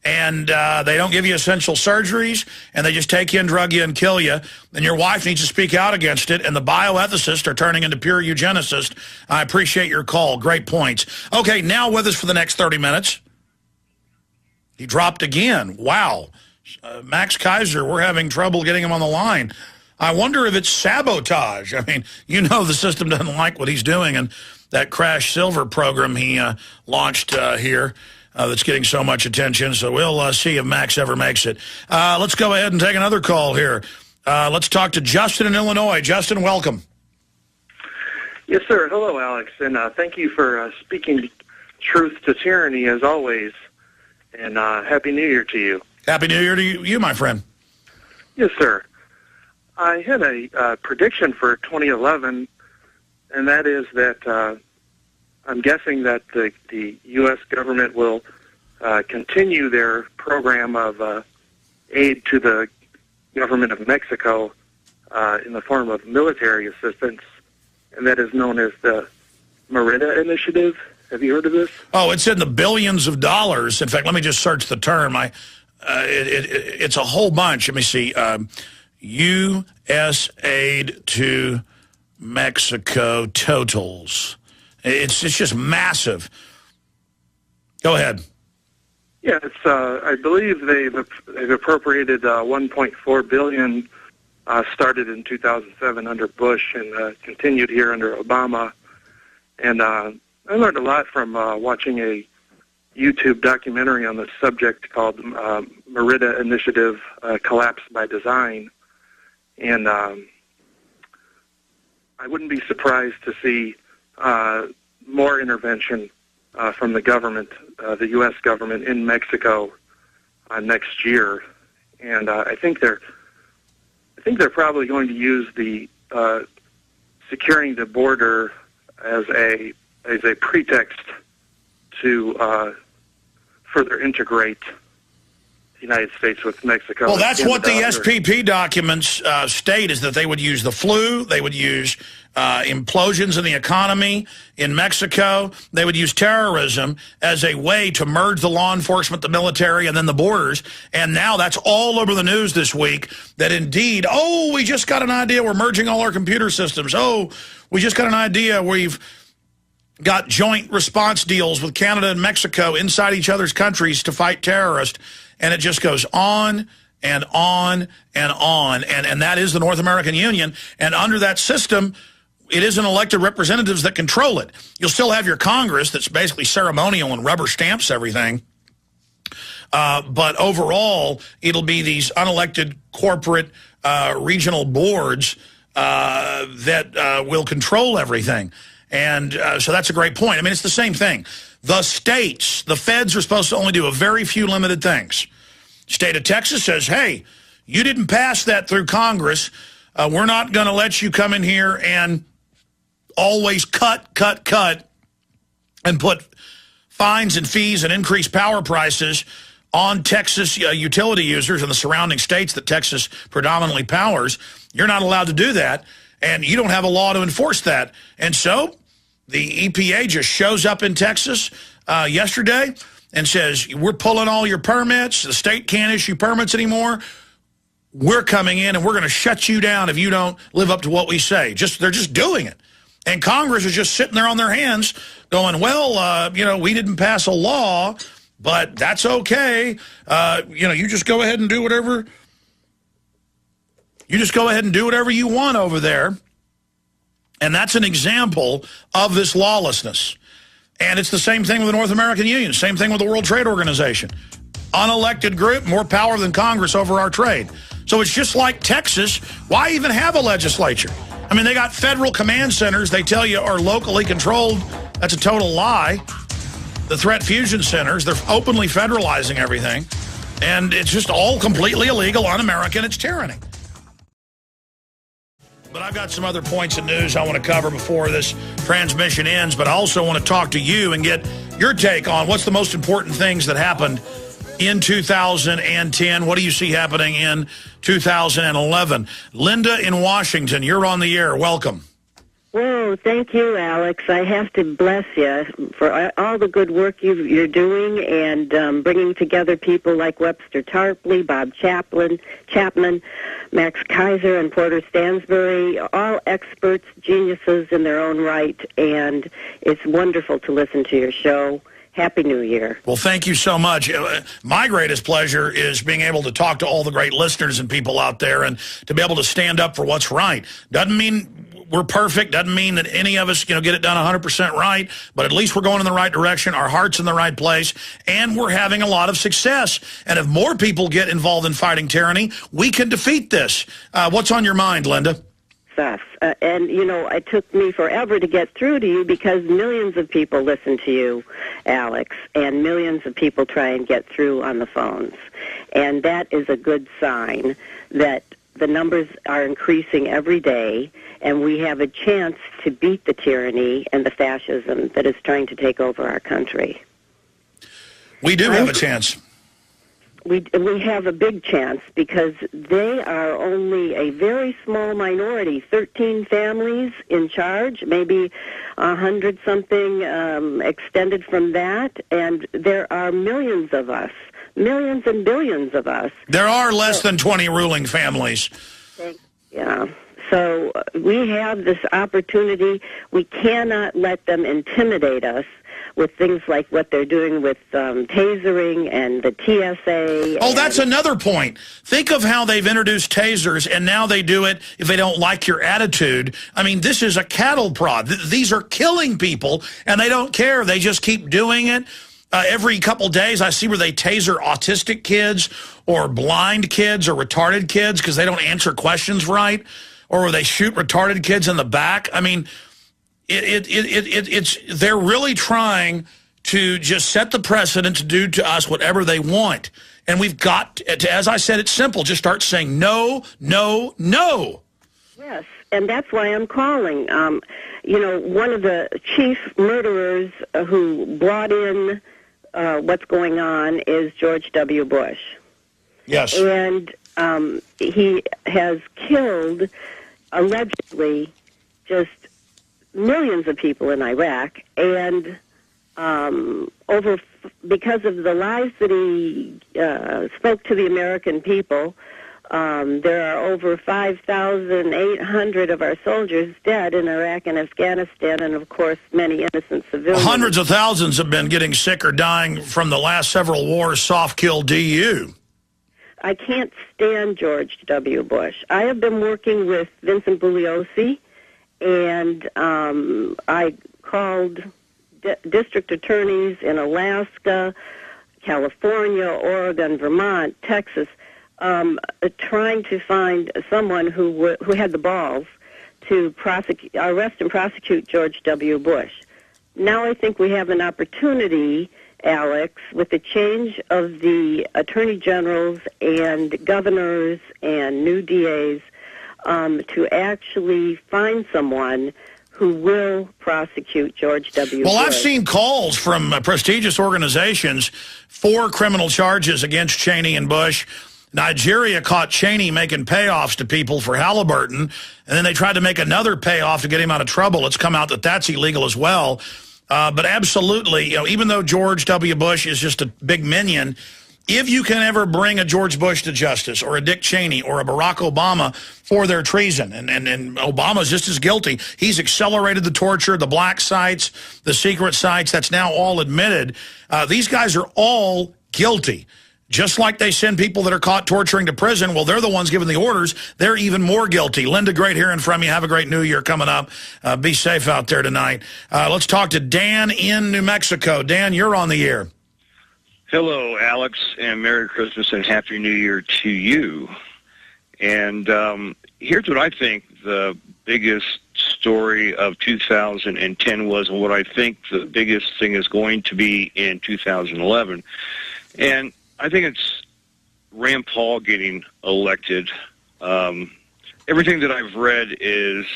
And they don't give you essential surgeries, and they just take you and drug you and kill you. And your wife needs to speak out against it, and the bioethicists are turning into pure eugenicists. I appreciate your call. Great points. Okay, now with us for the next 30 minutes. He dropped again. Wow. Max Kaiser, we're having trouble getting him on the line. I wonder if it's sabotage. I mean, you know the system doesn't like what he's doing, and that Crash Silver program he launched here. That's getting so much attention, so we'll see if Max ever makes it. Let's go ahead and take another call here. Let's talk to Justin in Illinois. Justin, welcome. Yes, sir. Hello, Alex, and thank you for speaking truth to tyranny, as always, and Happy New Year to you. Happy New Year to you, my friend. Yes, sir. I had a prediction for 2011, and that is that I'm guessing that the U.S. government will continue their program of aid to the government of Mexico in the form of military assistance, and that is known as the Merida Initiative. Have you heard of this? Oh, it's in the billions of dollars. In fact, let me just search the term. It's a whole bunch. Let me see. U.S. aid to Mexico totals. It's just massive. Go ahead. Yeah, it's. I believe they've appropriated 1.4 billion. Started in 2007 under Bush and continued here under Obama. And I learned a lot from watching a YouTube documentary on the subject called Merida Initiative: Collapse by Design. And I wouldn't be surprised to see more intervention from the government, the U.S. government in Mexico next year, and I think they're probably going to use the securing the border as a pretext to further integrate the United States with Mexico. Well, that's what the SPP documents state, is that they would use the flu, they would use implosions in the economy in Mexico, they would use terrorism as a way to merge the law enforcement, the military, and then the borders. And now that's all over the news this week, that indeed, oh, we just got an idea, we're merging all our computer systems. Oh, we just got an idea, we've got joint response deals with Canada and Mexico inside each other's countries to fight terrorists. And it just goes on and on and on. And that is the North American Union. And under that system, it isn't elected representatives that control it. You'll still have your Congress that's basically ceremonial and rubber stamps everything. But overall, it'll be these unelected corporate regional boards that will control everything. And so that's a great point. I mean, it's the same thing. The states, the feds are supposed to only do a very few limited things. State of Texas says, hey, you didn't pass that through Congress. We're not going to let you come in here and always cut, and put fines and fees and increased power prices on Texas utility users in the surrounding states that Texas predominantly powers. You're not allowed to do that, and you don't have a law to enforce that. And so the EPA just shows up in Texas yesterday and says, we're pulling all your permits. The state can't issue permits anymore. We're coming in, and we're going to shut you down if you don't live up to what we say. They're just doing it. And Congress is just sitting there on their hands going, well, we didn't pass a law, but that's okay. You just go ahead and do whatever. You just go ahead and do whatever you want over there. And that's an example of this lawlessness. And it's the same thing with the North American Union, same thing with the World Trade Organization. Unelected group, more power than Congress over our trade. So it's just like Texas. Why even have a legislature? I mean, they got federal command centers they tell you are locally controlled. That's a total lie. The threat fusion centers, they're openly federalizing everything. And it's just all completely illegal, un-American. It's tyranny. But I've got some other points of news I want to cover before this transmission ends, but I also want to talk to you and get your take on what's the most important things that happened in 2010. What do you see happening in 2011? Linda in Washington, you're on the air. Welcome. Whoa, thank you, Alex. I have to bless you for all the good work you're doing and bringing together people like Webster Tarpley, Bob Chapman, Max Kaiser, and Porter Stansbury, all experts, geniuses in their own right, and it's wonderful to listen to your show. Happy New Year. Well, thank you so much. My greatest pleasure is being able to talk to all the great listeners and people out there and to be able to stand up for what's right. Doesn't mean we're perfect. Doesn't mean that any of us, get it done 100% right, but at least we're going in the right direction. Our heart's in the right place, and we're having a lot of success. And if more people get involved in fighting tyranny, we can defeat this. What's on your mind, Linda? And, it took me forever to get through to you because millions of people listen to you, Alex, and millions of people try and get through on the phones. And that is a good sign that the numbers are increasing every day, and we have a chance to beat the tyranny and the fascism that is trying to take over our country. We do have a chance. We have a big chance because they are only a very small minority, 13 families in charge, maybe 100-something extended from that, and there are millions of us, millions and billions of us. There are less than 20 ruling families. Yeah. So we have this opportunity. We cannot let them intimidate us with things like what they're doing with tasering and the TSA. Oh, that's another point. Think of how they've introduced tasers, and now they do it if they don't like your attitude. I mean, this is a cattle prod. These are killing people, and they don't care. They just keep doing it. Every couple days, I see where they taser autistic kids or blind kids or retarded kids because they don't answer questions right, or where they shoot retarded kids in the back. I mean, they're really trying to just set the precedent to do to us whatever they want. And we've got to, as I said, it's simple. Just start saying no, no, no. Yes, and that's why I'm calling. One of the chief murderers who brought in what's going on is George W. Bush. Yes. And he has killed, allegedly, just millions of people in Iraq, and because of the lies that he spoke to the American people, there are over 5,800 of our soldiers dead in Iraq and Afghanistan, and of course many innocent civilians. Hundreds of thousands have been getting sick or dying from the last several wars. Soft kill DU. I can't stand George W. Bush. I have been working with Vincent Bugliosi, and I called district attorneys in Alaska, California, Oregon, Vermont, Texas, trying to find someone who had the balls to arrest and prosecute George W. Bush. Now I think we have an opportunity, Alex, with the change of the attorney generals and governors and new DAs, to actually find someone who will prosecute George W. Bush. Well, I've seen calls from prestigious organizations for criminal charges against Cheney and Bush. Nigeria caught Cheney making payoffs to people for Halliburton, and then they tried to make another payoff to get him out of trouble. It's come out that that's illegal as well. But absolutely, even though George W. Bush is just a big minion, if you can ever bring a George Bush to justice or a Dick Cheney or a Barack Obama for their treason, and Obama's just as guilty. He's accelerated the torture, the black sites, the secret sites. That's now all admitted. These guys are all guilty. Just like they send people that are caught torturing to prison, well, they're the ones giving the orders. They're even more guilty. Linda, great hearing from you. Have a great New Year coming up. Be safe out there tonight. Let's talk to Dan in New Mexico. Dan, you're on the air. Hello, Alex, and Merry Christmas and Happy New Year to you. And here's what I think the biggest story of 2010 was, and what I think the biggest thing is going to be in 2011. And I think it's Rand Paul getting elected. Everything that I've read is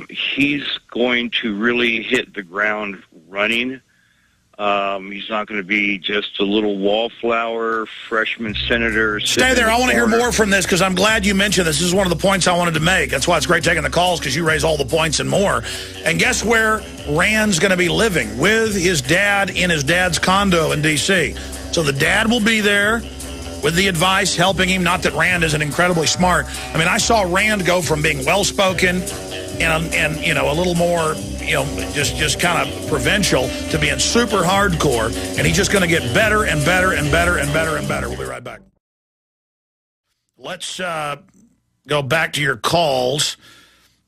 he's going to really hit the ground running. He's not going to be just a little wallflower freshman senator. Stay there. I want to hear more from this because I'm glad you mentioned this. This is one of the points I wanted to make. That's why it's great taking the calls, because you raise all the points and more. And guess where Rand's going to be living? With his dad in his dad's condo in D.C. So the dad will be there with the advice, helping him. Not that Rand isn't incredibly smart. I mean, I saw Rand go from being well-spoken and you know, a little more, you know, just kind of provincial to being super hardcore, and he's just going to get better and better and better and better and better. We'll be right back. Let's go back to your calls,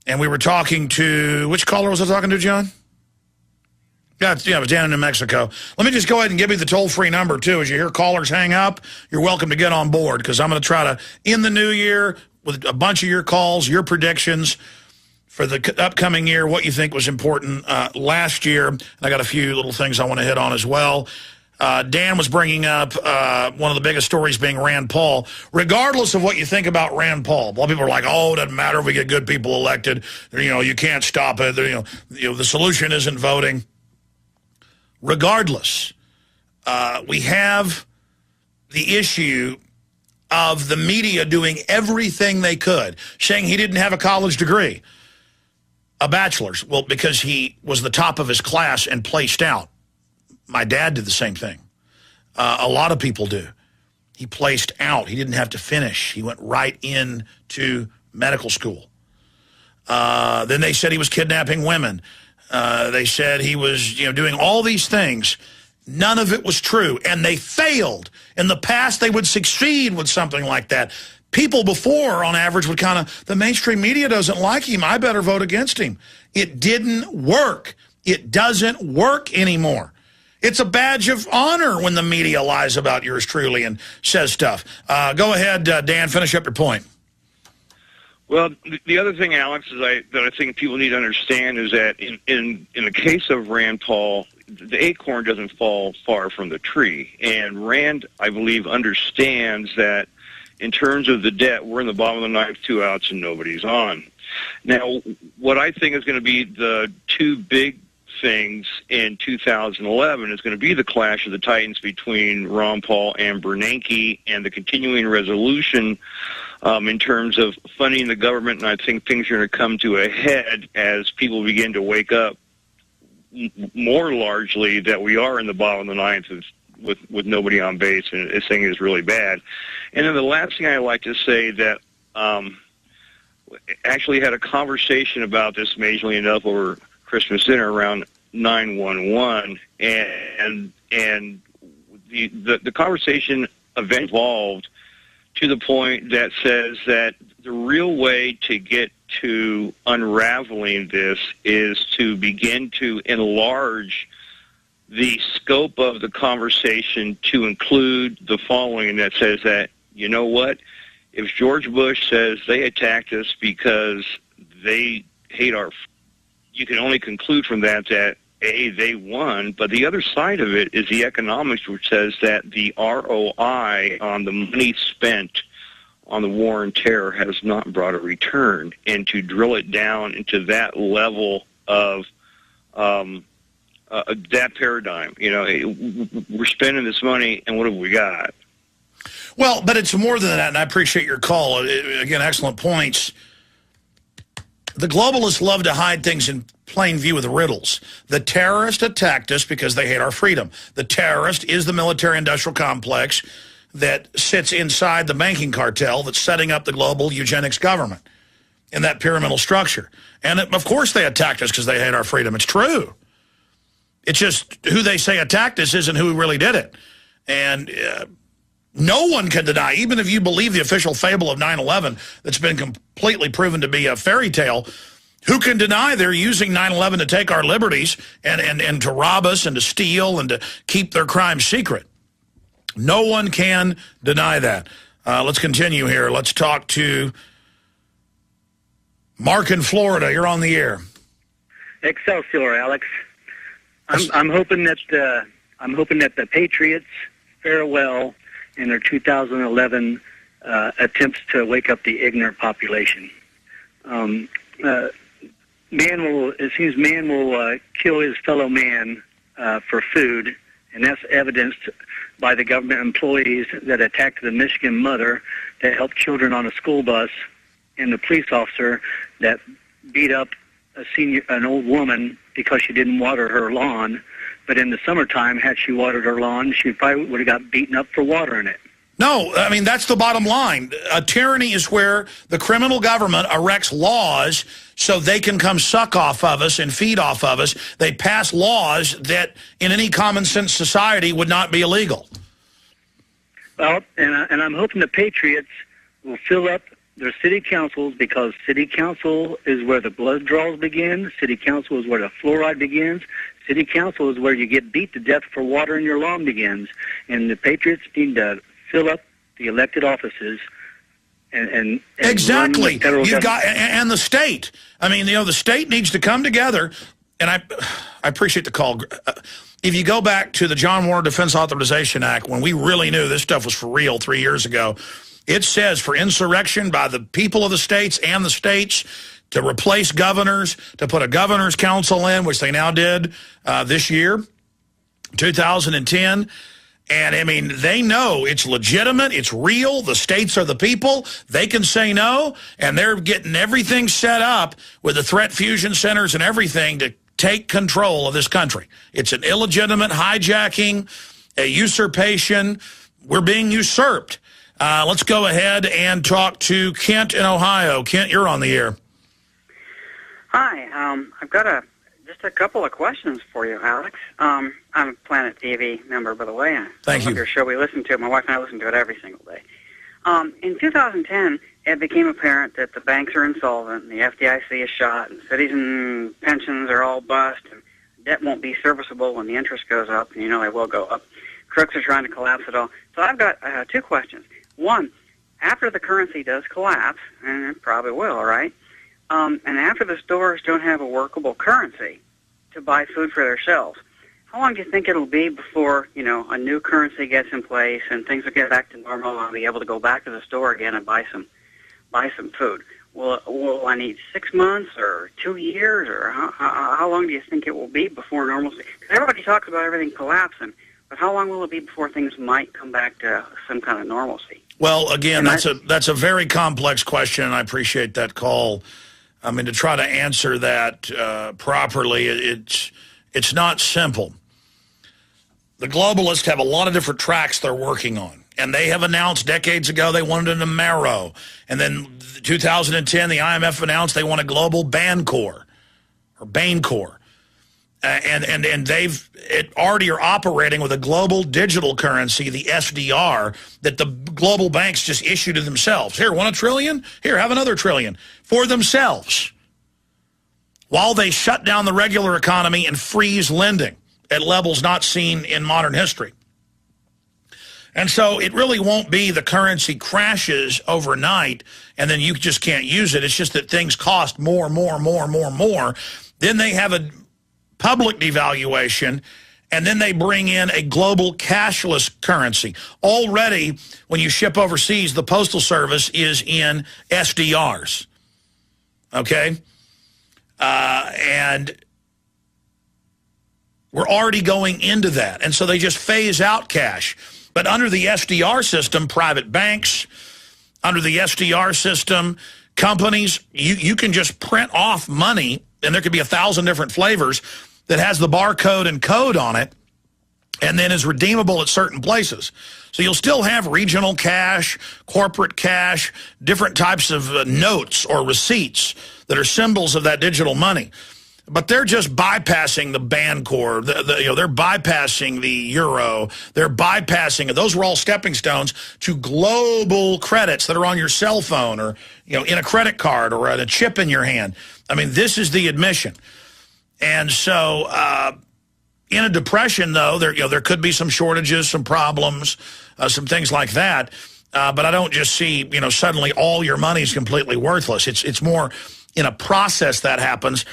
and we were talking to, which caller was I talking to, John? Yeah, it was down in New Mexico. Let me just go ahead and give you the toll-free number, too. As you hear callers hang up, you're welcome to get on board, because I'm going to try to, in the new year, with a bunch of your calls, your predictions for the upcoming year, what you think was important last year. And I got a few little things I want to hit on as well. Dan was bringing up one of the biggest stories being Rand Paul. Regardless of what you think about Rand Paul, a lot of people are like, oh, it doesn't matter if we get good people elected. You know, you can't stop it. You know, the solution isn't voting. Regardless, we have the issue of the media doing everything they could, saying he didn't have a college degree. A bachelor's. Well, because he was the top of his class and placed out. My dad did the same thing. A lot of people do. He placed out. He didn't have to finish. He went right into medical school. Then they said he was kidnapping women. They said he was, you know, doing all these things. None of it was true, and they failed. In the past, they would succeed with something like that. People before, on average, would kind of, the mainstream media doesn't like him, I better vote against him. It didn't work. It doesn't work anymore. It's a badge of honor when the media lies about yours truly and says stuff. Go ahead, Dan, finish up your point. Well, the other thing, Alex, is that I think people need to understand is that in the case of Rand Paul, the acorn doesn't fall far from the tree. And Rand, I believe, understands that in terms of the debt, we're in the bottom of the ninth, 2 outs, and nobody's on. Now, what I think is going to be the two big things in 2011 is going to be the clash of the titans between Ron Paul and Bernanke and the continuing resolution in terms of funding the government. And I think things are going to come to a head as people begin to wake up more largely that we are in the bottom of the ninth with nobody on base, and this thing is really bad. And then the last thing I'd like to say that actually had a conversation about this amazingly enough over Christmas dinner around 9/11, and the conversation evolved to the point that says that the real way to get to unraveling this is to begin to enlarge the scope of the conversation to include the following, that says that, you know what, if George Bush says they attacked us because they hate you can only conclude from that A, they won, but the other side of it is the economics, which says that the ROI on the money spent on the war and terror has not brought a return. And to drill it down into that level of that paradigm, you know, we're spending this money, and what have we got? Well, but it's more than that, and I appreciate your call. Again, excellent points. The globalists love to hide things in plain view with riddles. The terrorist attacked us because they hate our freedom. The terrorist is the military-industrial complex that sits inside the banking cartel that's setting up the global eugenics government in that pyramidal structure. And of course they attacked us because they hate our freedom. It's true. It's just who they say attacked us isn't who really did it. And no one can deny, even if you believe the official fable of 9/11 that's been completely proven to be a fairy tale, who can deny they're using 9/11 to take our liberties and to rob us and to steal and to keep their crimes secret? No one can deny that. Let's continue here. Let's talk to Mark in Florida. You're on the air. Excelsior, Alex. I'm hoping that the Patriots fare well in their 2011 attempts to wake up the ignorant population. It seems man will kill his fellow man for food, and that's evidenced by the government employees that attacked the Michigan mother that helped children on a school bus, and the police officer that beat up an old woman because she didn't water her lawn. But in the summertime, had she watered her lawn, she probably would have got beaten up for watering it. No, I mean, that's the bottom line. A tyranny is where the criminal government erects laws so they can come suck off of us and feed off of us. They pass laws that in any common sense society would not be illegal. Well, and I'm hoping the Patriots will fill up their city councils, because city council is where the blood draws begin. City council is where the fluoride begins. City council is where you get beat to death for watering your lawn begins. And the Patriots need to fill up the elected offices and exactly. You've got, and the state. I mean, the state needs to come together. And I appreciate the call. If you go back to the John Warner Defense Authorization Act, when we really knew this stuff was for real 3 years ago, it says for insurrection by the people of the states and the states to replace governors, to put a governor's council in, which they now did this year, 2010. And, I mean, they know it's legitimate, it's real, the states are the people, they can say no, and they're getting everything set up with the threat fusion centers and everything to take control of this country. It's an illegitimate hijacking, a usurpation. We're being usurped. Let's go ahead and talk to Kent in Ohio. Kent, you're on the air. Hi, I've got just a couple of questions for you, Alex. I'm a Planet TV member, by the way. Thank you. Your show, we listen to it. My wife and I listen to it every single day. In 2010, it became apparent that the banks are insolvent, and the FDIC is shot, and cities and pensions are all bust, and debt won't be serviceable when the interest goes up, and they will go up. Crooks are trying to collapse it all. So I've got two questions. One, after the currency does collapse, and it probably will, right? And after the stores don't have a workable currency to buy food for their shelves, how long do you think it'll be before, a new currency gets in place and things will get back to normal and I'll be able to go back to the store again and buy some food? Will I need 6 months or 2 years, or how long do you think it will be before normalcy? Because everybody talks about everything collapsing, but how long will it be before things might come back to some kind of normalcy? Well, again, that's a very complex question, and I appreciate that call. I mean, to try to answer that properly, it's not simple. The globalists have a lot of different tracks they're working on, and they have announced decades ago they wanted an Amero, and then 2010 the IMF announced they want a global Bancor or Bancor. And they've already are operating with a global digital currency, the SDR, that the global banks just issue to themselves. Here, want $1 trillion? Here, have another $1 trillion for themselves, while they shut down the regular economy and freeze lending at levels not seen in modern history. And so it really won't be the currency crashes overnight and then you just can't use it. It's just that things cost more. Then they have a public devaluation, and then they bring in a global cashless currency. Already, when you ship overseas, the Postal Service is in SDRs, okay? And we're already going into that, and so they just phase out cash. But under the SDR system, private banks, under the SDR system, companies, you can just print off money, and there could be 1,000 different flavors, that has the barcode and code on it and then is redeemable at certain places. So you'll still have regional cash, corporate cash, different types of notes or receipts that are symbols of that digital money. But they're just bypassing the Bancor. They're bypassing the euro. They're bypassing, those were all stepping stones to global credits that are on your cell phone or in a credit card or a chip in your hand. I mean, this is the admission. And so in a depression, though, there could be some shortages, some problems, some things like that. But I don't just see, suddenly all your money is completely worthless. It's more in a process that happens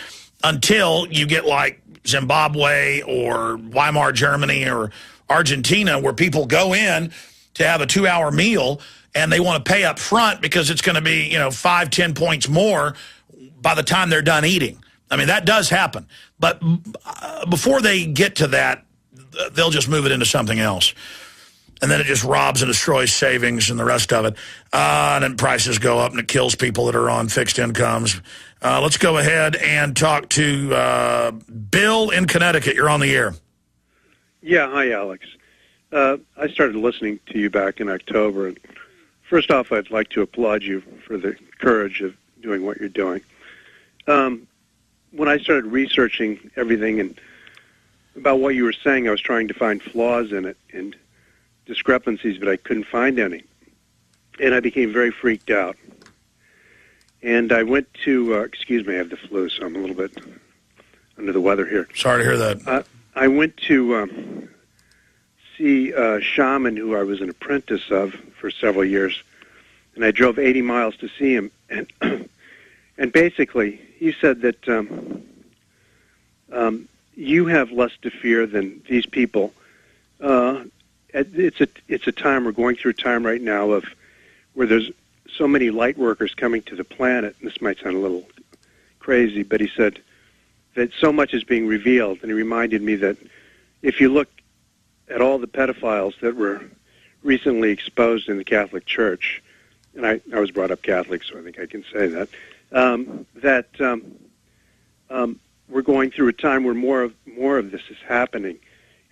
until you get like Zimbabwe or Weimar Germany or Argentina, where people go in to have a 2-hour meal and they want to pay up front because it's going to be, 5-10 points more by the time they're done eating. I mean, that does happen. But before they get to that, they'll just move it into something else. And then it just robs and destroys savings and the rest of it. And then prices go up and it kills people that are on fixed incomes. Let's go ahead and talk to Bill in Connecticut. You're on the air. Yeah, hi, Alex. I started listening to you back in October. And first off, I'd like to applaud you for the courage of doing what you're doing. When I started researching everything and about what you were saying, I was trying to find flaws in it and discrepancies, but I couldn't find any. And I became very freaked out. And I went to, excuse me, I have the flu, so I'm a little bit under the weather here. Sorry to hear that. I went to see a shaman who I was an apprentice of for several years, and I drove 80 miles to see him. And basically, he said that you have less to fear than these people. It's a time, we're going through a time right now of where there's so many light workers coming to the planet. This might sound a little crazy, but he said that so much is being revealed, and he reminded me that if you look at all the pedophiles that were recently exposed in the Catholic Church, and I was brought up Catholic, so I think I can say that, we're going through a time where more of this is happening,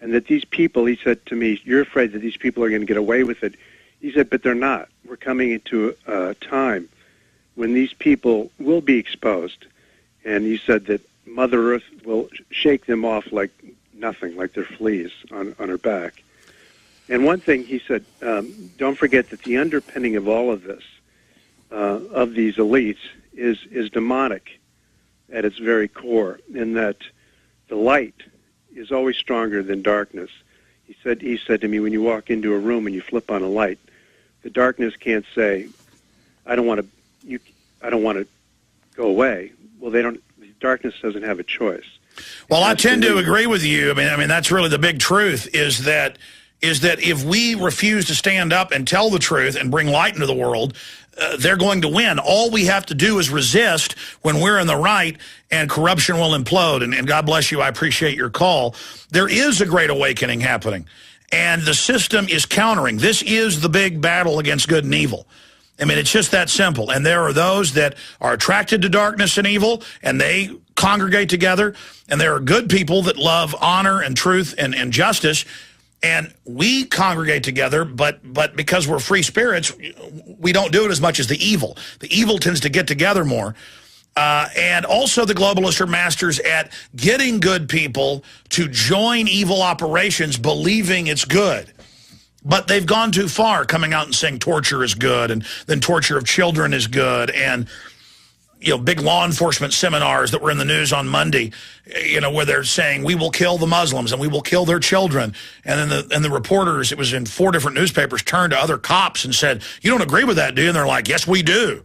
and that these people, he said to me, you're afraid that these people are going to get away with it. He said, but they're not. We're coming into a time when these people will be exposed, and he said that Mother Earth will shake them off like nothing, like they're fleas on her back. And one thing he said, don't forget that the underpinning of all of this, of these elites, is demonic at its very core, in that the light is always stronger than darkness. He said to me, when you walk into a room and you flip on a light, the darkness can't say, I don't want to go away. Well, the darkness doesn't have a choice. Well, I tend to agree with you. I mean, that's really the big truth, is that if we refuse to stand up and tell the truth and bring light into the world, they're going to win. All we have to do is resist when we're in the right, and corruption will implode. And God bless you. I appreciate your call. There is a great awakening happening, and the system is countering. This is the big battle against good and evil. I mean, it's just that simple. And there are those that are attracted to darkness and evil, and they congregate together. And there are good people that love honor and truth and justice. And we congregate together, but because we're free spirits, we don't do it as much as the evil. The evil tends to get together more. And also the globalists are masters at getting good people to join evil operations, believing it's good. But they've gone too far, coming out and saying torture is good, and then torture of children is good, and big law enforcement seminars that were in the news on Monday, where they're saying we will kill the Muslims and we will kill their children, and then the reporters, it was in 4 different newspapers, turned to other cops and said, "You don't agree with that, do you?" And they're like, "Yes, we do."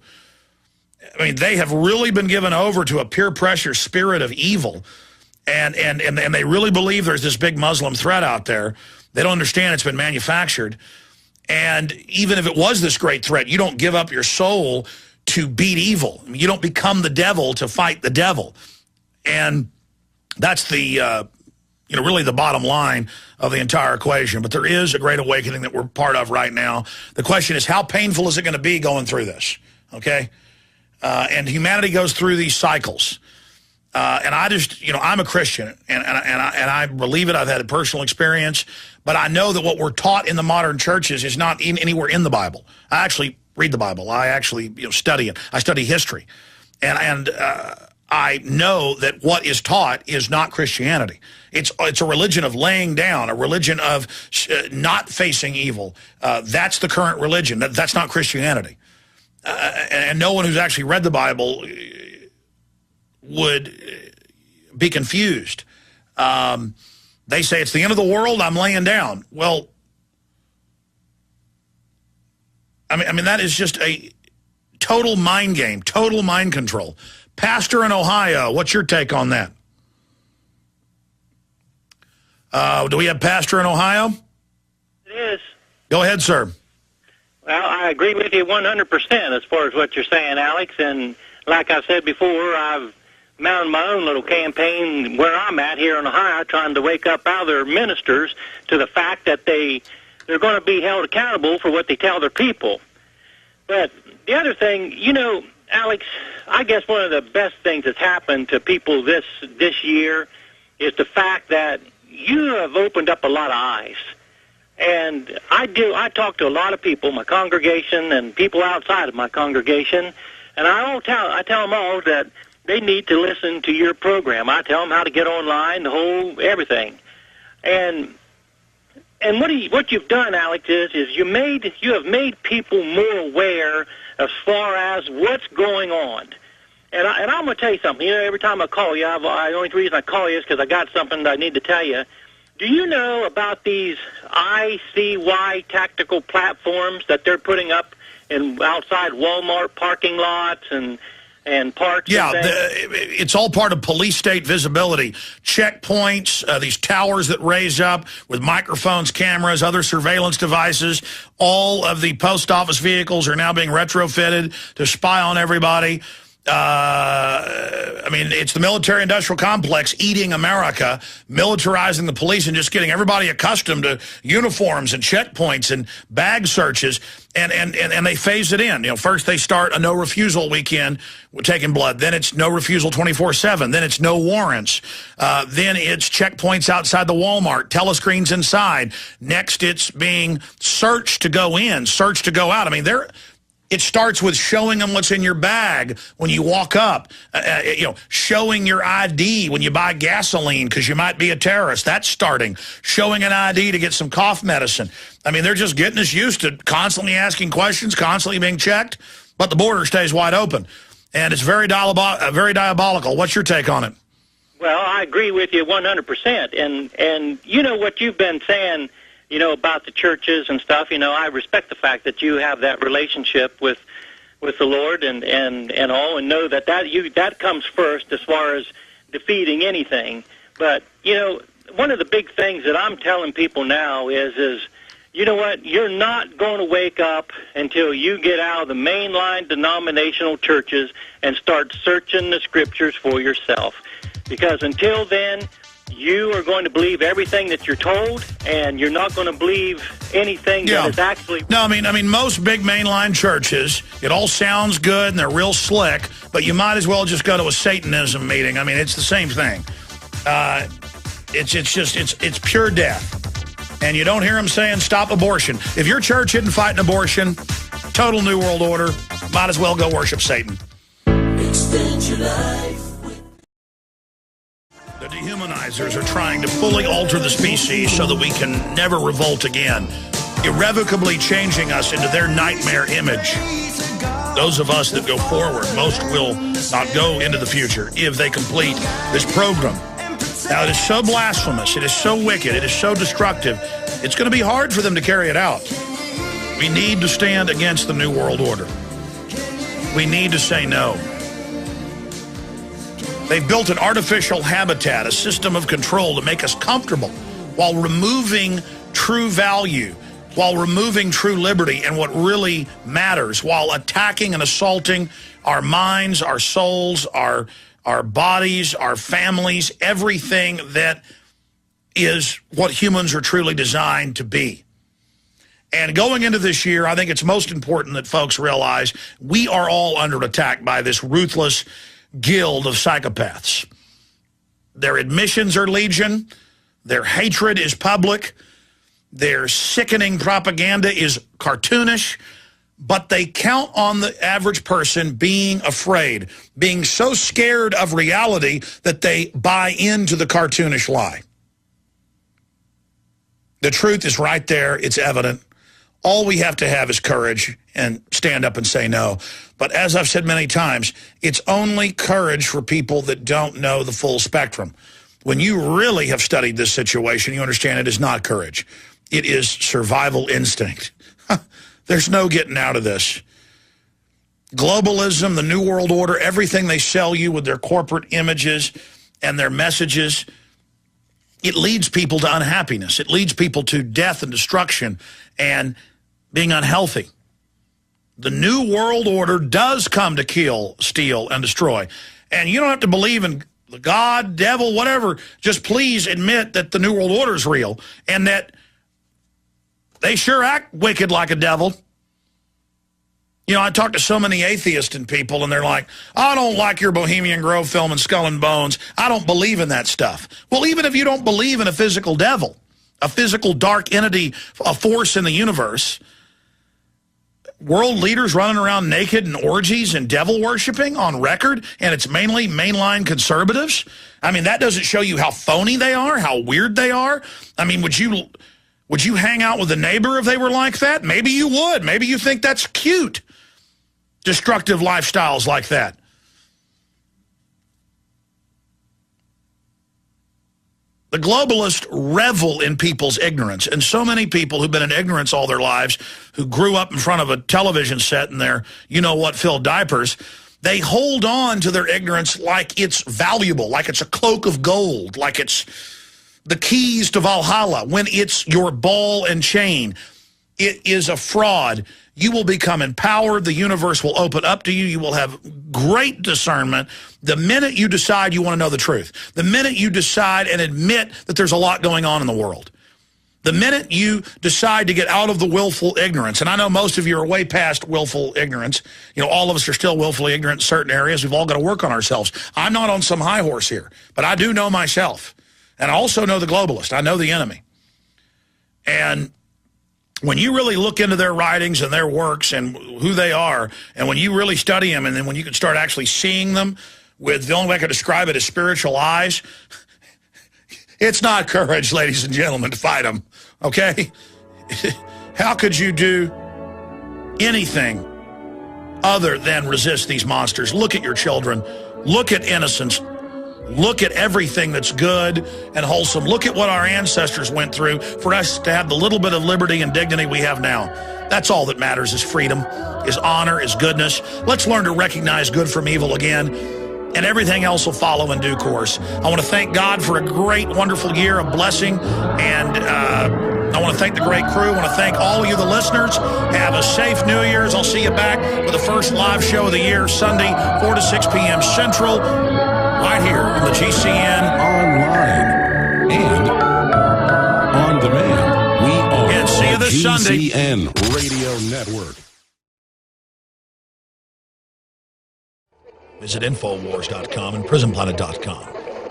I mean, they have really been given over to a peer pressure spirit of evil, and they really believe there's this big Muslim threat out there. They don't understand it's been manufactured. And even if it was this great threat, you don't give up your soul to beat evil. I mean, you don't become the devil to fight the devil. And that's the, really the bottom line of the entire equation. But there is a great awakening that we're part of right now. The question is, how painful is it going to be going through this? Okay? And humanity goes through these cycles. And I just, I'm a Christian, and I believe it. I've had a personal experience, but I know that what we're taught in the modern churches is not anywhere in the Bible. I actually read the Bible. I actually, study it. I study history, and I know that what is taught is not Christianity. It's a religion of laying down, a religion of not facing evil. That's the current religion. That's not Christianity. And no one who's actually read the Bible would be confused. They say it's the end of the world, I'm laying down. Well, I mean that is just a total mind game, total mind control. Pastor in Ohio, what's your take on that? Do we have Pastor in Ohio? It is. Go ahead, sir. Well, I agree with you 100% as far as what you're saying, Alex. And like I said before, I've mounting my own little campaign where I'm at here in Ohio, trying to wake up other ministers to the fact that they're going to be held accountable for what they tell their people. But the other thing, you know, Alex, I guess one of the best things that's happened to people this year is the fact that you have opened up a lot of eyes. And I talk to a lot of people, my congregation and people outside of my congregation, and I tell them all that they need to listen to your program. I tell them how to get online, the whole everything. And what you've done, Alex, is you have made people more aware as far as what's going on. And I'm going to tell you something. You know, every time I call you, the only reason I call you is because I got something that I need to tell you. Do you know about these ICY tactical platforms that they're putting up in outside Walmart parking lots and parks? Yeah, it's all part of police state visibility. Checkpoints, these towers that raise up with microphones, cameras, other surveillance devices. All of the post office vehicles are now being retrofitted to spy on everybody. I mean, it's the military-industrial complex eating America, militarizing the police and just getting everybody accustomed to uniforms and checkpoints and bag searches, and they phase it in. You know, first they start a no-refusal weekend with taking blood. Then it's no refusal 24/7. Then it's no warrants. Then it's checkpoints outside the Walmart, telescreens inside. Next, it's being searched to go in, searched to go out. I mean, it starts with showing them what's in your bag when you walk up, you know, showing your ID when you buy gasoline because you might be a terrorist. That's starting. Showing an ID to get some cough medicine. I mean, they're just getting us used to constantly asking questions, constantly being checked, but the border stays wide open. And it's very diabolical. What's your take on it? Well, I agree with you 100%. And you know what you've been saying, you know, about the churches and stuff. You know, I respect the fact that you have that relationship with the Lord and all, and know that comes first as far as defeating anything. But, you know, one of the big things that I'm telling people now is you know what, you're not going to wake up until you get out of the mainline denominational churches and start searching the scriptures for yourself. Because until then, you are going to believe everything that you're told, and you're not going to believe anything that is actually... No, I mean, most big mainline churches, it all sounds good and they're real slick, but you might as well just go to a Satanism meeting. I mean, it's the same thing. It's pure death. And you don't hear them saying, stop abortion. If your church isn't fighting abortion, total New World Order, might as well go worship Satan. Extend your life. The dehumanizers are trying to fully alter the species so that we can never revolt again, irrevocably changing us into their nightmare image. Those of us that go forward, most will not go into the future if they complete this program. Now, it is so blasphemous, it is so wicked, it is so destructive, it's going to be hard for them to carry it out. We need to stand against the New World Order. We need to say no. They've built an artificial habitat, a system of control to make us comfortable while removing true value, while removing true liberty and what really matters, while attacking and assaulting our minds, our souls, our bodies, our families, everything that is what humans are truly designed to be. And going into this year, I think it's most important that folks realize we are all under attack by this ruthless guild of psychopaths. Their admissions are legion. Their hatred is public. Their sickening propaganda is cartoonish. But they count on the average person being afraid, being so scared of reality that they buy into the cartoonish lie. The truth is right there. It's evident. All we have to have is courage and stand up and say no. But as I've said many times, it's only courage for people that don't know the full spectrum. When you really have studied this situation, you understand it is not courage. It is survival instinct. There's no getting out of this. Globalism, the New World Order, everything they sell you with their corporate images and their messages, it leads people to unhappiness. It leads people to death and destruction and being unhealthy. The New World Order does come to kill, steal, and destroy. And you don't have to believe in the God, devil, whatever. Just please admit that the New World Order is real and that they sure act wicked like a devil. You know, I talk to so many atheists and people, and they're like, I don't like your Bohemian Grove film and Skull and Bones. I don't believe in that stuff. Well, even if you don't believe in a physical devil, a physical dark entity, a force in the universe, world leaders running around naked in orgies and devil worshiping on record, and it's mainly mainline conservatives. I mean, that doesn't show you how phony they are, how weird they are. I mean, would you hang out with a neighbor if they were like that? Maybe you would. Maybe you think that's cute. Destructive lifestyles like that. The globalists revel in people's ignorance, and so many people who've been in ignorance all their lives, who grew up in front of a television set in their you-know-what filled diapers, they hold on to their ignorance like it's valuable, like it's a cloak of gold, like it's the keys to Valhalla, when it's your ball and chain. It is a fraud. You will become empowered. The universe will open up to you. You will have great discernment the minute you decide you want to know the truth. The minute you decide and admit that there's a lot going on in the world. The minute you decide to get out of the willful ignorance, and I know most of you are way past willful ignorance. You know, all of us are still willfully ignorant in certain areas. We've all got to work on ourselves. I'm not on some high horse here, but I do know myself. And I also know the globalist. I know the enemy. And when you really look into their writings and their works and who they are, and when you really study them, and then when you can start actually seeing them with, the only way I could describe it, is spiritual eyes, it's not courage, ladies and gentlemen, to fight them, okay? How could you do anything other than resist these monsters? Look at your children. Look at innocence. Look at everything that's good and wholesome. Look at what our ancestors went through for us to have the little bit of liberty and dignity we have now. That's all that matters, is freedom, is honor, is goodness. Let's learn to recognize good from evil again, and everything else will follow in due course. I want to thank God for a great, wonderful year of blessing, and I want to thank the great crew. I want to thank all of you, the listeners. Have a safe New Year's. I'll see you back for the first live show of the year, Sunday, 4 to 6 p.m. Central, right here on the GCN. Online and on demand. We are and see you the this Sunday. GCN Radio Network. Visit Infowars.com and PrisonPlanet.com.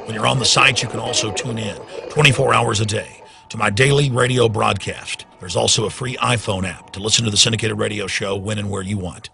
When you're on the site, you can also tune in 24 hours a day to my daily radio broadcast. There's also a free iPhone app to listen to the syndicated radio show when and where you want.